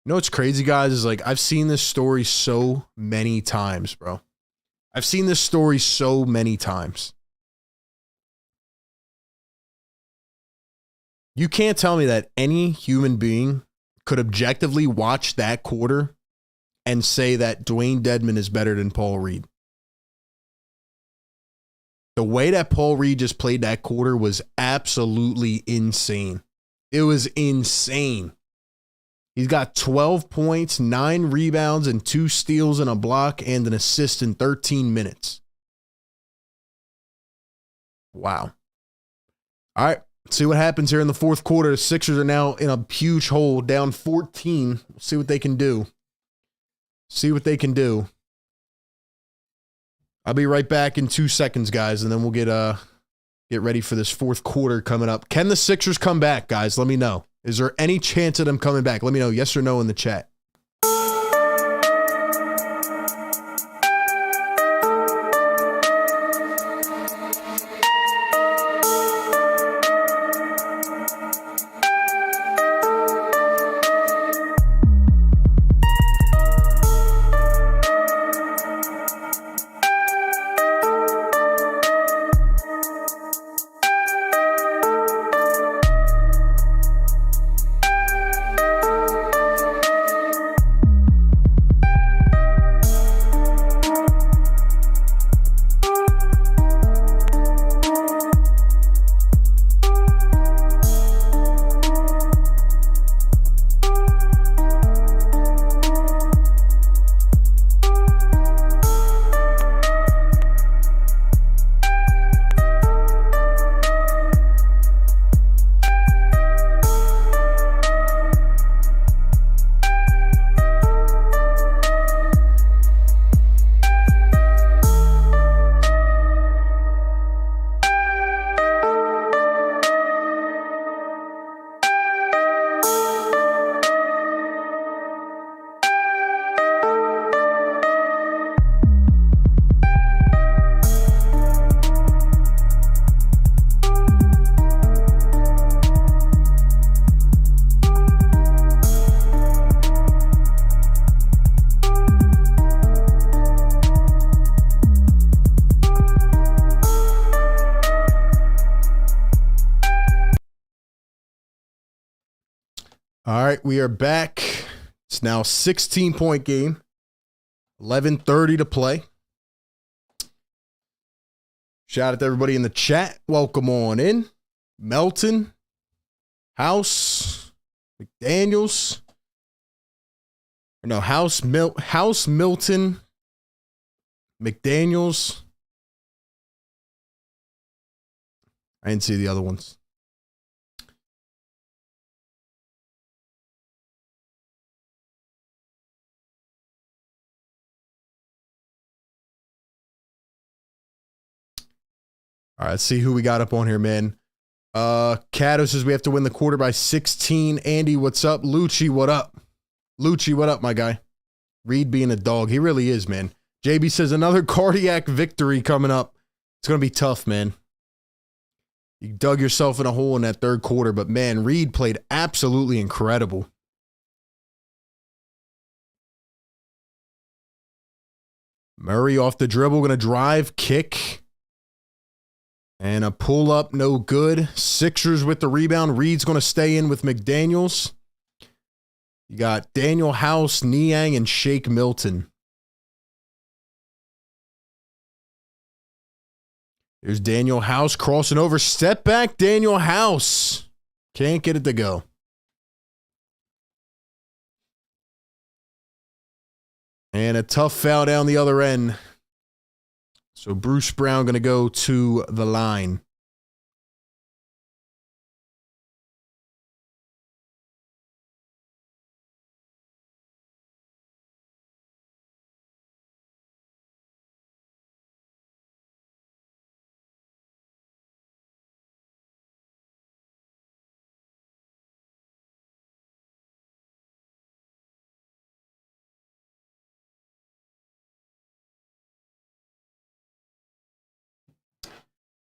You know what's crazy, guys, is like I've seen this story so many times, bro. I've seen this story so many times. You can't tell me that any human being could objectively watch that quarter and say that Dwayne Dedmon is better than Paul Reed. The way that Paul Reed just played that quarter was absolutely insane. It was insane. He's got 12 points, 9 rebounds, and 2 steals and a block and an assist in 13 minutes. Wow. All right. See what happens here in the fourth quarter. The Sixers are now in a huge hole, down 14. See what they can do. See what they can do. I'll be right back in 2 seconds, guys, and then we'll get ready for this fourth quarter coming up. Can the Sixers come back, guys? Let me know. Is there any chance of them coming back? Let me know, yes or no, in the chat. All right, we are back. It's now a 16-point game. 11:30 to play. Shout out to everybody in the chat. Welcome on in. Melton, House, McDaniels. No, House, Milton, McDaniels. I didn't see the other ones. All right, let's see who we got up on here, man. Cato says we have to win the quarter by 16. Andy, what's up? Lucci, what up? Lucci, what up, my guy? Reed being a dog. He really is, man. JB says another cardiac victory coming up. It's going to be tough, man. You dug yourself in a hole in that third quarter, but, man, Reed played absolutely incredible. Murray off the dribble, going to drive, kick. And a pull-up, no good. Sixers with the rebound. Reed's going to stay in with McDaniels. You got Daniel House, Niang, and Shake Milton. Here's Daniel House crossing over. Step back, Daniel House. Can't get it to go. And a tough foul down the other end. So Bruce Brown going to go to the line.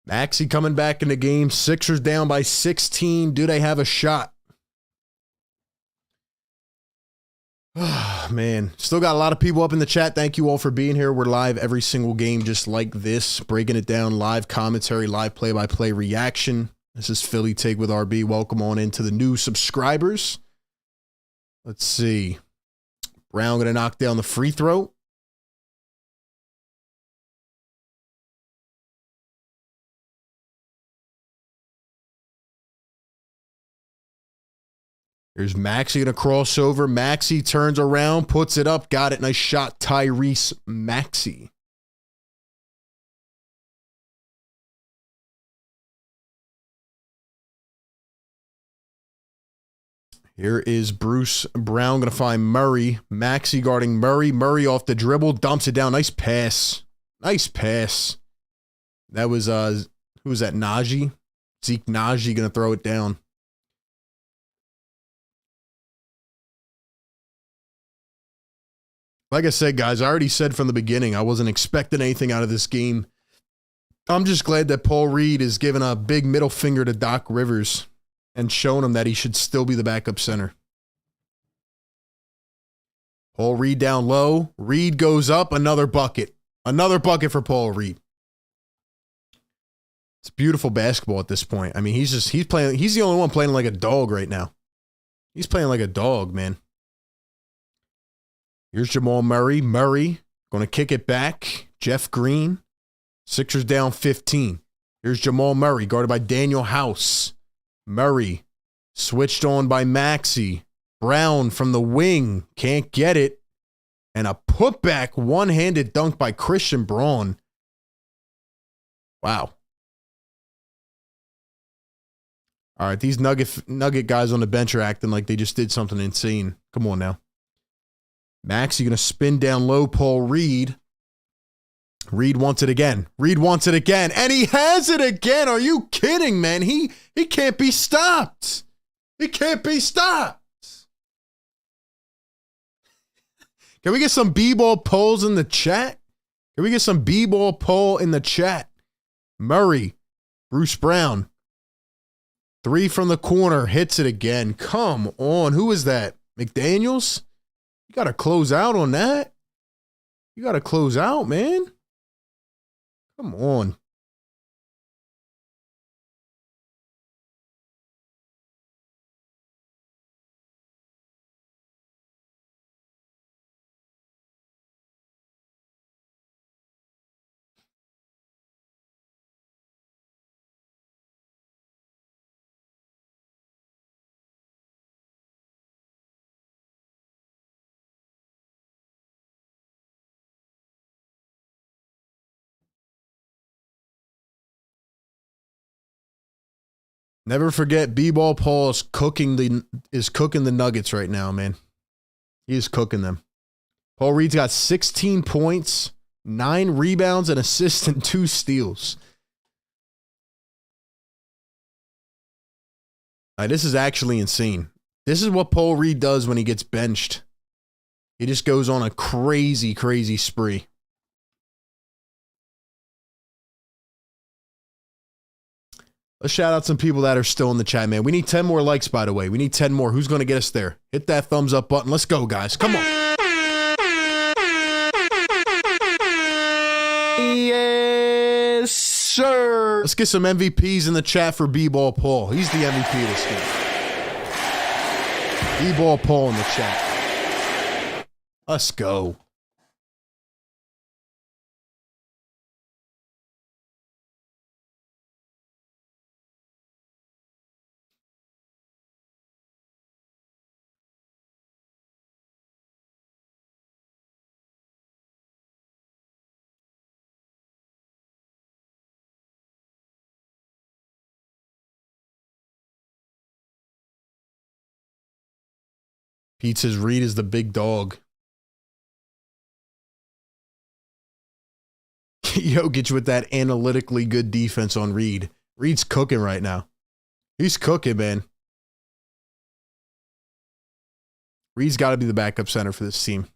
Maxey coming back in the game. Sixers down by 16. Do they have a shot? Oh, man. Still got a lot of people up in the chat. Thank you all for being here. We're live every single game just like this. Breaking it down. Live commentary. Live play-by-play reaction. This is Philly Take with RB. Welcome on into the new subscribers. Let's see. Brown going to knock down the free throw. Here's Maxey going to cross over. Maxey turns around, puts it up. Got it. Nice shot, Tyrese Maxey. Here is Bruce Brown going to find Murray. Maxey guarding Murray. Murray off the dribble. Dumps it down. Nice pass. Nice pass. That was, who was that? Najee? Zeke Najee going to throw it down. Like I said, guys, I already said from the beginning, I wasn't expecting anything out of this game. I'm just glad that Paul Reed is giving a big middle finger to Doc Rivers and showing him that he should still be the backup center. Paul Reed down low. Reed goes up. Another bucket. Another bucket for Paul Reed. It's beautiful basketball at this point. I mean, he's the only one playing like a dog right now. He's playing like a dog, man. Here's Jamal Murray. Murray going to kick it back. Jeff Green. Sixers down 15. Here's Jamal Murray, guarded by Daniel House. Murray switched on by Maxey. Brown from the wing. Can't get it. And a putback one-handed dunk by Christian Braun. Wow. All right, these Nugget guys on the bench are acting like they just did something insane. Come on now. Maxey going to spin down low. Paul Reed. Reed wants it again. Reed wants it again. And he has it again. Are you kidding, man? He can't be stopped. He can't be stopped. Can we get some B-ball polls in the chat? Can we get some B-ball poll in the chat? Murray. Bruce Brown. 3 from the corner. Hits it again. Come on. Who is that? McDaniels? You got to close out on that. You got to close out, man. Come on. Never forget, B-Ball Paul is cooking the Nuggets right now, man. He is cooking them. Paul Reed's got 16 points, 9 rebounds, an assist, and 2 steals. All right, this is actually insane. This is what Paul Reed does when he gets benched. He just goes on a crazy, crazy spree. Let's shout out some people that are still in the chat, man. We need 10 more likes, by the way. We need 10 more. Who's going to get us there? Hit that thumbs up button. Let's go, guys. Come on. Yes, sir. Let's get some MVPs in the chat for B-Ball Paul. He's the MVP of this game. B-Ball Paul in the chat. Let's go. Pete says Reed is the big dog. Jokic with that analytically good defense on Reed. Reed's cooking right now. He's cooking, man. Reed's got to be the backup center for this team.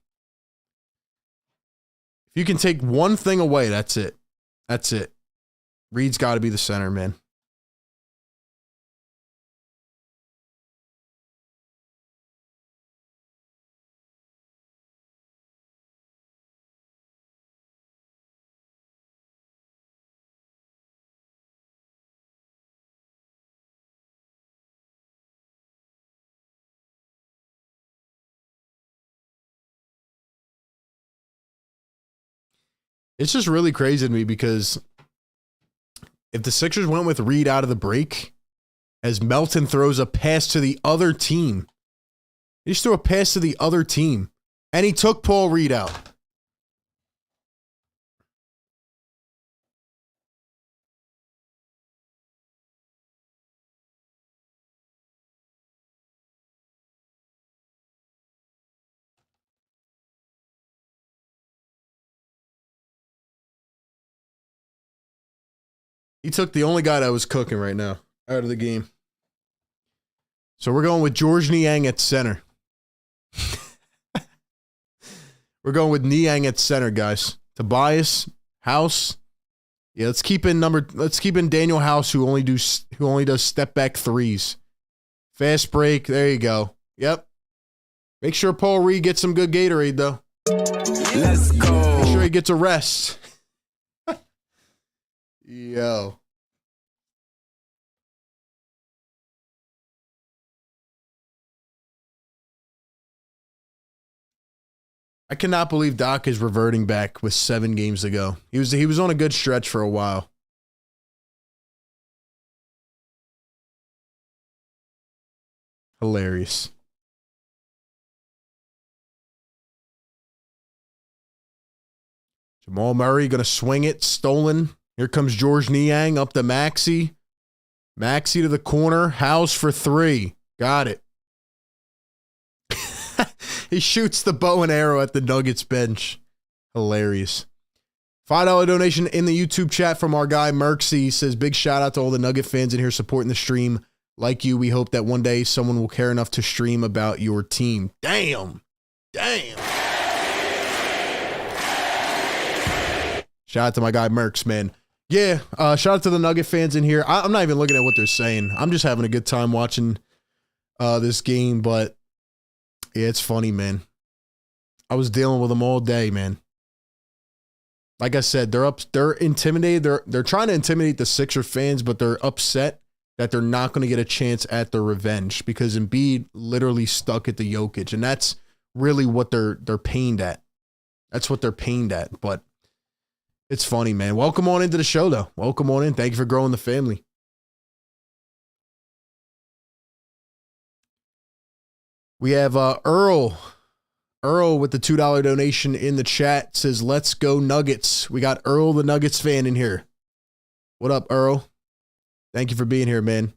If you can take one thing away, that's it. That's it. Reed's got to be the center, man. It's just really crazy to me because if the Sixers went with Reed out of the break, as Melton throws a pass to the other team, he just threw a pass to the other team, and he took Paul Reed out. He took the only guy that was cooking right now out of the game. So we're going with George Niang at center. We're going with Niang at center, guys. Tobias, House. Yeah, let's keep in Daniel House, who only does step back threes. Fast break. There you go. Yep. Make sure Paul Reed gets some good Gatorade, though. Let's go. Make sure he gets a rest. Yo. I cannot believe Doc is reverting back with 7 games to go. He was on a good stretch for a while. Hilarious. Jamal Murray going to swing it. Stolen. Here comes George Niang up to Maxey. Maxey to the corner. House for 3. Got it. He shoots the bow and arrow at the Nuggets bench. Hilarious. $5 donation in the YouTube chat from our guy Merksy. He says, big shout out to all the Nugget fans in here supporting the stream. Like you, we hope that one day someone will care enough to stream about your team. Damn. Shout out to my guy Merks, man. Yeah, shout out to the Nugget fans in here. I'm not even looking at what they're saying. I'm just having a good time watching this game, but yeah, it's funny, man. I was dealing with them all day, man. Like I said, they're intimidated. They're trying to intimidate the Sixer fans, but they're upset that they're not going to get a chance at their revenge because Embiid literally stuck at the Jokic, and that's really what they're pained at. That's what they're pained at, but it's funny, man. Welcome on into the show, though. Welcome on in. Thank you for growing the family. We have Earl. Earl with the $2 donation in the chat says, let's go Nuggets. We got Earl, the Nuggets fan, in here. What up, Earl? Thank you for being here, man.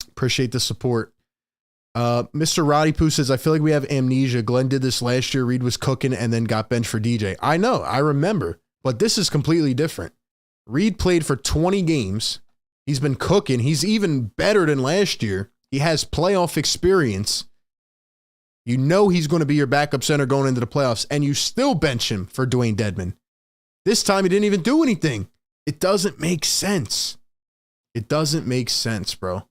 Appreciate the support. Mr. Roddy Poo says, I feel like we have amnesia. Glenn did this last year. Reed was cooking and then got benched for DJ. I know. I remember. But this is completely different. Reed played for 20 games. He's been cooking. He's even better than last year. He has playoff experience. You know he's going to be your backup center going into the playoffs, and you still bench him for Dwayne Dedmon. This time he didn't even do anything. It doesn't make sense. It doesn't make sense, bro.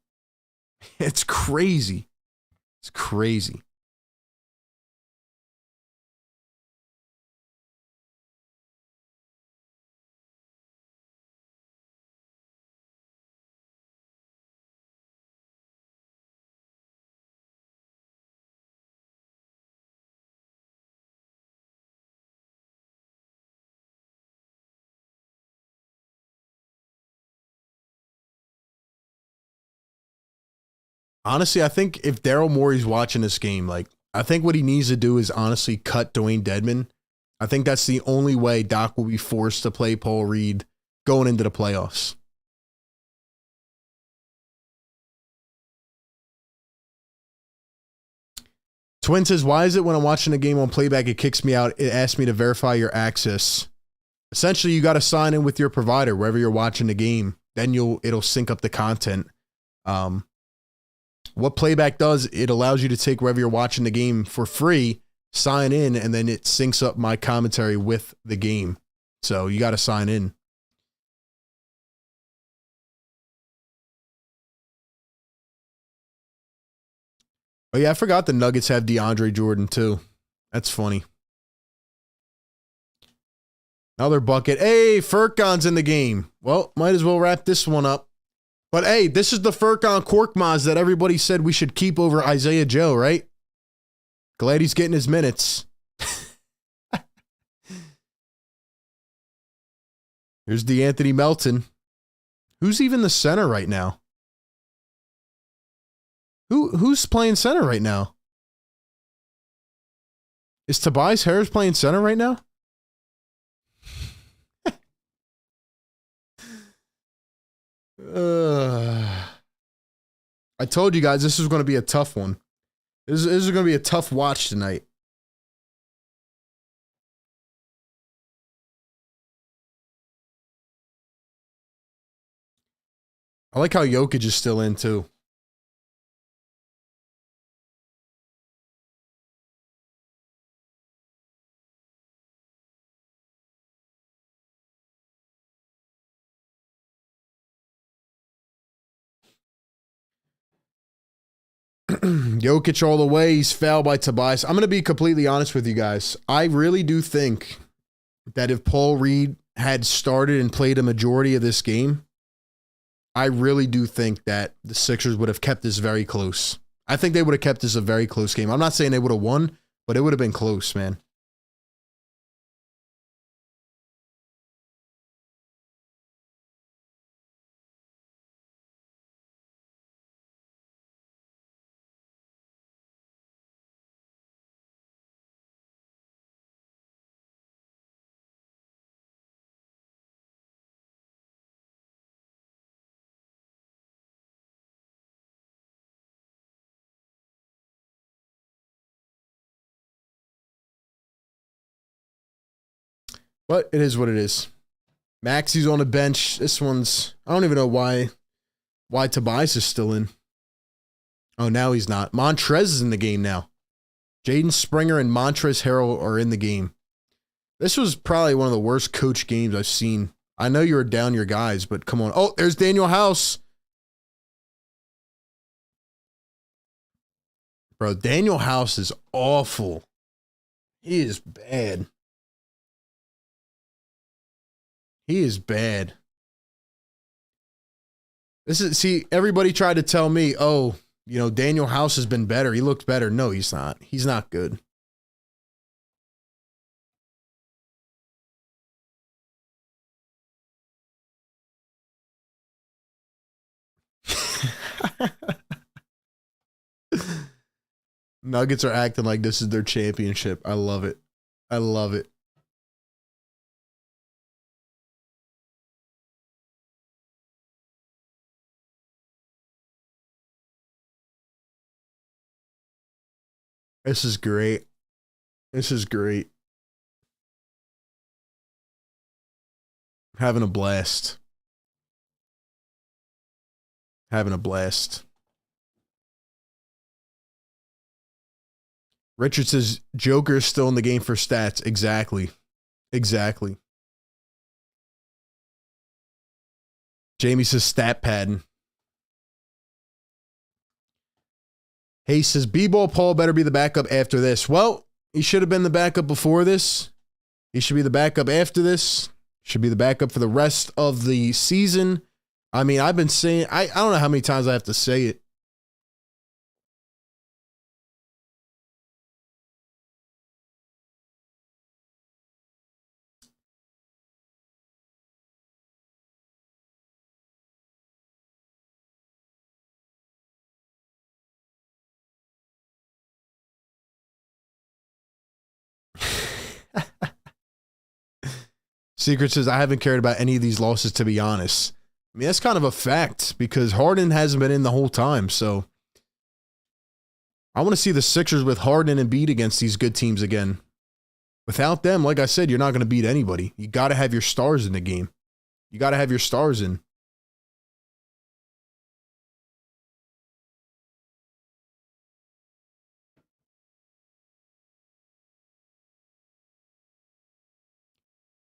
It's crazy. It's crazy. Honestly, I think if Daryl Morey's watching this game, like, I think what he needs to do is honestly cut Dwayne Dedmon. I think that's the only way Doc will be forced to play Paul Reed going into the playoffs. Twin says, why is it when I'm watching a game on playback, it kicks me out? It asks me to verify your access. Essentially, you got to sign in with your provider wherever you're watching the game. Then it'll sync up the content. What playback does, it allows you to take wherever you're watching the game for free, sign in, and then it syncs up my commentary with the game. So you got to sign in. Oh, yeah, I forgot the Nuggets have DeAndre Jordan, too. That's funny. Another bucket. Hey, Furkan's in the game. Well, might as well wrap this one up. But hey, this is the Furkan Korkmaz that everybody said we should keep over Isaiah Joe, right? Glad he's getting his minutes. Here's DeAnthony Melton. Who's even the center right now? Who's playing center right now? Is Tobias Harris playing center right now? I told you guys this was going to be a tough one. This is going to be a tough watch tonight. I like how Jokic is still in too. Jokic all the way. He's fouled by Tobias. I'm going to be completely honest with you guys. I really do think that if Paul Reed had started and played a majority of this game, I really do think that the Sixers would have kept this very close. I think they would have kept this a very close game. I'm not saying they would have won, but it would have been close, man. But it is what it is. Maxi's on the bench. This one's, I don't even know why Tobias is still in. Oh, now he's not. Montrez is in the game now. Jaden Springer and Montrezl Harrell are in the game. This was probably one of the worst coach games I've seen. I know you were down your guys, but come on. Oh, there's Daniel House. Bro, Daniel House is awful. He is bad. He is bad. See, everybody tried to tell me, oh, you know, Daniel House has been better. He looked better. No, he's not. He's not good. Nuggets are acting like this is their championship. I love it. I love it. This is great. This is great. Having a blast. Having a blast. Richard says Joker is still in the game for stats. Exactly. Exactly. Jamie says stat padding. Hayes says B-Ball Paul better be the backup after this. Well, he should have been the backup before this. He should be the backup after this. Should be the backup for the rest of the season. I mean, I've been saying, I don't know how many times I have to say it. Secret says, I haven't cared about any of these losses, to be honest. I mean, that's kind of a fact because Harden hasn't been in the whole time. So I want to see the Sixers with Harden and Embiid against these good teams again. Without them, like I said, you're not going to beat anybody. You got to have your stars in the game. You got to have your stars in.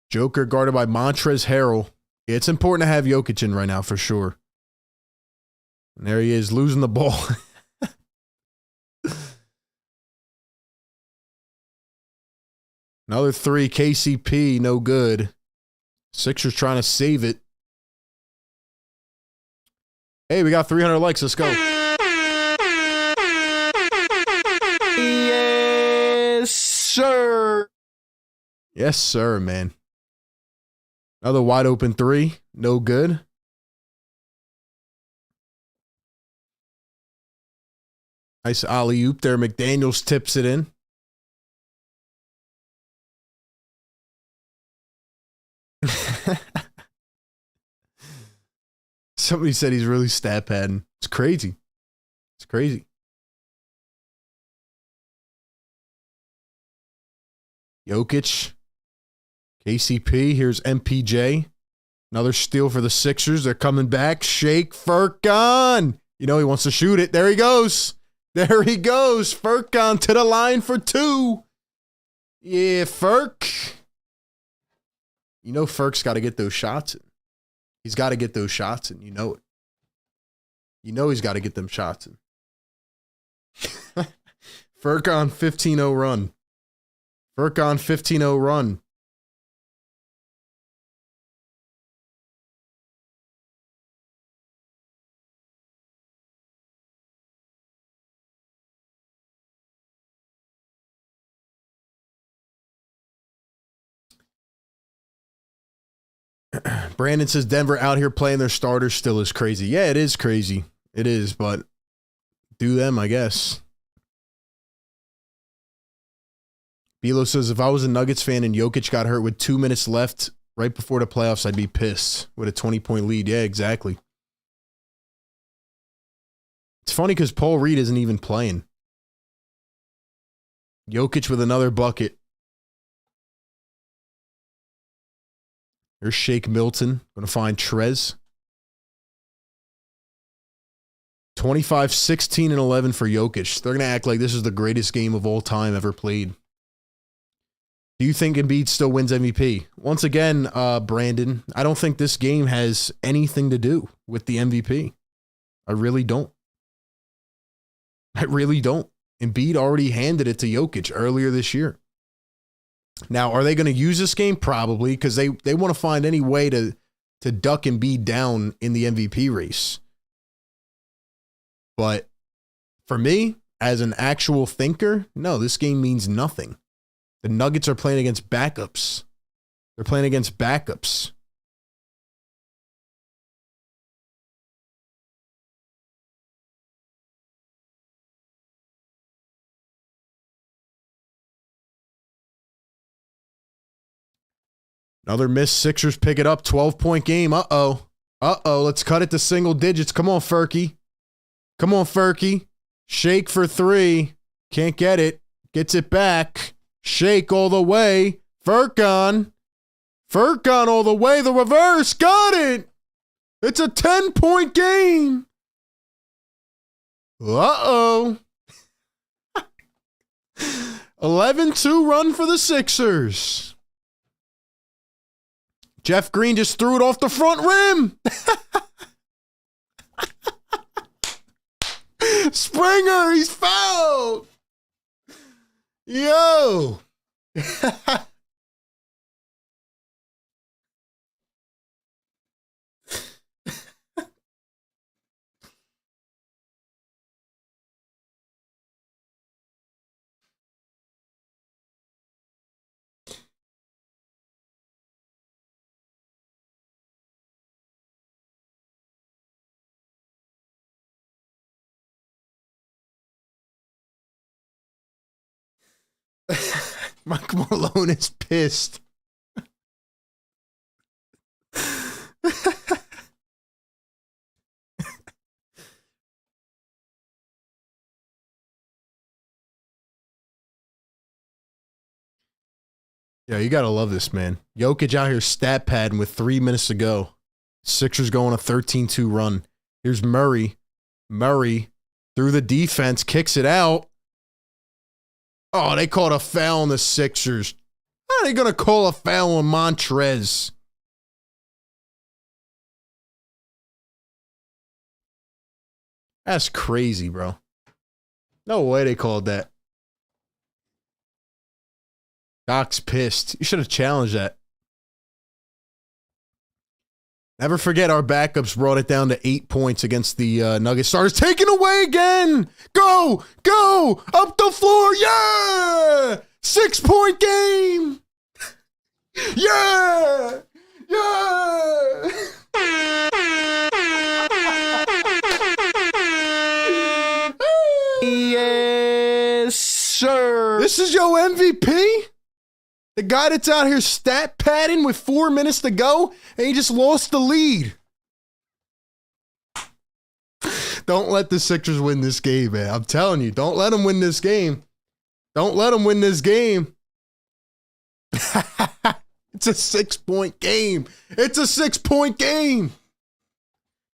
Joker guarded by Montrezl Harrell. It's important to have Jokic in right now for sure. And there he is losing the ball. Another three, KCP, no good. Sixers trying to save it. Hey, we got 300 likes. Let's go. Yes, sir. Yes, sir, man. Another wide open three. No good. Nice alley-oop there. McDaniels tips it in. Somebody said he's really stat padding. It's crazy. It's crazy. Jokic. KCP. Here's MPJ. Another steal for the Sixers. They're coming back. Shake Furkan. You know he wants to shoot it. There he goes. There he goes. Furkan to the line for 2. Yeah, Furk. You know Furk's got to get those shots in. He's got to get those shots in. You know it. You know he's got to get them shots in. Furkan 15-0 run. Furkan 15-0 run. Brandon says Denver out here playing their starters still is crazy. Yeah, it is crazy. It is, but do them, I guess. Bilo says, if I was a Nuggets fan and Jokic got hurt with 2 minutes left right before the playoffs, I'd be pissed with a 20-point lead. Yeah, exactly. It's funny because Paul Reed isn't even playing. Jokic with another bucket. There's Shake Milton. Going to find Trez. 25, 16, and 11 for Jokic. They're going to act like this is the greatest game of all time ever played. Do you think Embiid still wins MVP? Once again, Brandon, I don't think this game has anything to do with the MVP. I really don't. I really don't. Embiid already handed it to Jokic earlier this year. Now, are they going to use this game? Probably, because they want to find any way to duck Embiid down in the MVP race. But for me, as an actual thinker, no, this game means nothing. The Nuggets are playing against backups. They're playing against backups. Another miss. Sixers pick it up. 12-point game. Uh-oh. Uh-oh. Let's cut it to single digits. Come on, Furky. Come on, Furky. Shake for 3. Can't get it. Gets it back. Shake all the way. Furkan. Furkan all the way. The reverse. Got it. It's a 10-point game. Uh-oh. 11-2 run for the Sixers. Jeff Green just threw it off the front rim. Springer, he's fouled. Yo. Mike Malone is pissed. Yeah, you gotta love this, man. Jokic out here stat padding with 3 minutes to go. Sixers going a 13-2 run. Here's Murray. Murray through the defense, kicks it out. Oh, they called a foul on the Sixers. How are they going to call a foul on Montrez? That's crazy, bro. No way they called that. Doc's pissed. You should have challenged that. Never forget our backups brought it down to 8 points against the Nuggets starters. Taken away again. Go, go, up the floor. Yeah. 6-point game. Yeah. Yeah. Yes, sir. This is your MVP? The guy that's out here stat padding with 4 minutes to go, and he just lost the lead. Don't let the Sixers win this game, man. I'm telling you, don't let them win this game. Don't let them win this game. It's It's a 6-point game. It's a 6-point game.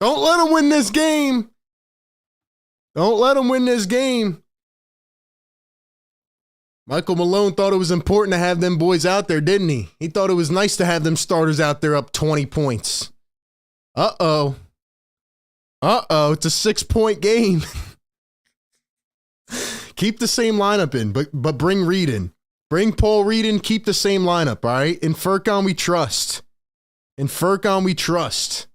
Don't let them win this game. Don't let them win this game. Michael Malone thought it was important to have them boys out there, didn't he? He thought it was nice to have them starters out there up 20 points. Uh-oh. Uh-oh, it's a 6-point game. Keep the same lineup in, but bring Reed in. Bring Paul Reed in, keep the same lineup, all right? In Furkan, we trust. In Furkan, we trust.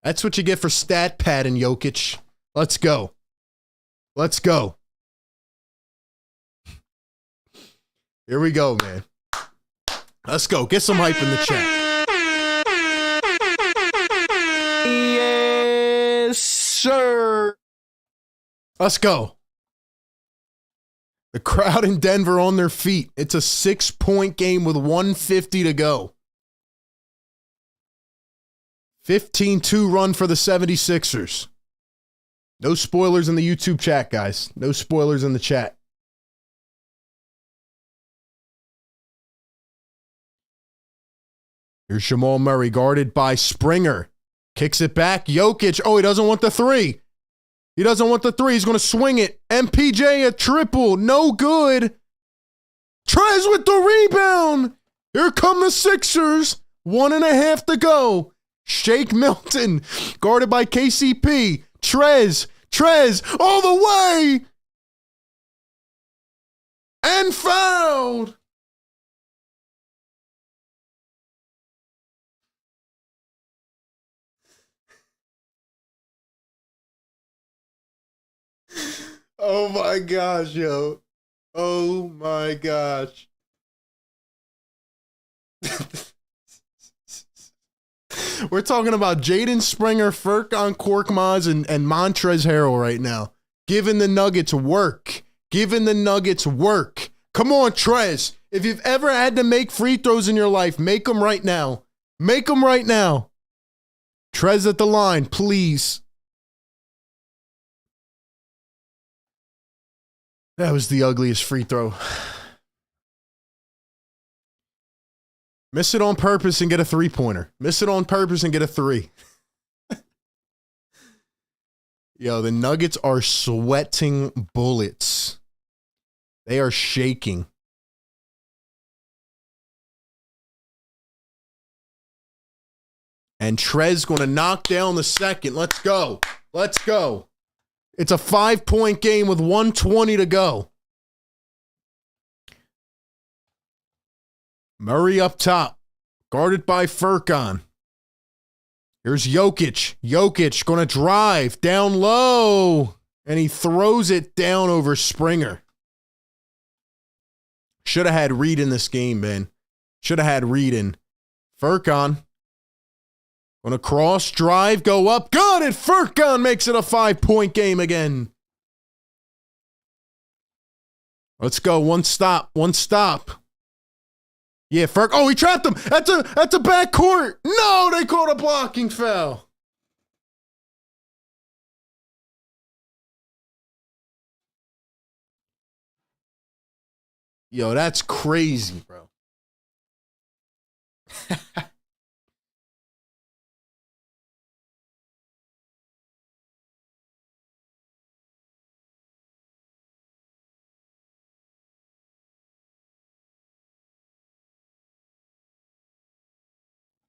That's what you get for stat pad and Jokic. Let's go. Let's go. Here we go, man. Let's go. Get some hype in the chat. Yes, sir. Let's go. The crowd in Denver on their feet. It's a 6-point game with 150 to go. 15-2 run for the 76ers. No spoilers in the YouTube chat, guys. No spoilers in the chat. Here's Jamal Murray guarded by Springer. Kicks it back. Jokic. Oh, he doesn't want the three. He doesn't want the three. He's going to swing it. MPJ a triple. No good. Trez with the rebound. Here come the Sixers. 1.5 to go. Shake Milton guarded by KCP. Trez all the way. And fouled. Oh my gosh, yo. Oh my gosh. We're talking about Jaden Springer, Furkan Korkmaz, and Montrezl Harrell right now. Giving the Nuggets work. Giving the Nuggets work. Come on, Trez. If you've ever had to make free throws in your life, make them right now. Make them right now. Trez at the line, please. That was the ugliest free throw. Miss it on purpose and get a three-pointer. Miss it on purpose and get a three. Yo, the Nuggets are sweating bullets. They are shaking. And Trez going to knock down the second. Let's go. Let's go. It's a 5-point game with 1:20 to go. Murray up top, guarded by Furkan. Here's Jokic. Jokic going to drive down low, and he throws it down over Springer. Should have had Reed in this game, man. Should have had Reed in. Furkan. Going to cross, drive, go up. Got it! Furkan makes it a 5-point game again. Let's go. One stop. One stop. Yeah, oh, he trapped him. That's a backcourt. No, they called a blocking foul. Yo, that's crazy, bro.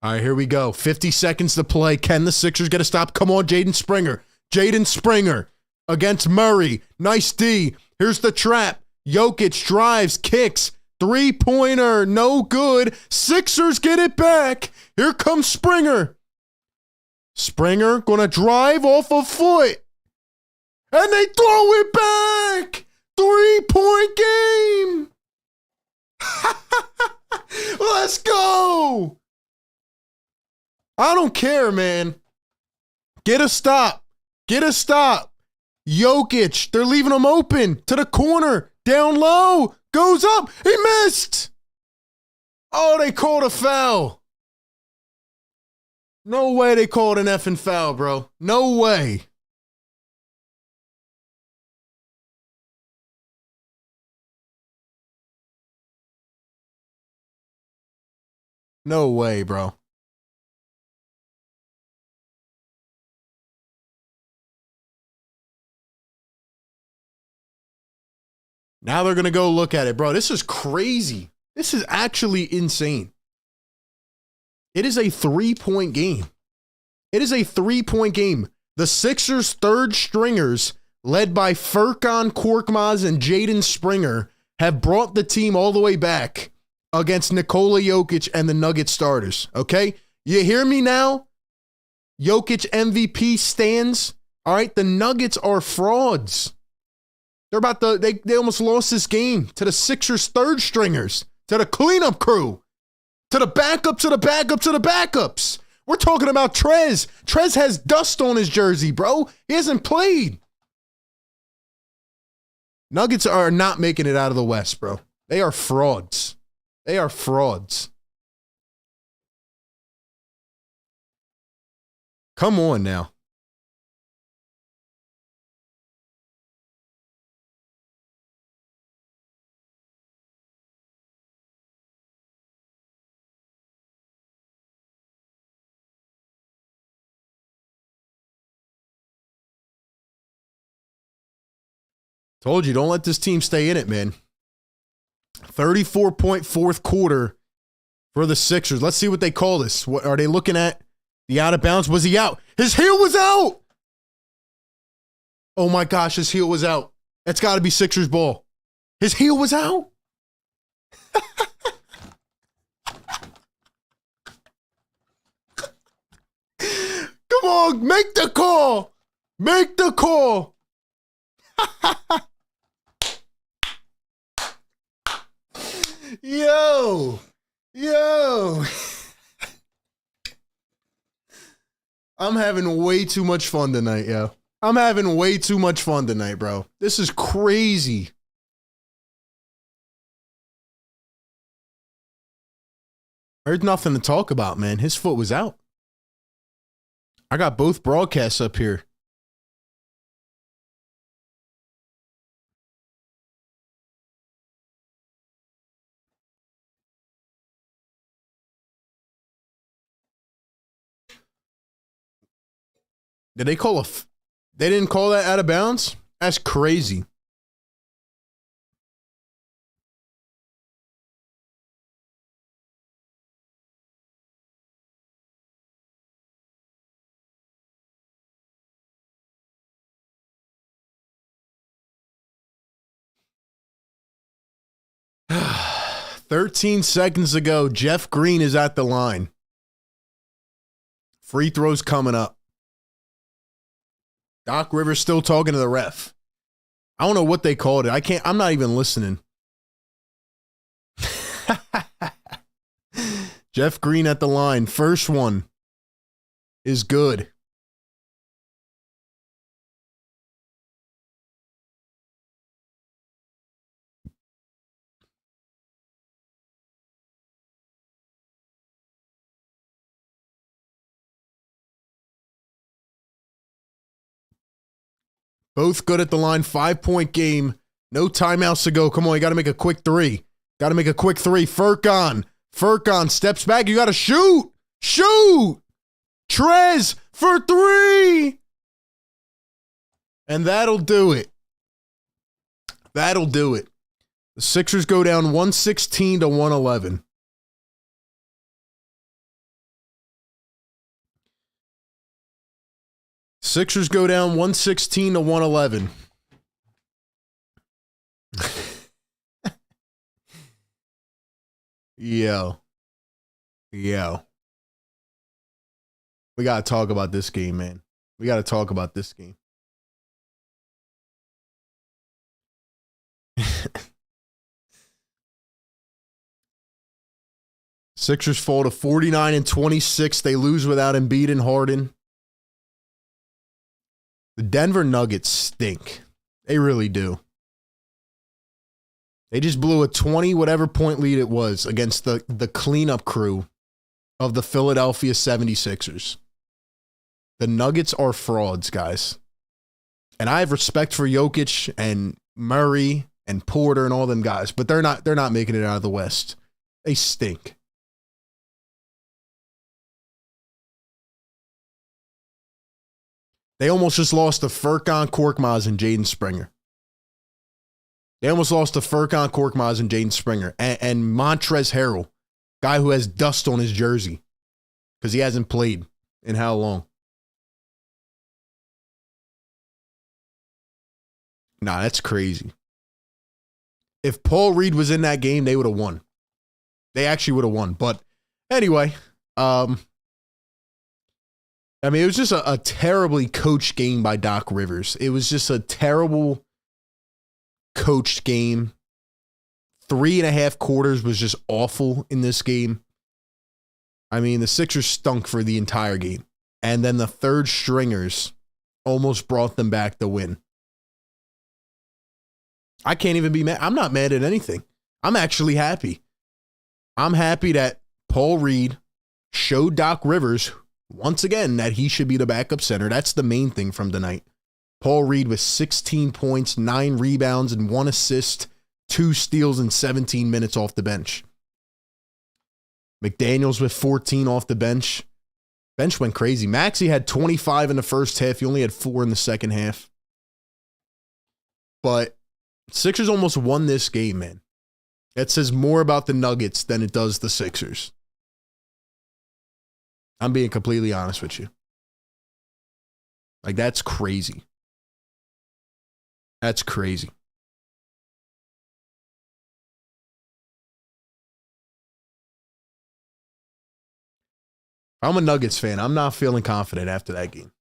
All right, here we go. 50 seconds to play. Can the Sixers get a stop? Come on, Jaden Springer. Jaden Springer against Murray. Nice D. Here's the trap. Jokic drives, kicks. Three-pointer. No good. Sixers get it back. Here comes Springer. Springer going to drive off a foot. And they throw it back. 3-point game. Let's go. I don't care, man. Get a stop. Get a stop. Jokic, they're leaving him open to the corner. Down low. Goes up. He missed. Oh, they called a foul. No way they called an effing foul, bro. No way. No way, bro. Now they're going to go look at it, bro. This is crazy. This is actually insane. It is a 3-point game. It is a 3-point game. The Sixers' third stringers, led by Furkan Korkmaz and Jaden Springer, have brought the team all the way back against Nikola Jokic and the Nuggets starters, okay? You hear me now? Jokic MVP stands. All right, the Nuggets are frauds. They're about to, they almost lost this game to the Sixers' third stringers, to the cleanup crew, to the backup, to the backup, to the backups. We're talking about Trez. Trez has dust on his jersey, bro. He hasn't played. Nuggets are not making it out of the West, bro. They are frauds. They are frauds. Come on now. Told you, don't let this team stay in it, man. 34-point fourth quarter for the Sixers. Let's see what they call this. What are they looking at? The out of bounds. Was he out? His heel was out. Oh my gosh, his heel was out. That's got to be Sixers ball. His heel was out. Come on, make the call. Make the call. Yo. I'm having way too much fun tonight, yo. I'm having way too much fun tonight, bro. This is crazy. There's nothing to talk about, man. His foot was out. I got both broadcasts up here. Did they call they didn't call that out of bounds? That's crazy. "13 seconds ago, Jeff Green is at the line. Free throws coming up. Doc Rivers still talking to the ref. I don't know what they called it. I'm not even listening. Jeff Green at the line. First one is good. Both good at the line. 5-point game. No timeouts to go. Come on, you got to make a quick three. Got to make a quick three. Furkan steps back. You got to shoot. Shoot. Trez for three. And that'll do it. That'll do it. The Sixers go down 116 to 111. Sixers go down 116 to 111. Yo. We got to talk about this game, man. We got to talk about this game. Sixers fall to 49-26. They lose without Embiid and Harden. The Denver Nuggets stink. They really do. They just blew a 20-whatever point lead it was against the cleanup crew of the Philadelphia 76ers. The Nuggets are frauds, guys. And I have respect for Jokic and Murray and Porter and all them guys, but they're not making it out of the West. They stink. They almost just lost to Furkan Korkmaz and Jaden Springer. And Montrezl Harrell, guy who has dust on his jersey because he hasn't played in how long? Nah, that's crazy. If Paul Reed was in that game, they would have won. They actually would have won. But anyway, it was just a terribly coached game by Doc Rivers. It was just a terrible coached game. 3.5 quarters was just awful in this game. The Sixers stunk for the entire game. And then the third stringers almost brought them back the win. I can't even be mad. I'm not mad at anything. I'm actually happy. I'm happy that Paul Reed showed Doc Rivers once again that he should be the backup center. That's the main thing from tonight. Paul Reed with 16 points, 9 rebounds, and 1 assist, 2 steals in 17 minutes off the bench. McDaniels with 14 off the bench. Bench went crazy. Maxey had 25 in the first half. He only had 4 in the second half. But Sixers almost won this game, man. It says more about the Nuggets than it does the Sixers. I'm being completely honest with you. That's crazy. That's crazy. I'm a Nuggets fan. I'm not feeling confident after that game.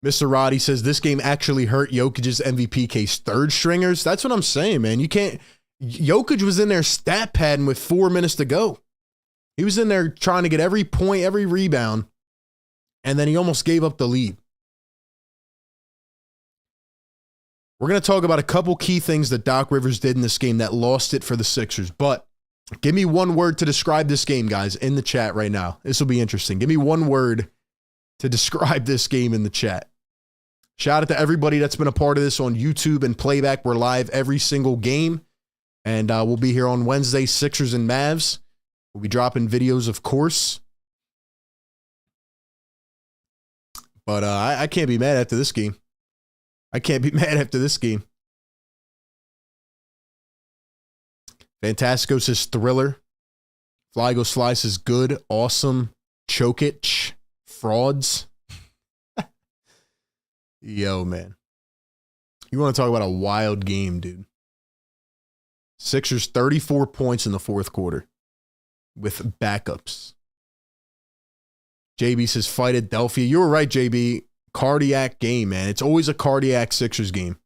Mr. Roddy says this game actually hurt Jokic's MVP case. Third stringers? That's what I'm saying, man. You can't. Jokic was in there stat padding with 4 minutes to go. He was in there trying to get every point, every rebound, and then he almost gave up the lead. We're going to talk about a couple key things that Doc Rivers did in this game that lost it for the Sixers. But give me one word to describe this game, guys, in the chat right now. This will be interesting. Give me one word to describe this game in the chat. Shout out to everybody that's been a part of this on YouTube and Playback. We're live every single game. And we'll be here on Wednesday, Sixers and Mavs. We'll be dropping videos, of course. But I can't be mad after this game. Fantastico says Thriller. Flygo Slice is good, awesome. Chokic. Frauds. Yo, man. You want to talk about a wild game, dude. Sixers 34 points in the fourth quarter with backups. JB says Philadelphia. You were right, JB. Cardiac game, man. It's always a cardiac Sixers game.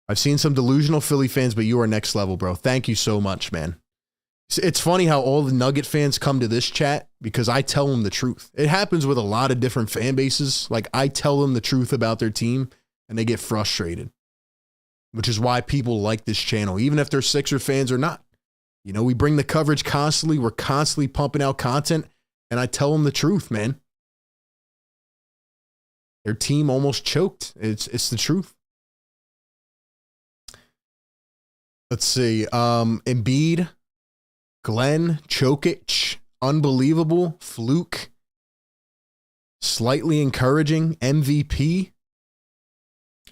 I've seen some delusional Philly fans, but you are next level, bro. Thank you so much, man. It's funny how all the Nugget fans come to this chat because I tell them the truth. It happens with a lot of different fan bases. I tell them the truth about their team and they get frustrated, which is why people like this channel, even if they're Sixer fans or not. We bring the coverage constantly. We're constantly pumping out content, and I tell them the truth, man. Their team almost choked. It's the truth. Let's see. Embiid, Glenn, Chokic, unbelievable, fluke, slightly encouraging, MVP,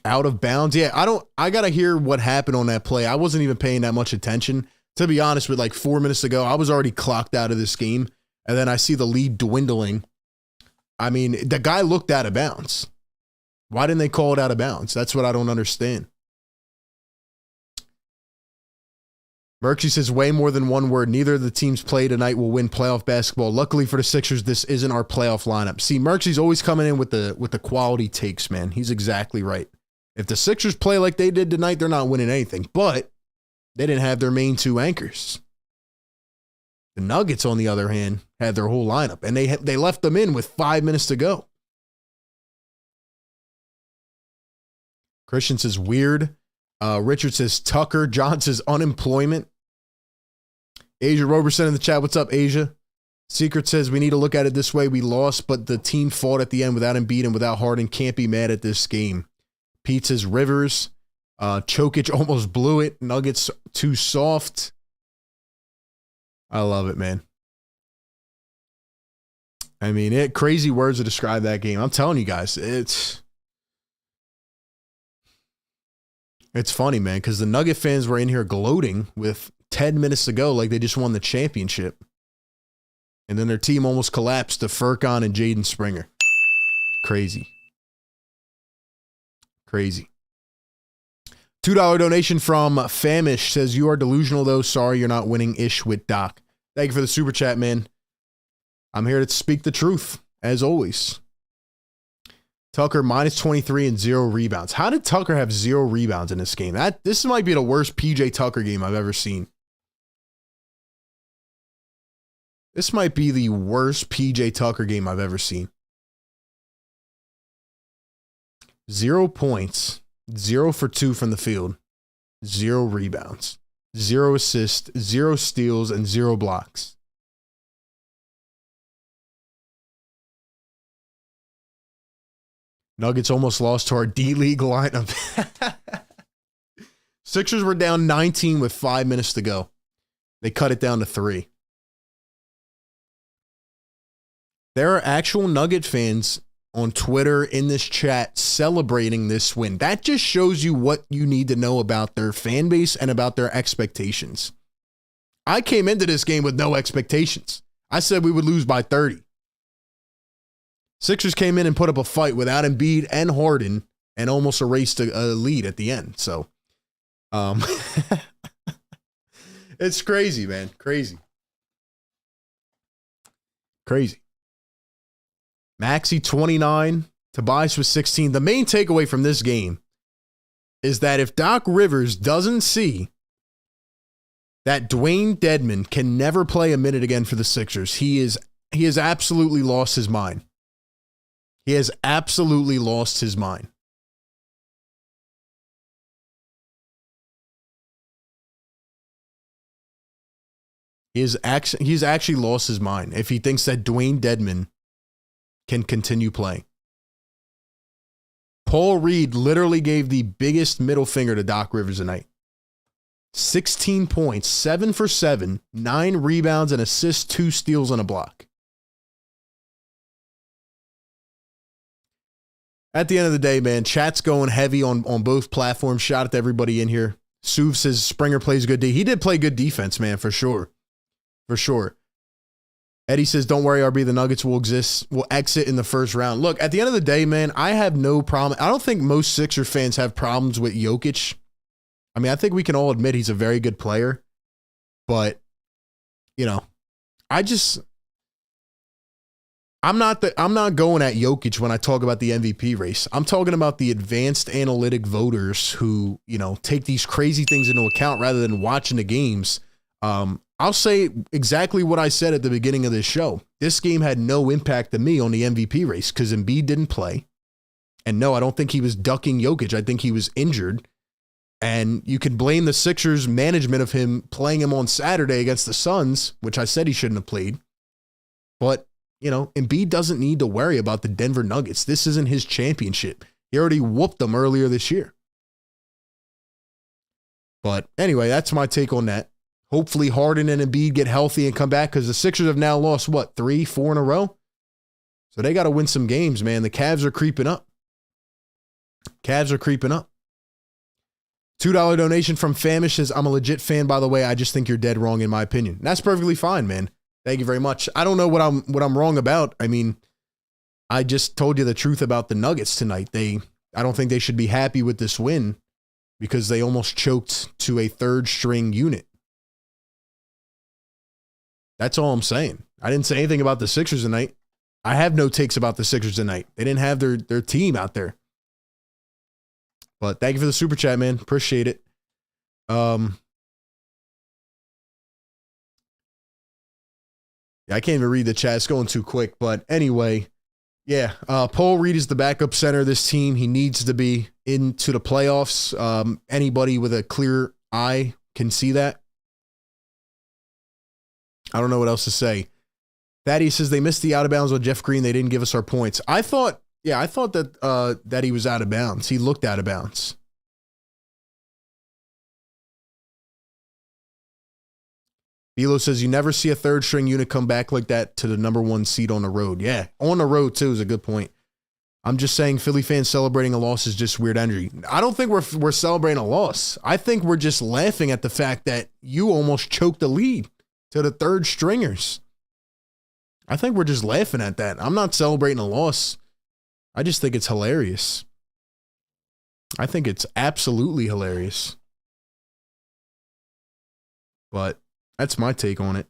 out of bounds. Yeah, I got to hear what happened on that play. I wasn't even paying that much attention. To be honest, with 4 minutes to go, I was already clocked out of this game. And then I see the lead dwindling. The guy looked out of bounds. Why didn't they call it out of bounds? That's what I don't understand. Merksy says way more than one word. Neither of the teams play tonight will win playoff basketball. Luckily for the Sixers, this isn't our playoff lineup. See, Merksy's always coming in with the quality takes, man. He's exactly right. If the Sixers play like they did tonight, they're not winning anything. But they didn't have their main 2 anchors. The Nuggets, on the other hand, had their whole lineup, and they left them in with 5 minutes to go. Christian says weird. Richard says Tucker. John says unemployment. Asia Roberson in the chat. What's up, Asia? Secret says we need to look at it this way. We lost, but the team fought at the end without Embiid and without Harden. Can't be mad at this game. Pete says Rivers. Jokic almost blew it. Nuggets too soft. I love it, man. I mean, crazy words to describe that game. I'm telling you guys, it's funny, man, because the Nugget fans were in here gloating with 10 minutes to go like they just won the championship. And then their team almost collapsed to Furkan and Jaden Springer. Crazy. Crazy. $2 donation from Famish says, you are delusional, though. Sorry you're not winning ish with Doc. Thank you for the super chat, man. I'm here to speak the truth, as always. Tucker, minus 23 and 0 rebounds. How did Tucker have 0 rebounds in this game? This might be the worst PJ Tucker game I've ever seen. This might be the worst PJ Tucker game I've ever seen. 0 points, 0 for 2 from the field, 0 rebounds, 0 assists, 0 steals, and 0 blocks. Nuggets almost lost to our D-League lineup. Sixers were down 19 with 5 minutes to go. They cut it down to 3. There are actual Nugget fans on Twitter in this chat celebrating this win. That just shows you what you need to know about their fan base and about their expectations. I came into this game with no expectations. I said we would lose by 30. Sixers came in and put up a fight without Embiid and Harden and almost erased a lead at the end. So, it's crazy, man. Crazy. Crazy. Maxey 29, Tobias was 16. The main takeaway from this game is that if Doc Rivers doesn't see that Dwayne Dedmon can never play a minute again for the Sixers, he has absolutely lost his mind. He has absolutely lost his mind. He's actually lost his mind if he thinks that Dwayne Dedmon can continue playing. Paul Reed literally gave the biggest middle finger to Doc Rivers tonight. 16 points, 7 for 7, 9 rebounds, and assists, 2 steals, and a block. At the end of the day, man, chat's going heavy on both platforms. Shout out to everybody in here. Suv says Springer plays good D. He did play good defense, man, for sure. For sure. Eddie says, don't worry, RB, the Nuggets will exit in the first round. Look, at the end of the day, man, I have no problem. I don't think most Sixer fans have problems with Jokic. I mean, I think we can all admit he's a very good player. But, you know, I'm not going at Jokic when I talk about the MVP race. I'm talking about the advanced analytic voters who, you know, take these crazy things into account rather than watching the games. I'll say exactly what I said at the beginning of this show. This game had no impact to me on the MVP race because Embiid didn't play. And no, I don't think he was ducking Jokic. I think he was injured. And you can blame the Sixers management of him playing him on Saturday against the Suns, which I said he shouldn't have played. But, you know, Embiid doesn't need to worry about the Denver Nuggets. This isn't his championship. He already whooped them earlier this year. But anyway, that's my take on that. Hopefully Harden and Embiid get healthy and come back because the Sixers have now lost, 3, 4 in a row? So they got to win some games, man. The Cavs are creeping up. Cavs are creeping up. $2 donation from Famish says, I'm a legit fan, by the way. I just think you're dead wrong in my opinion. That's perfectly fine, man. Thank you very much. I don't know what I'm wrong about. I mean, I just told you the truth about the Nuggets tonight. I don't think they should be happy with this win because they almost choked to a third string unit. That's all I'm saying. I didn't say anything about the Sixers tonight. I have no takes about the Sixers tonight. They didn't have their team out there. But thank you for the super chat, man. Appreciate it. Yeah, I can't even read the chat. It's going too quick. But anyway, yeah, Paul Reed is the backup center of this team. He needs to be into the playoffs. Anybody with a clear eye can see that. I don't know what else to say. Thaddeus says they missed the out of bounds with Jeff Green. They didn't give us our points. I thought that he was out of bounds. He looked out of bounds. Bilo says you never see a third string unit come back like that to the number 1 seed on the road. Yeah, on the road too is a good point. I'm just saying Philly fans celebrating a loss is just weird energy. I don't think we're celebrating a loss. I think we're just laughing at the fact that you almost choked the lead to the third stringers. I think we're just laughing at that. I'm not celebrating a loss. I just think it's hilarious. I think it's absolutely hilarious. But that's my take on it.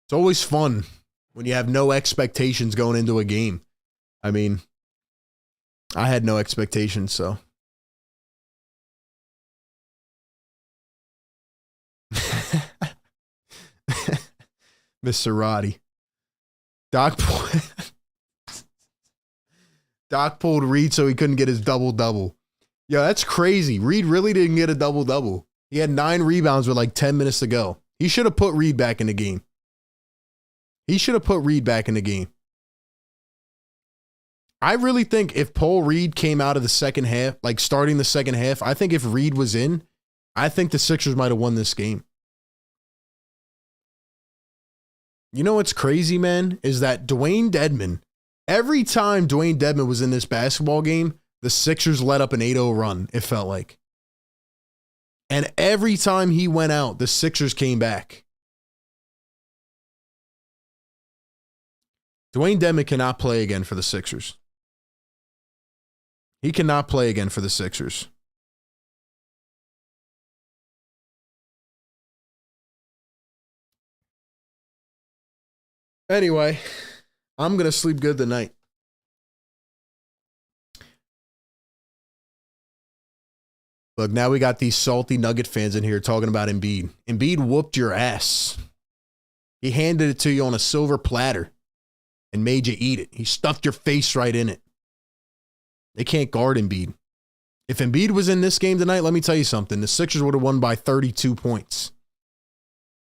It's always fun when you have no expectations going into a game. I mean, I had no expectations, so. Mr. Roddy. Doc pulled Reed so he couldn't get his double-double. Yo, that's crazy. Reed really didn't get a double-double. He had 9 rebounds with like 10 minutes to go. He should have put Reed back in the game. I really think if Paul Reed came out of the second half, like starting the second half, I think if Reed was in, I think the Sixers might have won this game. You know what's crazy, man, is that Dwayne Dedmon, every time Dwayne Dedmon was in this basketball game, the Sixers let up an 8-0 run, it felt like. And every time he went out, the Sixers came back. Dwayne Dedmon cannot play again for the Sixers. He cannot play again for the Sixers. Anyway, I'm going to sleep good tonight. Look, now we got these salty Nugget fans in here talking about Embiid. Embiid whooped your ass. He handed it to you on a silver platter and made you eat it. He stuffed your face right in it. They can't guard Embiid. If Embiid was in this game tonight, let me tell you something. The Sixers would have won by 32 points.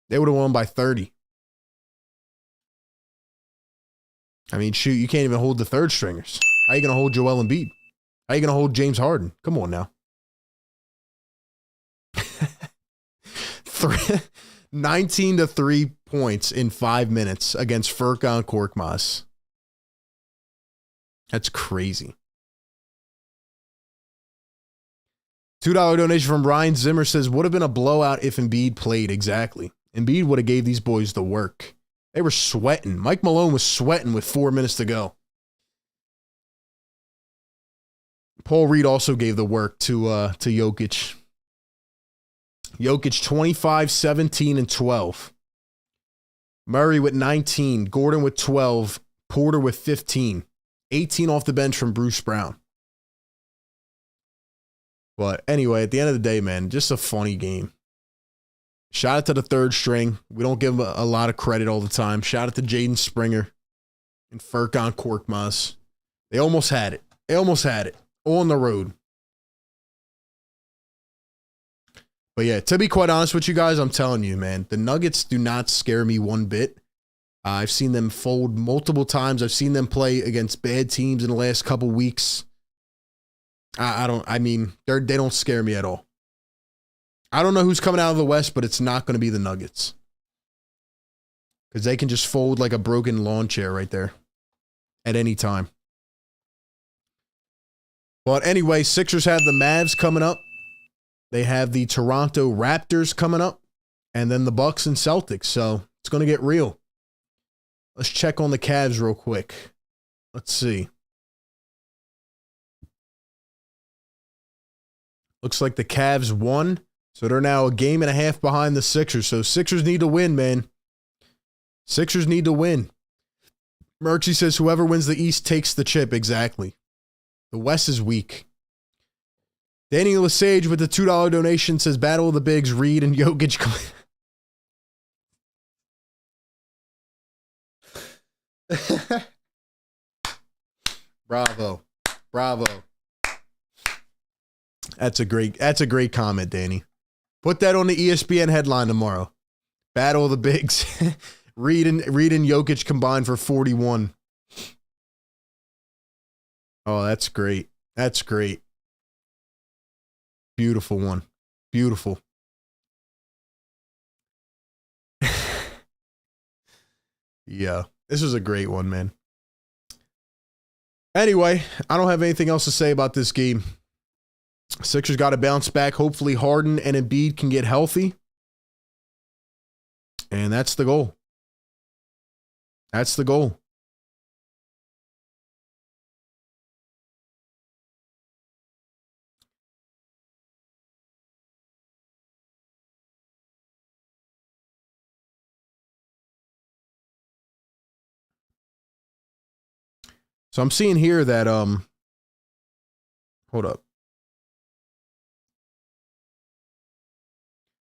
They would have won by 30. I mean, shoot, you can't even hold the third stringers. How are you going to hold Joel Embiid? How are you going to hold James Harden? Come on now. 19 to 3 points in 5 minutes against Furkan Korkmaz. That's crazy. $2 donation from Ryan Zimmer says, would have been a blowout if Embiid played. Exactly. Embiid would have gave these boys the work. They were sweating. Mike Malone was sweating with 4 minutes to go. Paul Reed also gave the work to Jokic. Jokic 25, 17, and 12. Murray with 19. Gordon with 12. Porter with 15. 18 off the bench from Bruce Brown. But anyway, at the end of the day, man, just a funny game. Shout out to the third string. We don't give him a lot of credit all the time. Shout out to Jaden Springer and Furkan Korkmaz. They almost had it. On the road. But yeah, to be quite honest with you guys, I'm telling you, man, the Nuggets do not scare me one bit. I've seen them fold multiple times. I've seen them play against bad teams in the last couple weeks. They don't scare me at all. I don't know who's coming out of the West, but it's not going to be the Nuggets. Because they can just fold like a broken lawn chair right there at any time. But anyway, Sixers have the Mavs coming up. They have the Toronto Raptors coming up. And then the Bucks and Celtics. So it's going to get real. Let's check on the Cavs real quick. Let's see. Looks like the Cavs won. So they're now a game and a half behind the Sixers. So Sixers need to win, man. Sixers need to win. Merchie says whoever wins the East takes the chip. Exactly. The West is weak. Danny Lesage with the $2 donation says Battle of the Bigs, Reed and Jokic. Bravo. That's a great comment, Danny. Put that on the ESPN headline tomorrow. Battle of the bigs. Reed and Jokic combined for 41. Oh, that's great. That's great. Beautiful one. Beautiful. Yeah, this was a great one, man. Anyway, I don't have anything else to say about this game. Sixers got to bounce back. Hopefully Harden and Embiid can get healthy. And that's the goal. That's the goal. So I'm seeing here that hold up.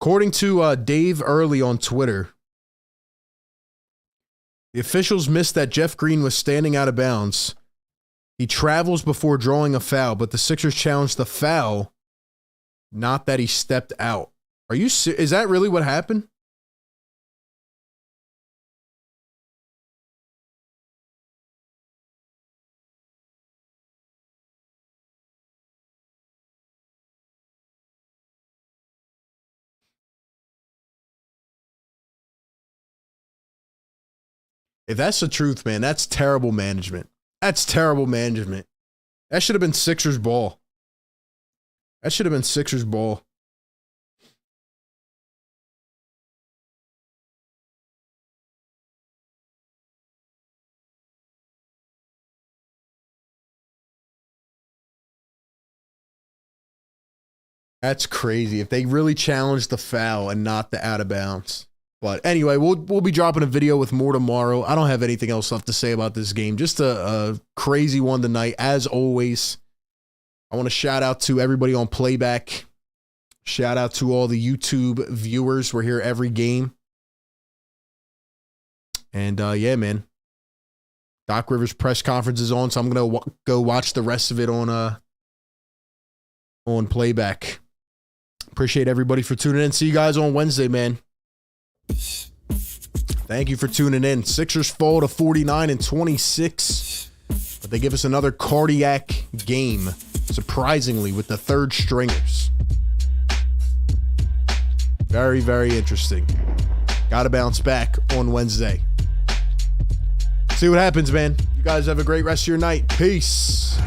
According to Dave Early on Twitter, the officials missed that Jeff Green was standing out of bounds. He travels before drawing a foul, but the Sixers challenged the foul, not that he stepped out. Are you is that really what happened? If that's the truth, man, that's terrible management. That's terrible management. That should have been Sixers ball. That should have been Sixers ball. That's crazy. If they really challenged the foul and not the out of bounds. But anyway, we'll be dropping a video with more tomorrow. I don't have anything else left to say about this game. Just a crazy one tonight, as always. I want to shout out to everybody on Playback. Shout out to all the YouTube viewers. We're here every game. And yeah, man. Doc Rivers press conference is on, so I'm going to go watch the rest of it on Playback. Appreciate everybody for tuning in. See you guys on Wednesday, man. Thank you for tuning in. Sixers fall to 49-26, but they give us another cardiac game, surprisingly, with the third stringers. Very, very interesting. Got to bounce back on Wednesday. See what happens, man. You guys have a great rest of your night. Peace.